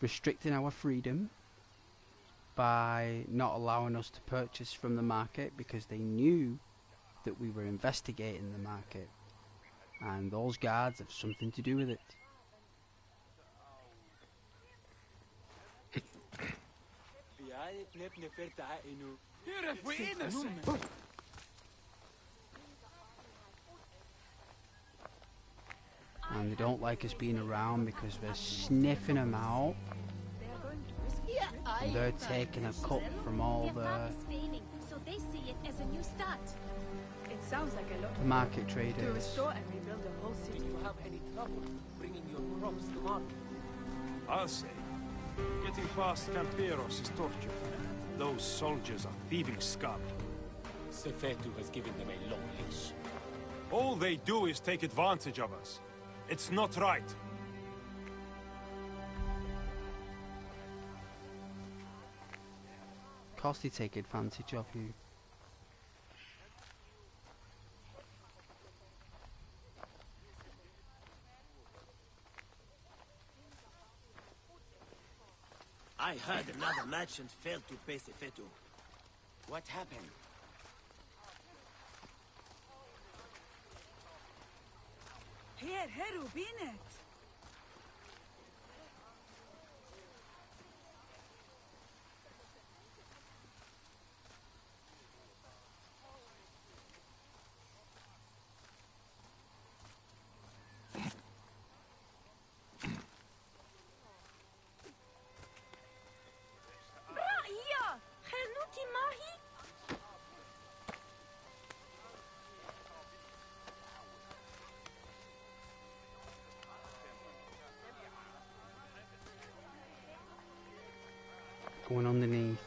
restricting our freedom by not allowing us to purchase from the market because they knew that we were investigating the market. And those guards have something to do with it. And they don't like us being around because we're sniffing them out. They are going to risk the trip? And they're taking a cut from all Their farm the is failing, so they see it as a new start. It sounds like a lot of market work. To traders. restore and rebuild the whole Do city. you have any trouble bringing your crops to market? I'll say. Getting past Camperos is torture. Those soldiers are thieving scum. Sefetu has given them a long leash. All they do is take advantage of us. It's not right. Of course they take advantage of you. I heard another merchant failed to pay Sefetu. What happened? Here, Heru, Binet. Going underneath.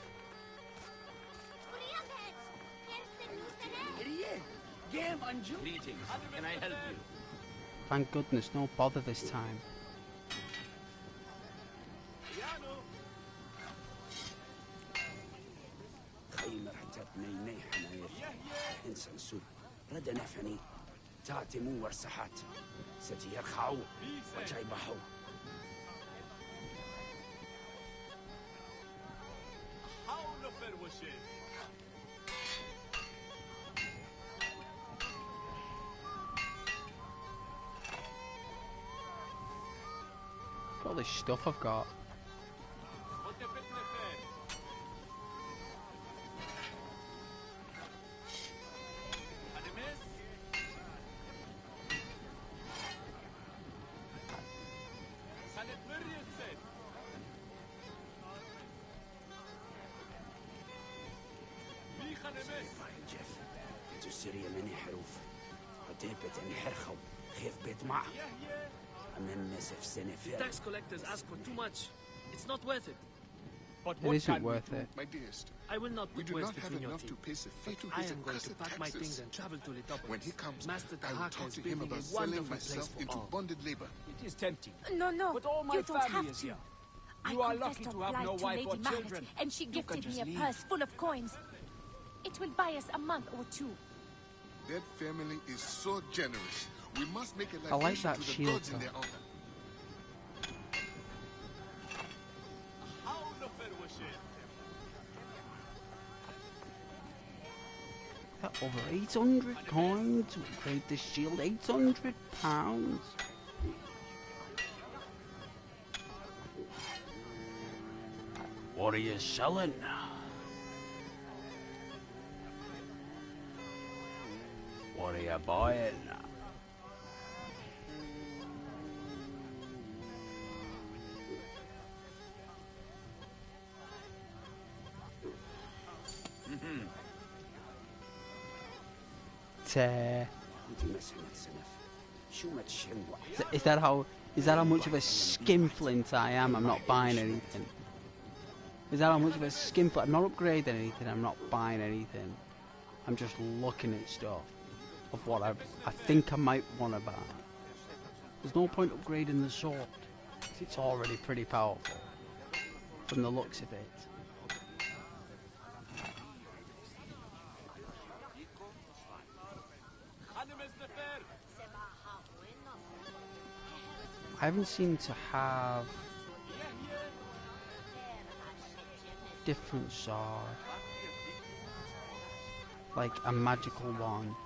Greetings. Can I help you? Thank goodness, no bother this time. خيمر حتى بنيني حناير إنسان سوء رد نفني تعطي مو ورسحات ستي يرخعوا وجاي بحو All this stuff I've got. سيريا مني حروف وتهبت اني حرخو خيف بيت معه امن نسف سنة The tax collectors ask for too much. It's not worth it. But It what isn't can worth it. My dearest, I will not we put do words not have between your enough to teeth. pay Sefetu I his am going to accursed pack my things taxes. and travel to Letopolis. When he comes, Master I will Dahaka talk is to him building about a selling wonderful place myself for into all. bonded labor. It is tempting. No, no, But all my you don't family have is to. here. I You are confessed lucky our to have plight no to wife Lady or Maharet, children. and she You can gifted me just a leave. purse full of coins. It will buy us a month or two. That family is so generous. We must make a I like libation that to the shield gods in their honor. Over 800 coins to upgrade this shield. 800 pounds. What are you selling? What are you buying? Is that how much of a skinflint I am? I'm not buying anything. Is that how much of a skinflint? I'm not upgrading anything. I'm not buying anything. I'm just looking at stuff of what I think I might want to buy. There's no point upgrading the sword. It's already pretty powerful from the looks of it. I haven't seemed to have different sword, like a magical one.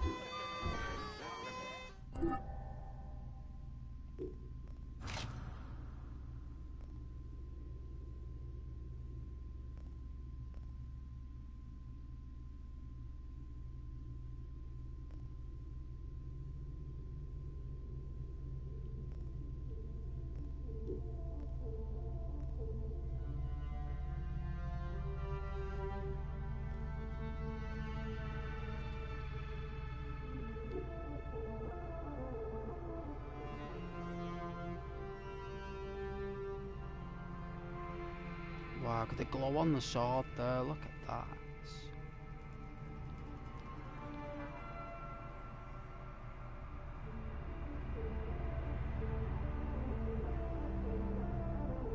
Wow, got the glow on the sword there, look at that.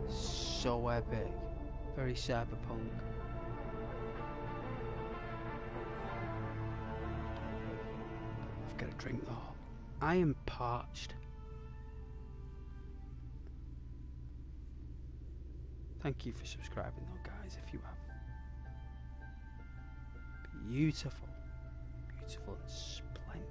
So epic, very cyberpunk. I've got a drink though. I am parched. Thank you for subscribing though, guys, if you have. Beautiful. Beautiful and splendid.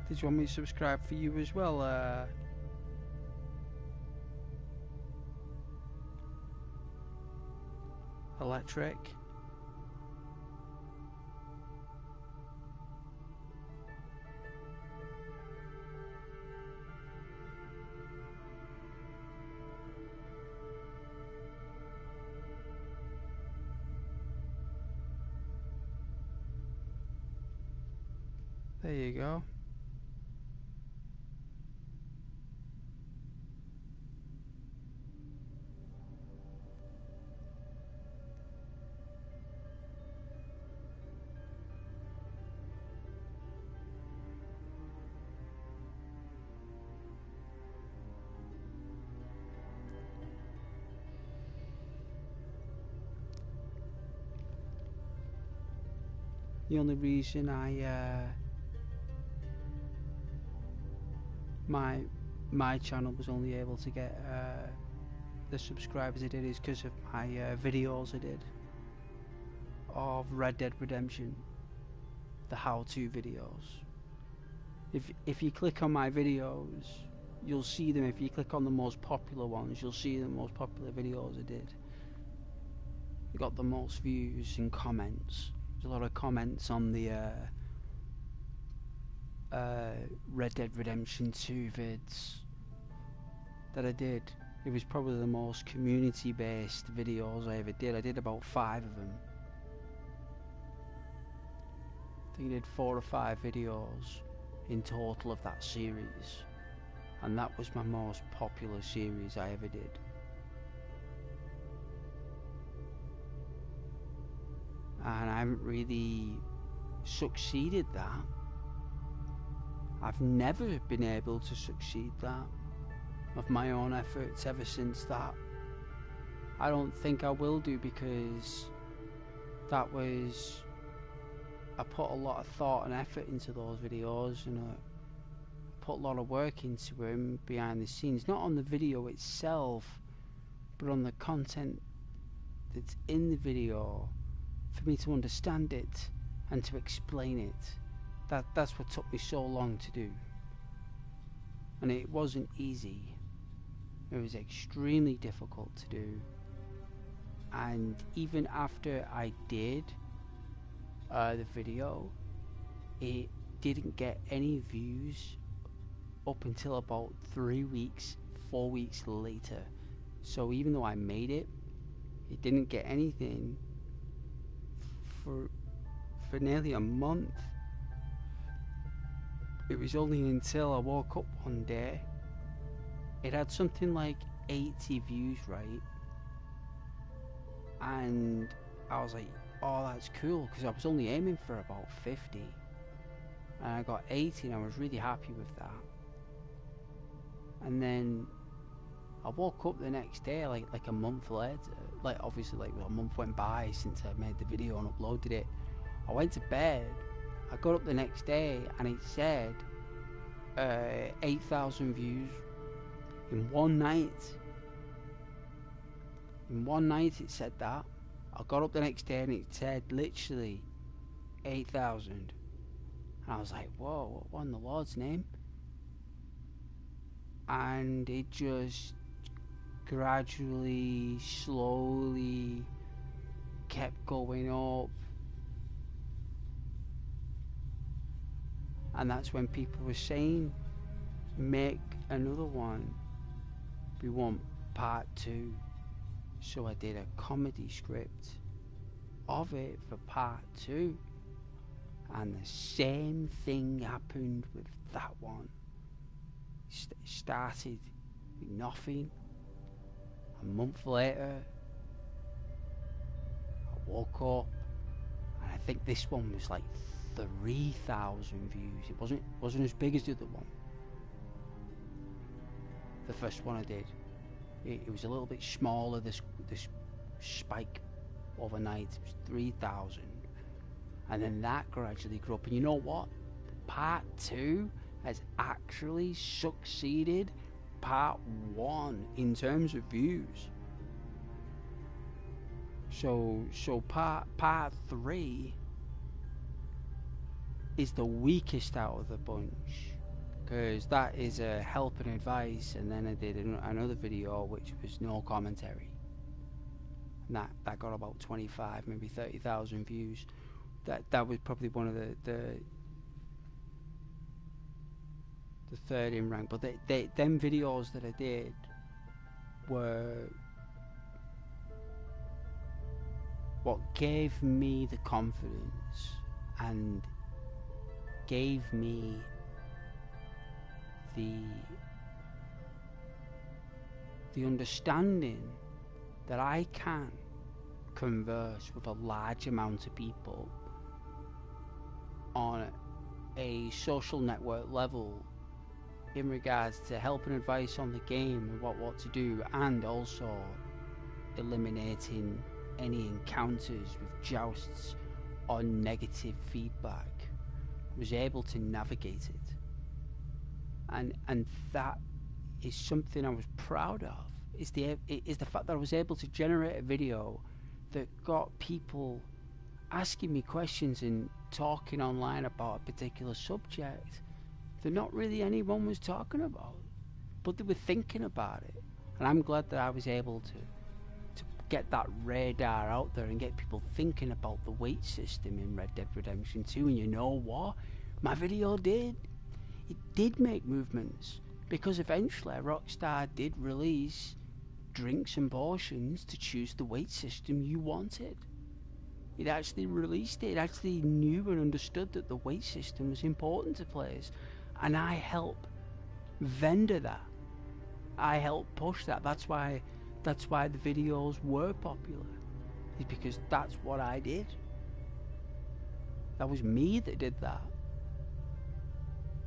Did you want me to subscribe for you as well? Electric. There you go. The only reason my channel was only able to get the subscribers it did is because of my videos I did of Red Dead Redemption, the how-to videos. If you click on my videos, you'll see them. If you click on the most popular ones, you'll see the most popular videos I did. I got the most views and comments. There's a lot of comments on the Red Dead Redemption 2 vids that I did. It was probably the most community-based videos I ever did. I did about 5 of them. I think I did 4 or 5 videos in total of that series, and that was my most popular series I ever did. And I haven't really succeeded that. I've never been able to succeed that. of my own efforts ever since that. I don't think I will do, because that was... I put a lot of thought and effort into those videos, and I put a lot of work into them behind the scenes, not on the video itself, but on the content that's in the video, for me to understand it and to explain it. That's what took me so long to do, and it wasn't easy. It was extremely difficult to do, and even after I did the video, it didn't get any views up until about 3 weeks, 4 weeks later. So even though I made it, it didn't get anything for nearly a month. It was only until I woke up one day, it had something like 80 views, right? And I was like, oh, that's cool, because I was only aiming for about 50, and I got 80, and I was really happy with that. And then I woke up the next day, like a month later, like obviously like a month went by since I made the video and uploaded it. I went to bed, I got up the next day, and it said 8,000 views in one night. In one night it said that. I got up the next day and it said literally 8,000. And I was like, whoa, what in the Lord's name? And it just gradually, slowly kept going up. And that's when people were saying, make another one. We want part 2. So I did a comedy script of it for part 2. And the same thing happened with that one. Started with nothing. A month later, I woke up, and I think this one was like 3,000 views. It wasn't as big as the other one. The first one I did, it was a little bit smaller. This spike overnight, it was 3,000, and then that gradually grew up. And you know what? Part 2 has actually succeeded part 1 in terms of views. So part 3 is the weakest out of the bunch, because that is a help and advice, and then I did another video which was no commentary, and that got about 25, maybe 30,000 views. That was probably one of the third in rank. But them videos that I did were what gave me the confidence and gave me the understanding that I can converse with a large amount of people on a social network level in regards to help and advice on the game and what to do, and also eliminating any encounters with jousts or negative feedback. Was able to navigate it, and that is something I was proud of. Is the fact that I was able to generate a video that got people asking me questions and talking online about a particular subject that not really anyone was talking about, but they were thinking about it. And I'm glad that I was able to get that radar out there and get people thinking about the weight system in Red Dead Redemption 2. And you know what? My video did make movements, because eventually Rockstar did release drinks and potions to choose the weight system you wanted. It actually released it. It actually knew and understood that the weight system was important to players, and I helped vendor that. I helped push that. That's why the videos were popular, is because that's what I did. That was me that did that.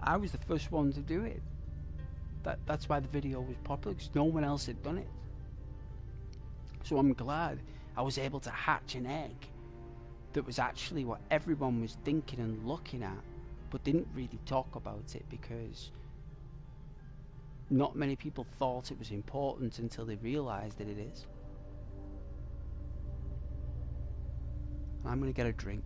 I was the first one to do it. That's why the video was popular, because no one else had done it. So I'm glad I was able to hatch an egg that was actually what everyone was thinking and looking at, but didn't really talk about it because not many people thought it was important until they realised that it is. I'm going to get a drink.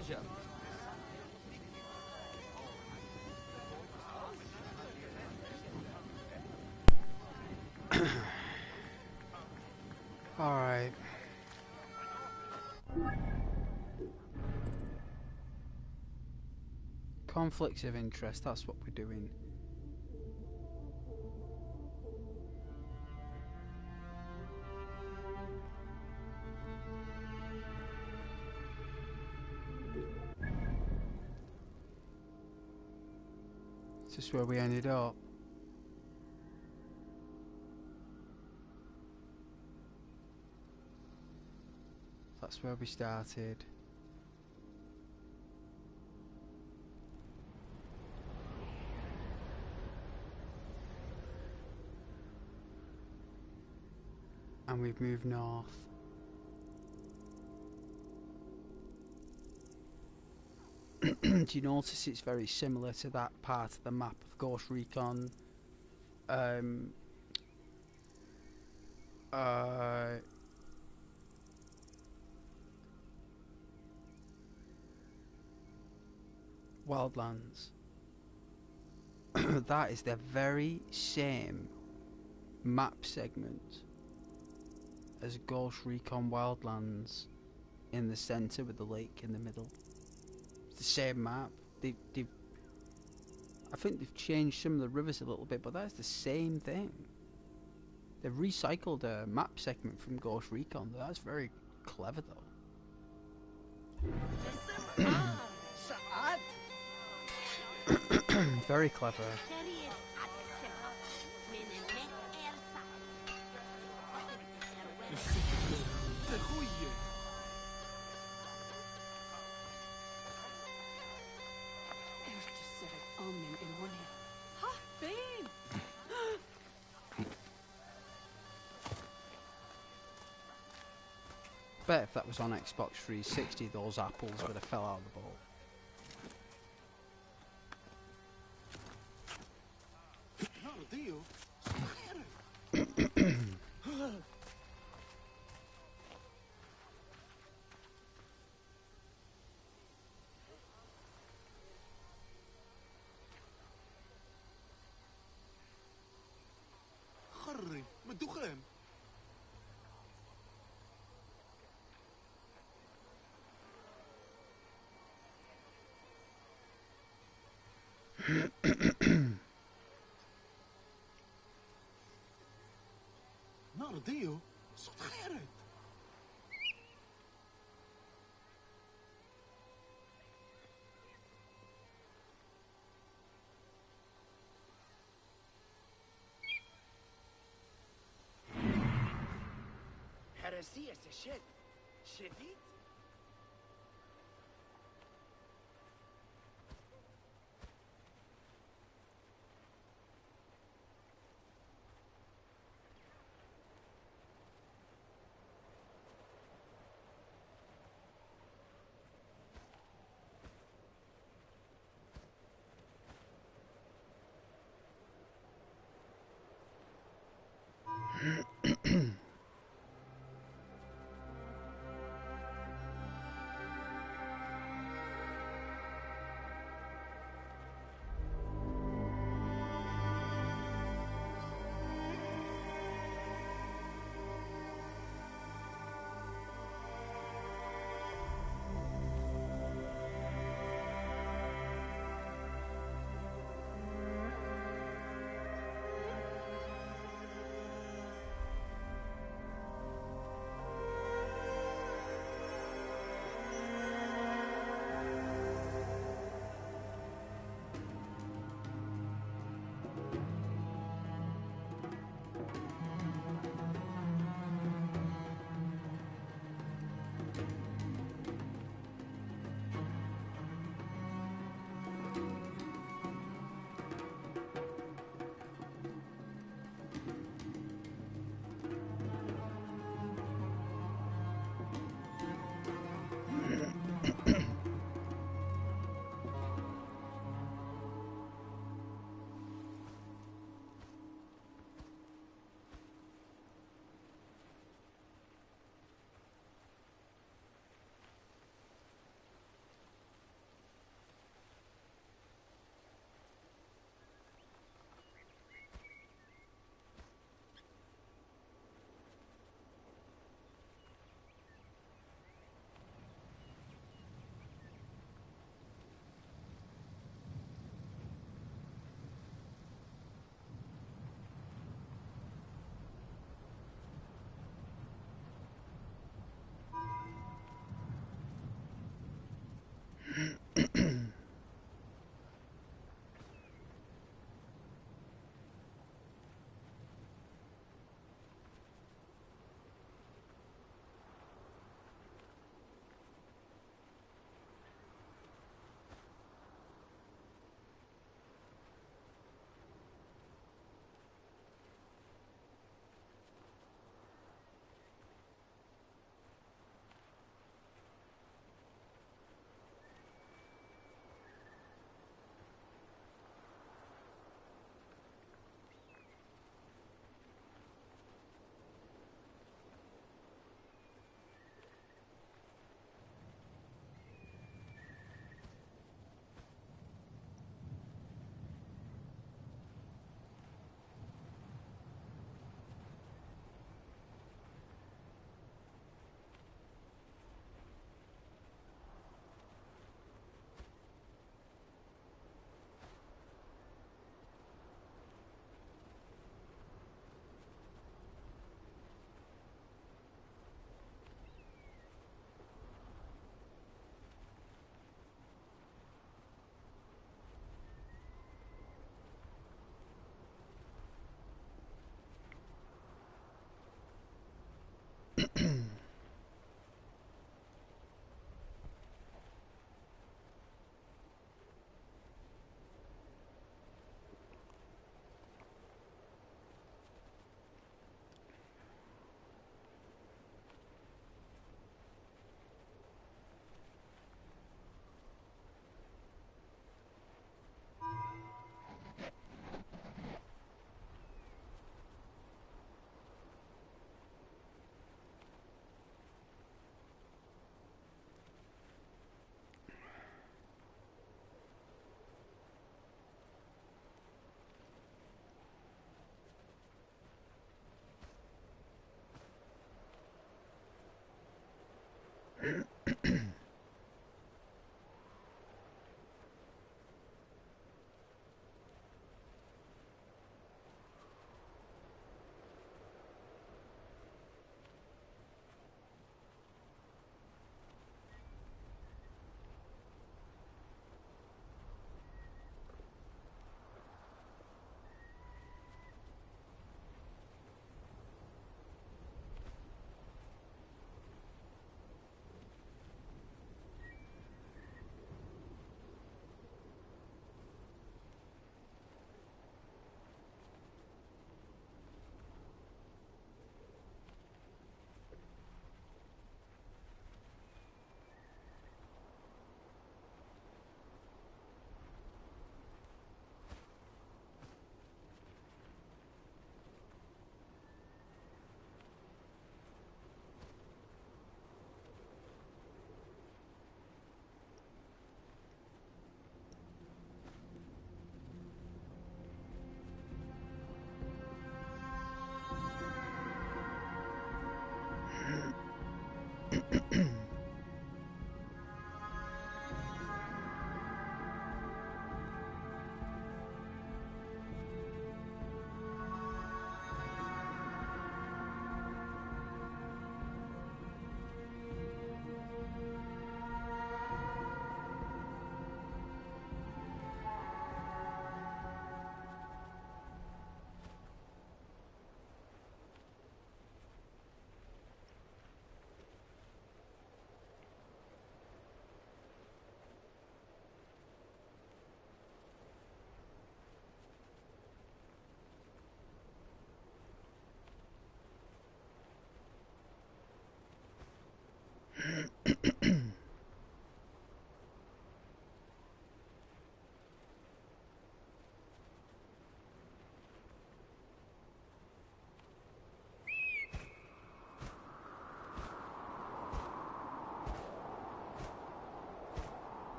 pleasure. Alright. Conflicts of interest, that's what we're doing. Is this where we ended up? That's where we started. And we've moved north. Do you notice it's very similar to that part of the map of Ghost Recon? Wildlands. That is the very same map segment as Ghost Recon Wildlands in the centre with the lake in the middle. It's the same map. I think they've changed some of the rivers a little bit, but that's the same thing. They've recycled a map segment from Ghost Recon. That's very clever, though. Very clever. Bet if that was on Xbox 360, those apples would have fell out of the bowl. نرضيه صوت خيرت هرسية شد شديد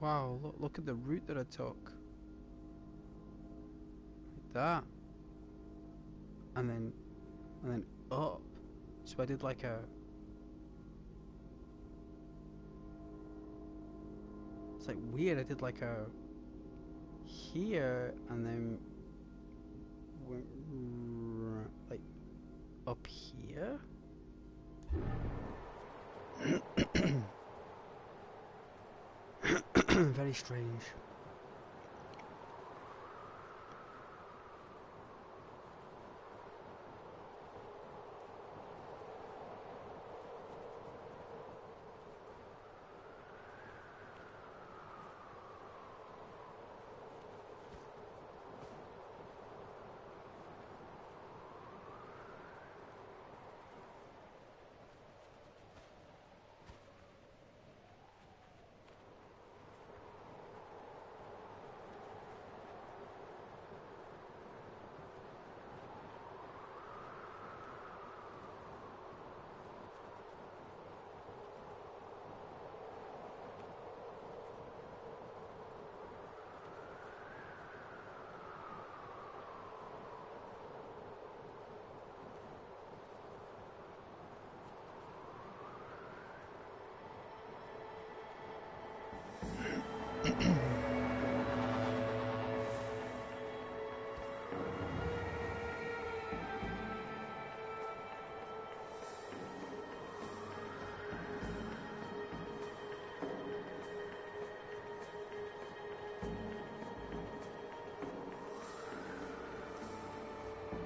Wow, look at the route that I took. Like that. And then up. So I did like a... It's like weird, I did like a... Here, and then... Went like... Up here? Very strange.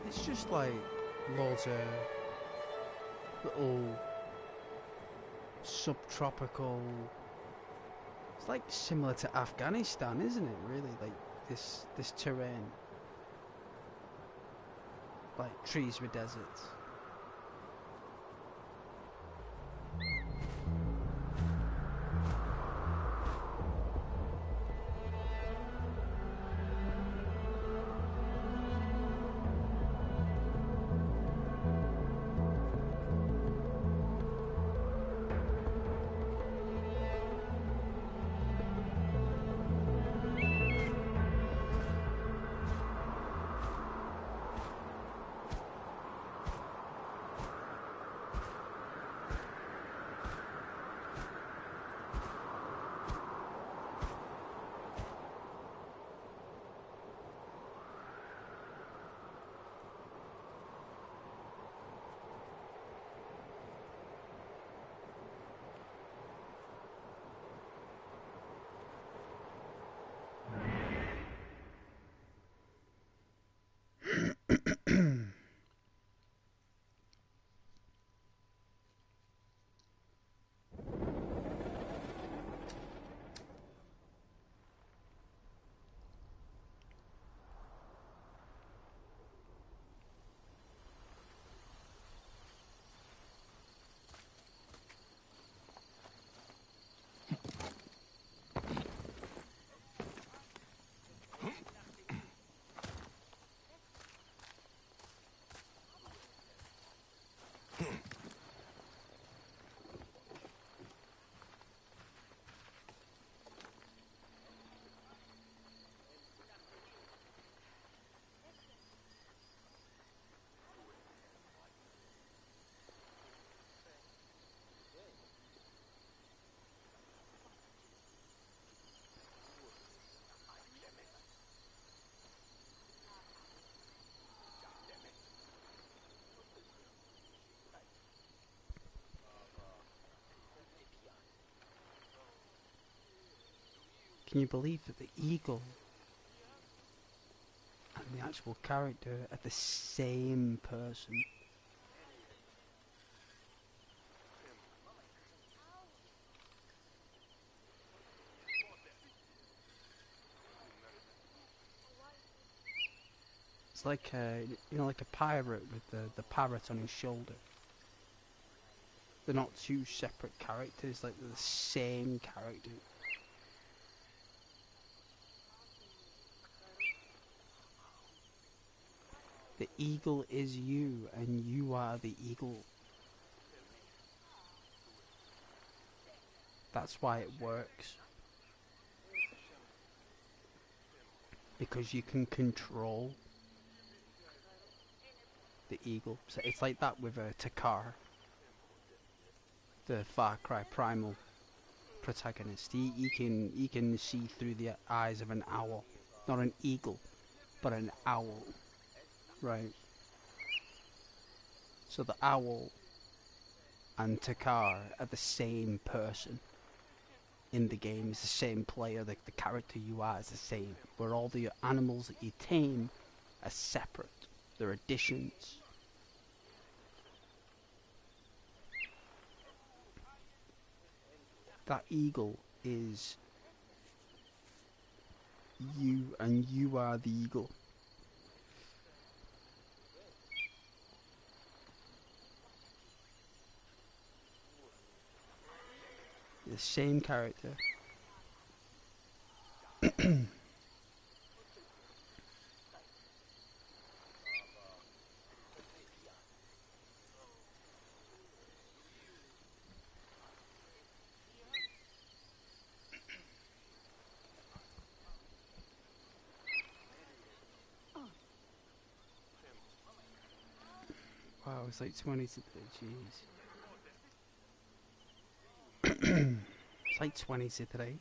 It's just like loads of little subtropical. It's like similar to Afghanistan, isn't it? Really, like this terrain, like trees with deserts. Can you believe that the eagle and the actual character are the same person? It's like you know, like a pirate with the parrot on his shoulder. They're not two separate characters, like they're the same character. The eagle is you, and you are the eagle. That's why it works. Because you can control the eagle. So it's like that with Takar, the Far Cry Primal protagonist. He can see through the eyes of an owl. Not an eagle, but an owl. Right? So the owl and Takar are the same person in the game. It's the same player. The character you are is the same. Where all the animals that you tame are separate. They're additions. That eagle is you, and you are the eagle. The same character. Wow, it's like 20 to 30, jeez. It's like 20 to 3.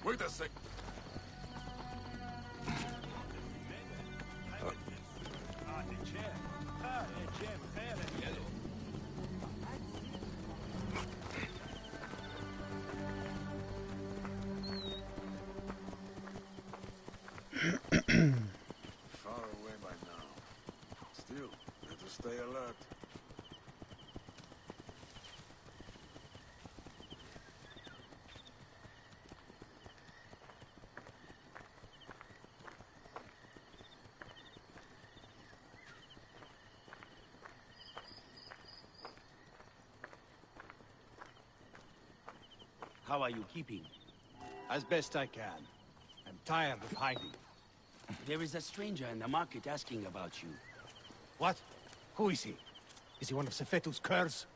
Wait a sec. Far away by now. Still, better stay alert. How are you keeping? As best I can. I'm tired of hiding. There is a stranger in the market asking about you. What? Who is he? Is he one of Sefetu's curs?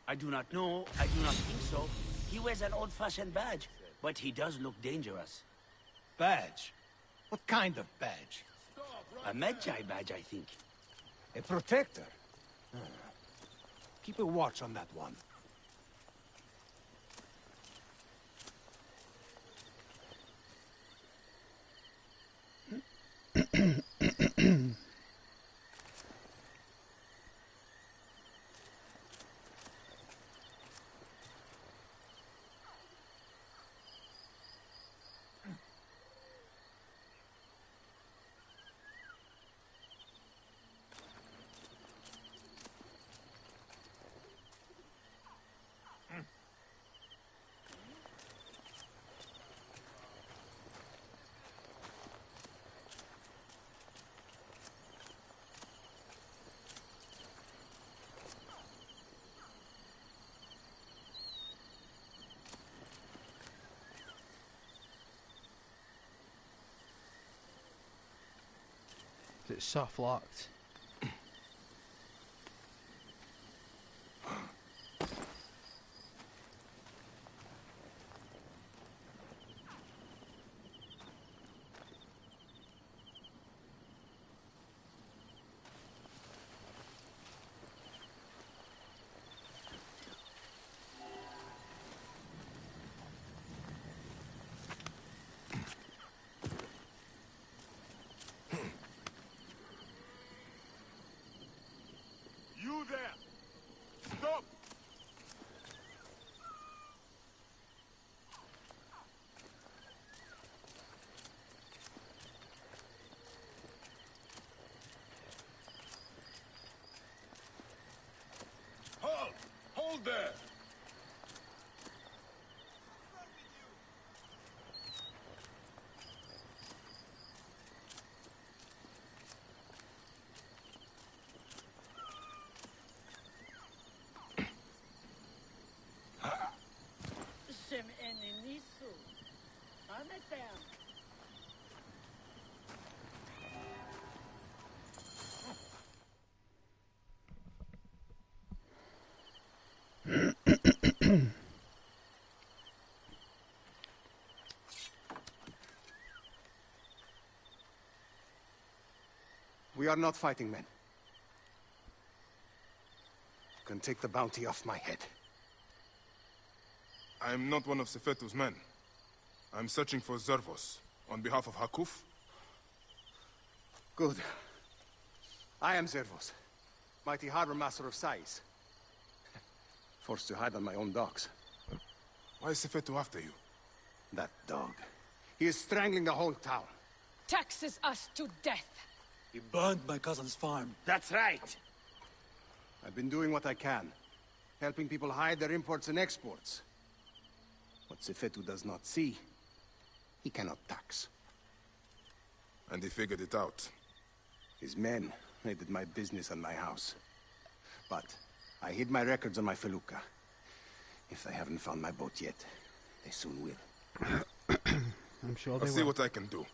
I do not know. I do not think so. He wears an old-fashioned badge, but he does look dangerous. Badge? What kind of badge? A Magi badge, I think. A protector? Keep a watch on that one. It's soft locked. You there! Stop! Halt! Hold there! We are not fighting men. You can take the bounty off my head. I am not one of Sefetu's men. I'm searching for Zervos, on behalf of Hakuf. Good. I am Zervos, mighty harbor master of Sais. Forced to hide on my own docks. Why is Sefetu after you? That dog. He is strangling the whole town. Taxes us to death. He burned my cousin's farm. That's right. I've been doing what I can, helping people hide their imports and exports. What Sefetu does not see, he cannot tax. And he figured it out. His men raided my business and my house. But I hid my records on my felucca. If they haven't found my boat yet, they soon will. I'm sure I'll they see will. what I can do.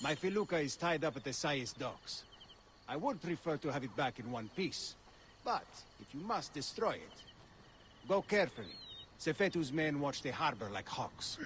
My felucca is tied up at the Sais docks. I would prefer to have it back in one piece. But if you must destroy it, go carefully. Sefetu's men watch the harbor like hawks.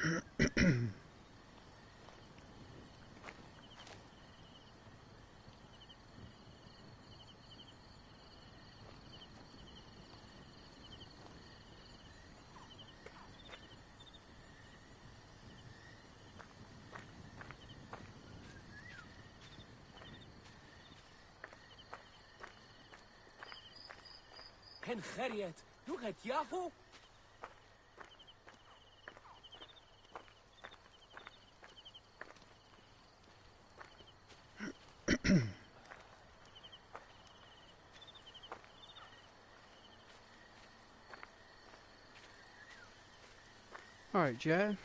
Hen Harriet, look at Yahoo! Alright, Joe.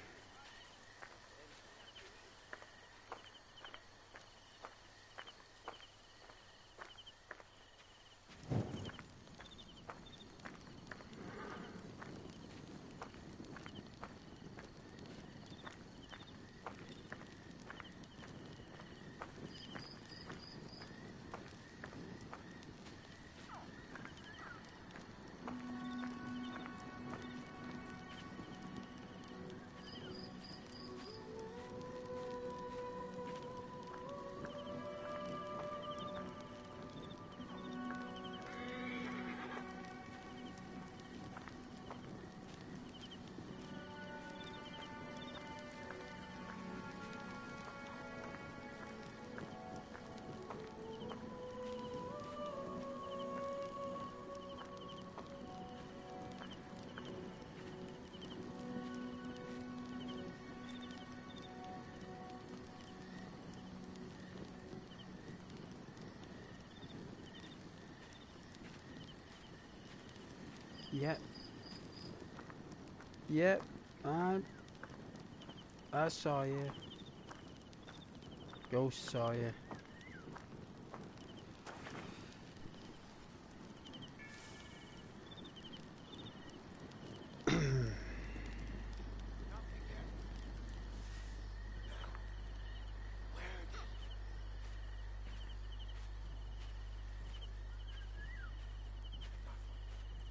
Yep. Yep. I saw you. Ghost saw you.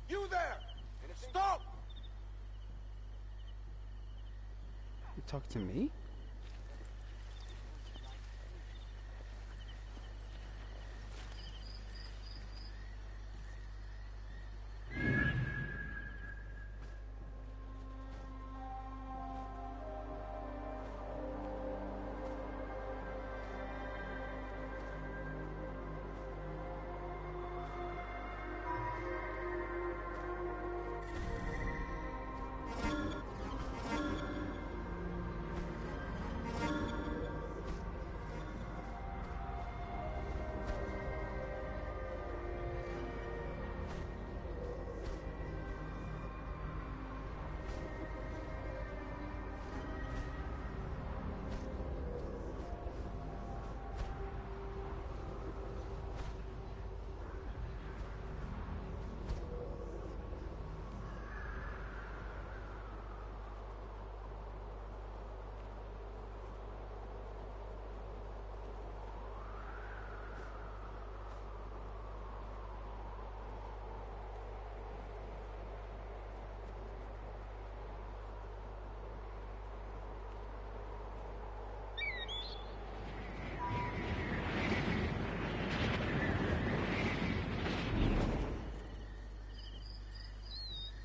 You there! Stop! You talk to me?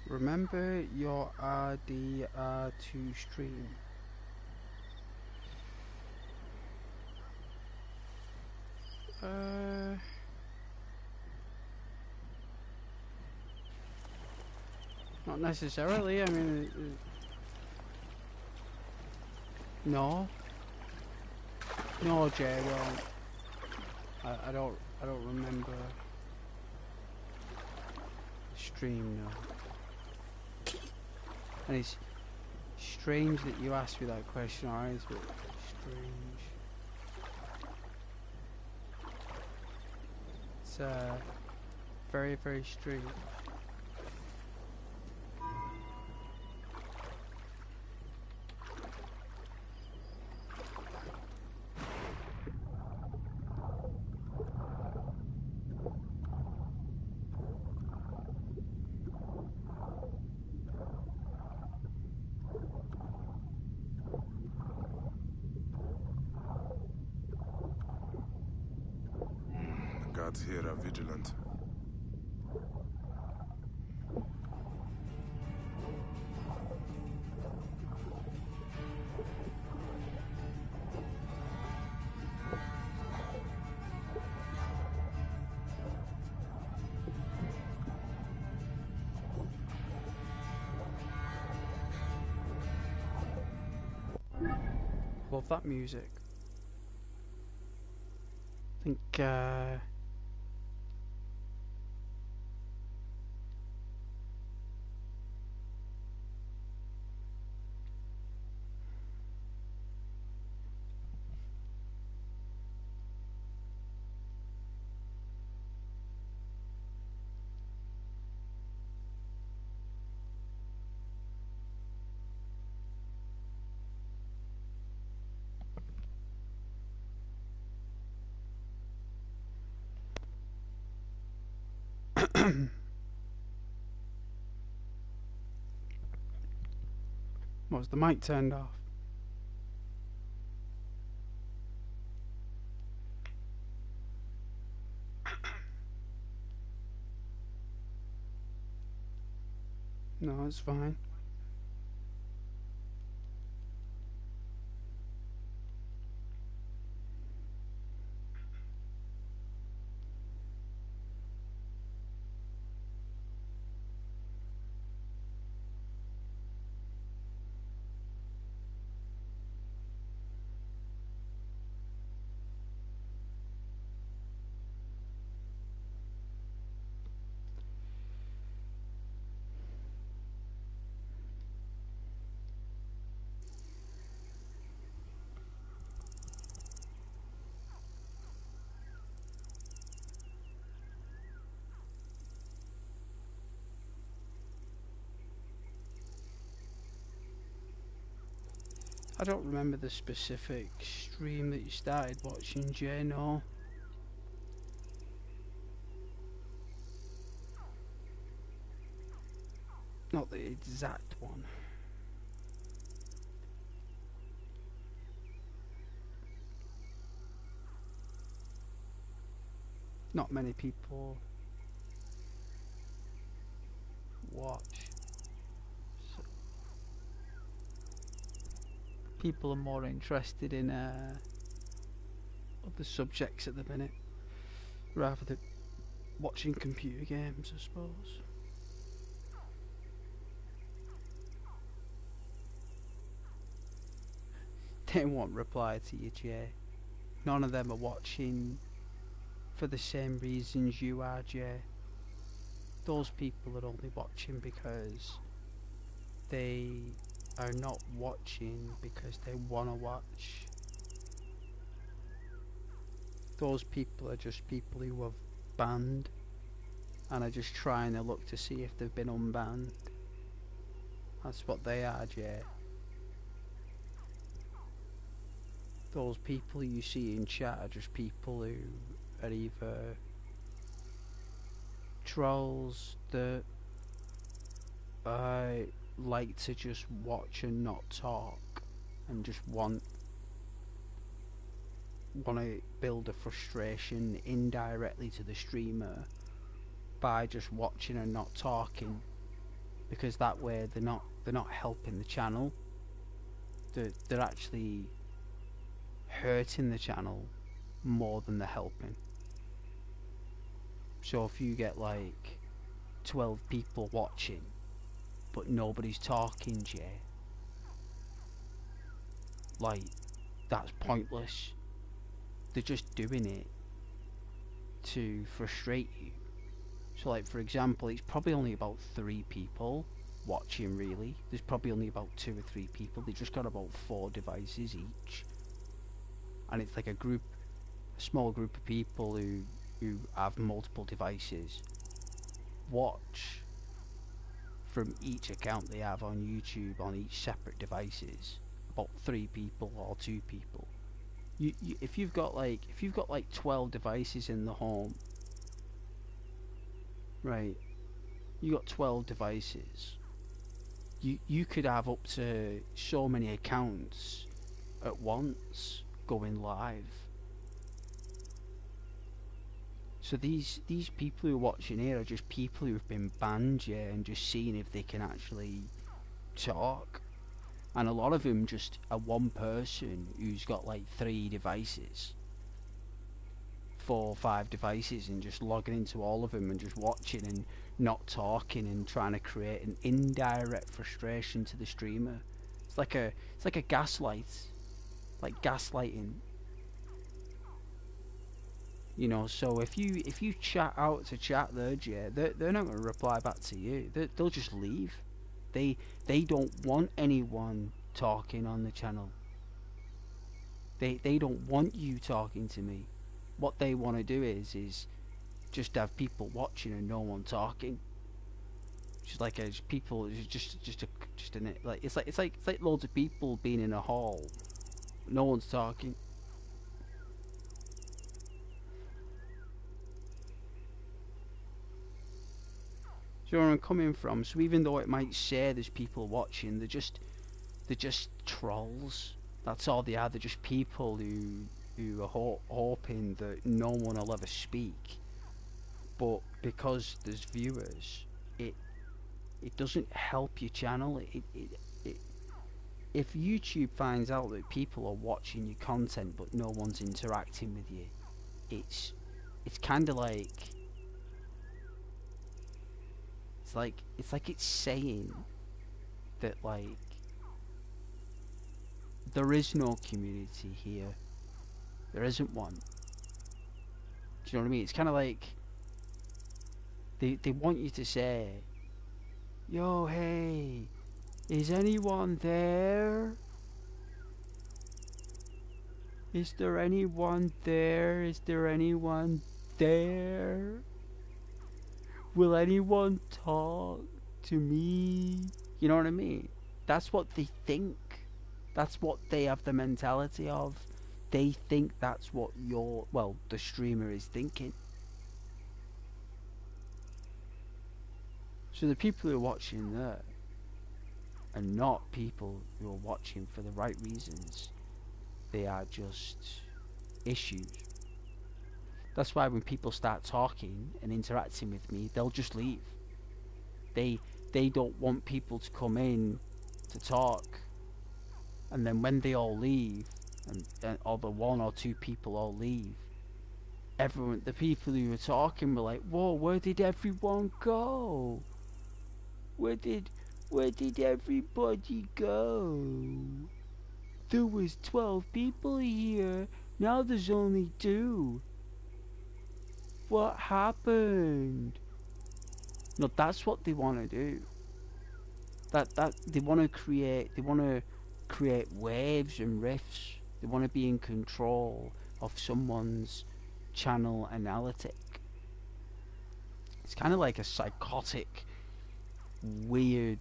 Remember your RDR2 stream. Not necessarily. I mean, no, Jay. Well, I don't remember the stream. No. And it's strange that you asked me that question, alright? It's a bit strange. It's very, very strange. The guards here are vigilant. Love that music. I think was the mic turned off? No, it's fine. I don't remember the specific stream that you started watching, Jay, no. Not the exact one. Not many people watch. So people are more interested in other subjects at the minute, rather than watching computer games, I suppose. They won't reply to you, Jay. None of them are watching for the same reasons you are, Jay. Those people are only watching because they are not watching because they want to watch. Those people are just people who have banned and are just trying to look to see if they've been unbanned. That's what they are, Jay. Those people you see in chat are just people who are either trolls that like to just watch and not talk, and just want to build a frustration indirectly to the streamer by just watching and not talking, because that way they're not helping the channel. They're actually hurting the channel more than they're helping. So if you get like 12 people watching but nobody's talking, Jay, like, that's pointless. They're just doing it to frustrate you. So like, for example, it's probably only about 3 people watching, really. There's probably only about 2 or 3 people. They just got about 4 devices each, and it's like a small group of people who have multiple devices watch from each account they have on YouTube on each separate devices. About 3 people or 2 people. If you've got like 12 devices in the home, right? You got 12 devices. You could have up to so many accounts at once going live. So these people who are watching here are just people who've been banned, yeah, and just seeing if they can actually talk. And a lot of them just are one person who's got like 3 devices, 4 or 5 devices, and just logging into all of them and just watching and not talking and trying to create an indirect frustration to the streamer. It's like a gaslight, like gaslighting. You know, so if you chat out to chat there, Jay, they're not going to reply back to you. They'll just leave. They don't want anyone talking on the channel. They don't want you talking to me. What they want to do is just have people watching and no one talking. Just like people, it's like loads of people being in a hall, no one's talking. So where I'm coming from, so even though it might say there's people watching, they're just trolls. That's all they are. They're just people who are hoping that no one will ever speak. But because there's viewers, it doesn't help your channel. If YouTube finds out that people are watching your content but no one's interacting with you, it's kind of like it's saying that, like, there is no community here. There isn't one. Do you know what I mean? It's kind of like they want you to say, yo, hey, is anyone there? Is there anyone there? Is there anyone there? Will anyone talk to me? You know what I mean? That's what they think That's what they have the mentality of. They think that's what the streamer is thinking. So the people who are watching there are not people who are watching for the right reasons. They are just issues. That's why when people start talking and interacting with me, they'll just leave. They don't want people to come in to talk. And then when they all leave, or the one or two people all leave, the people who were talking were like, "Whoa, where did everyone go? Where did everybody go? There was 12 people here, now there's only 2. What happened?" No, that's what they want to do. That they want to create waves and rifts. They want to be in control of someone's channel analytic. It's kind of like a psychotic, weird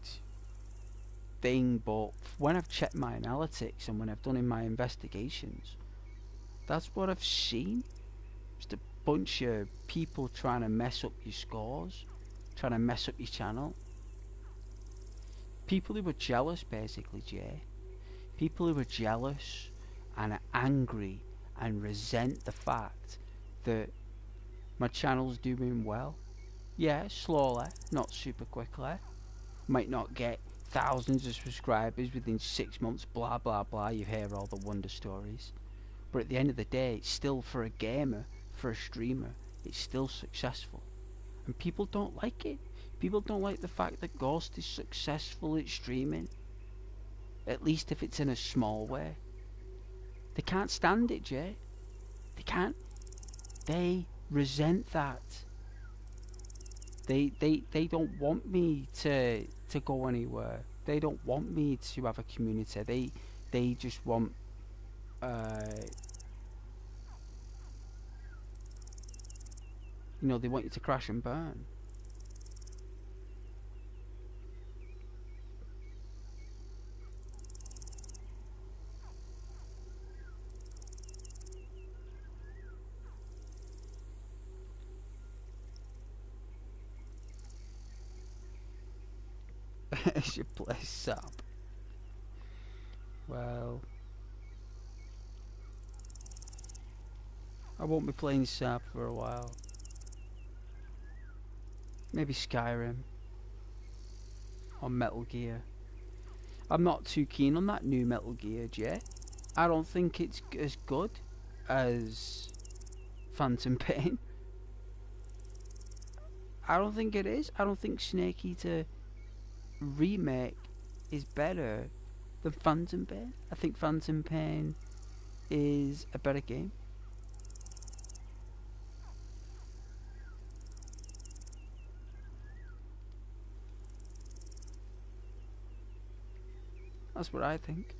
thing, but when I've checked my analytics and when I've done in my investigations, that's what I've seen. Just a bunch of people trying to mess up your scores, trying to mess up your channel. People who were jealous, basically, Jay. People who are jealous and are angry and resent the fact that my channel's doing well. Yeah, slowly, not super quickly. Might not get thousands of subscribers within 6 months, blah blah blah. You hear all the wonder stories. But at the end of the day, it's still, for a gamer, for a streamer, it's still successful. And people don't like it. People don't like the fact that Ghost is successful at streaming. At least if it's in a small way. They can't stand it, Jay. They can't. They resent that. They don't want me to go anywhere. They don't want me to have a community. They just want they want you to crash and burn. I should play SAP. Well, I won't be playing SAP for a while. Maybe Skyrim or Metal Gear. I'm not too keen on that new Metal Gear, Jay. I don't think it's as good as Phantom Pain. I don't think it is. I don't think Snake Eater Remake is better than Phantom Pain. I think Phantom Pain is a better game. That's what I think.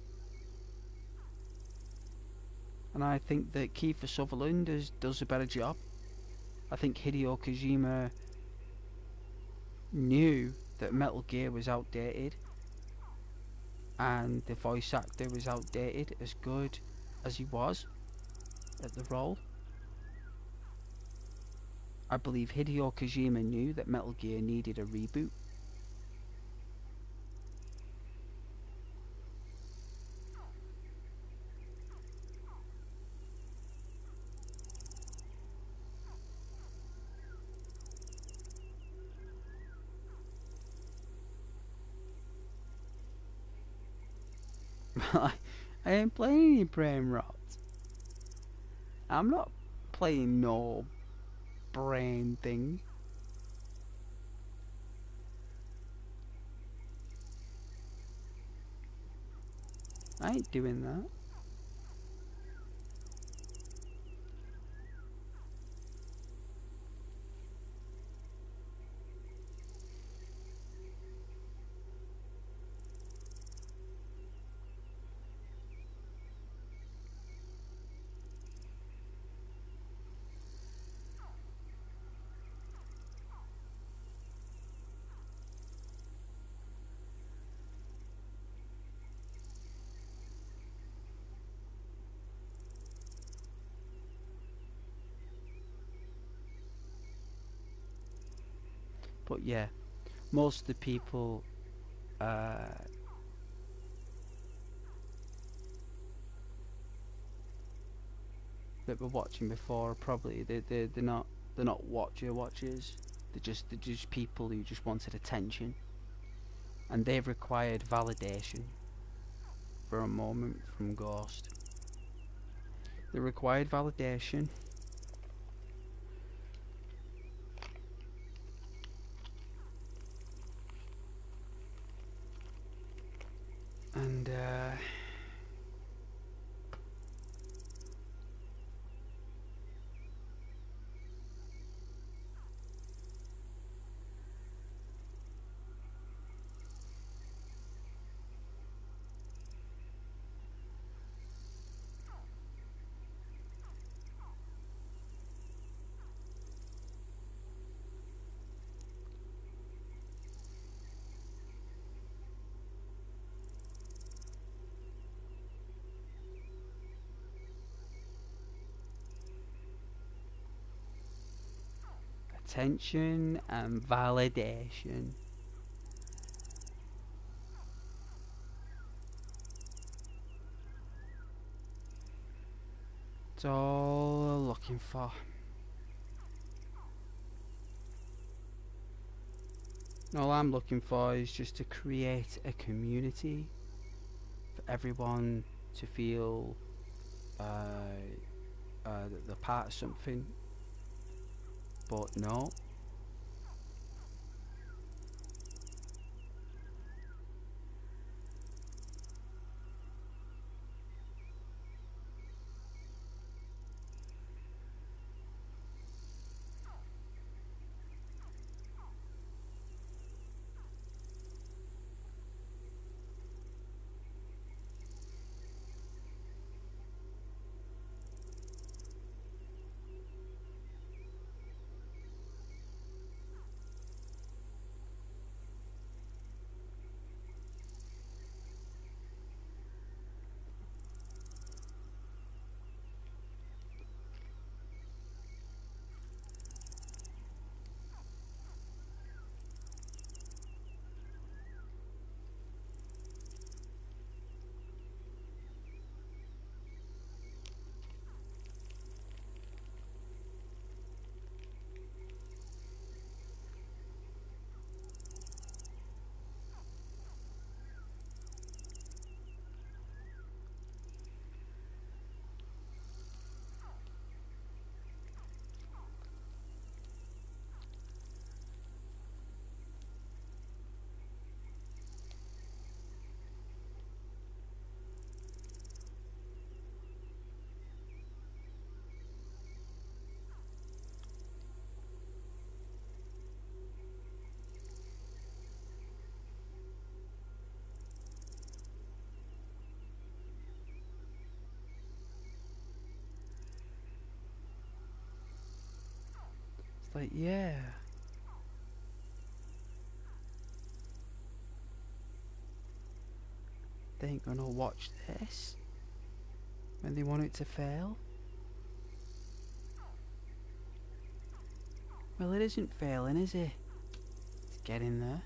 And I think that Kiefer Sutherland does a better job. I think Hideo Kojima knew that Metal Gear was outdated and the voice actor was outdated, as good as he was at the role. I believe Hideo Kojima knew that Metal Gear needed a reboot. I ain't playing any brain rot. I'm not playing no brain thing. I ain't doing that. But yeah, most of the people that were watching before are probably they're not watchers. They're just people who just wanted attention, and they've required validation for a moment from Ghost. They required validation. And attention and validation. It's all I'm looking for. All I'm looking for is just to create a community for everyone to feel that they're part of something. But no. It's like, yeah. They ain't gonna watch this when they want it to fail. Well, it isn't failing, is it? It's getting there.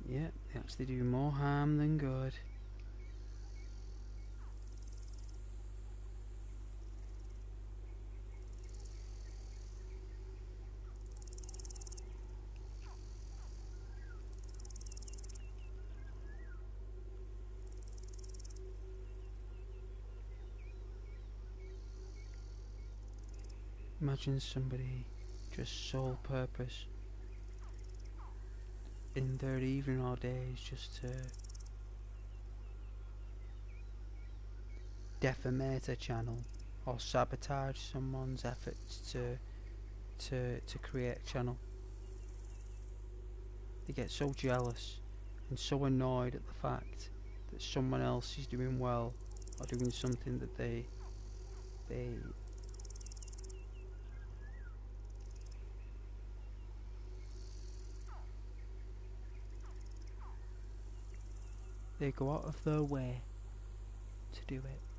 Yeah, they actually do more harm than good. Imagine somebody just sole purpose in their evening or days just to defamate a channel or sabotage someone's efforts to create a channel. They get so jealous and so annoyed at the fact that someone else is doing well or doing something that they go out of their way to do it.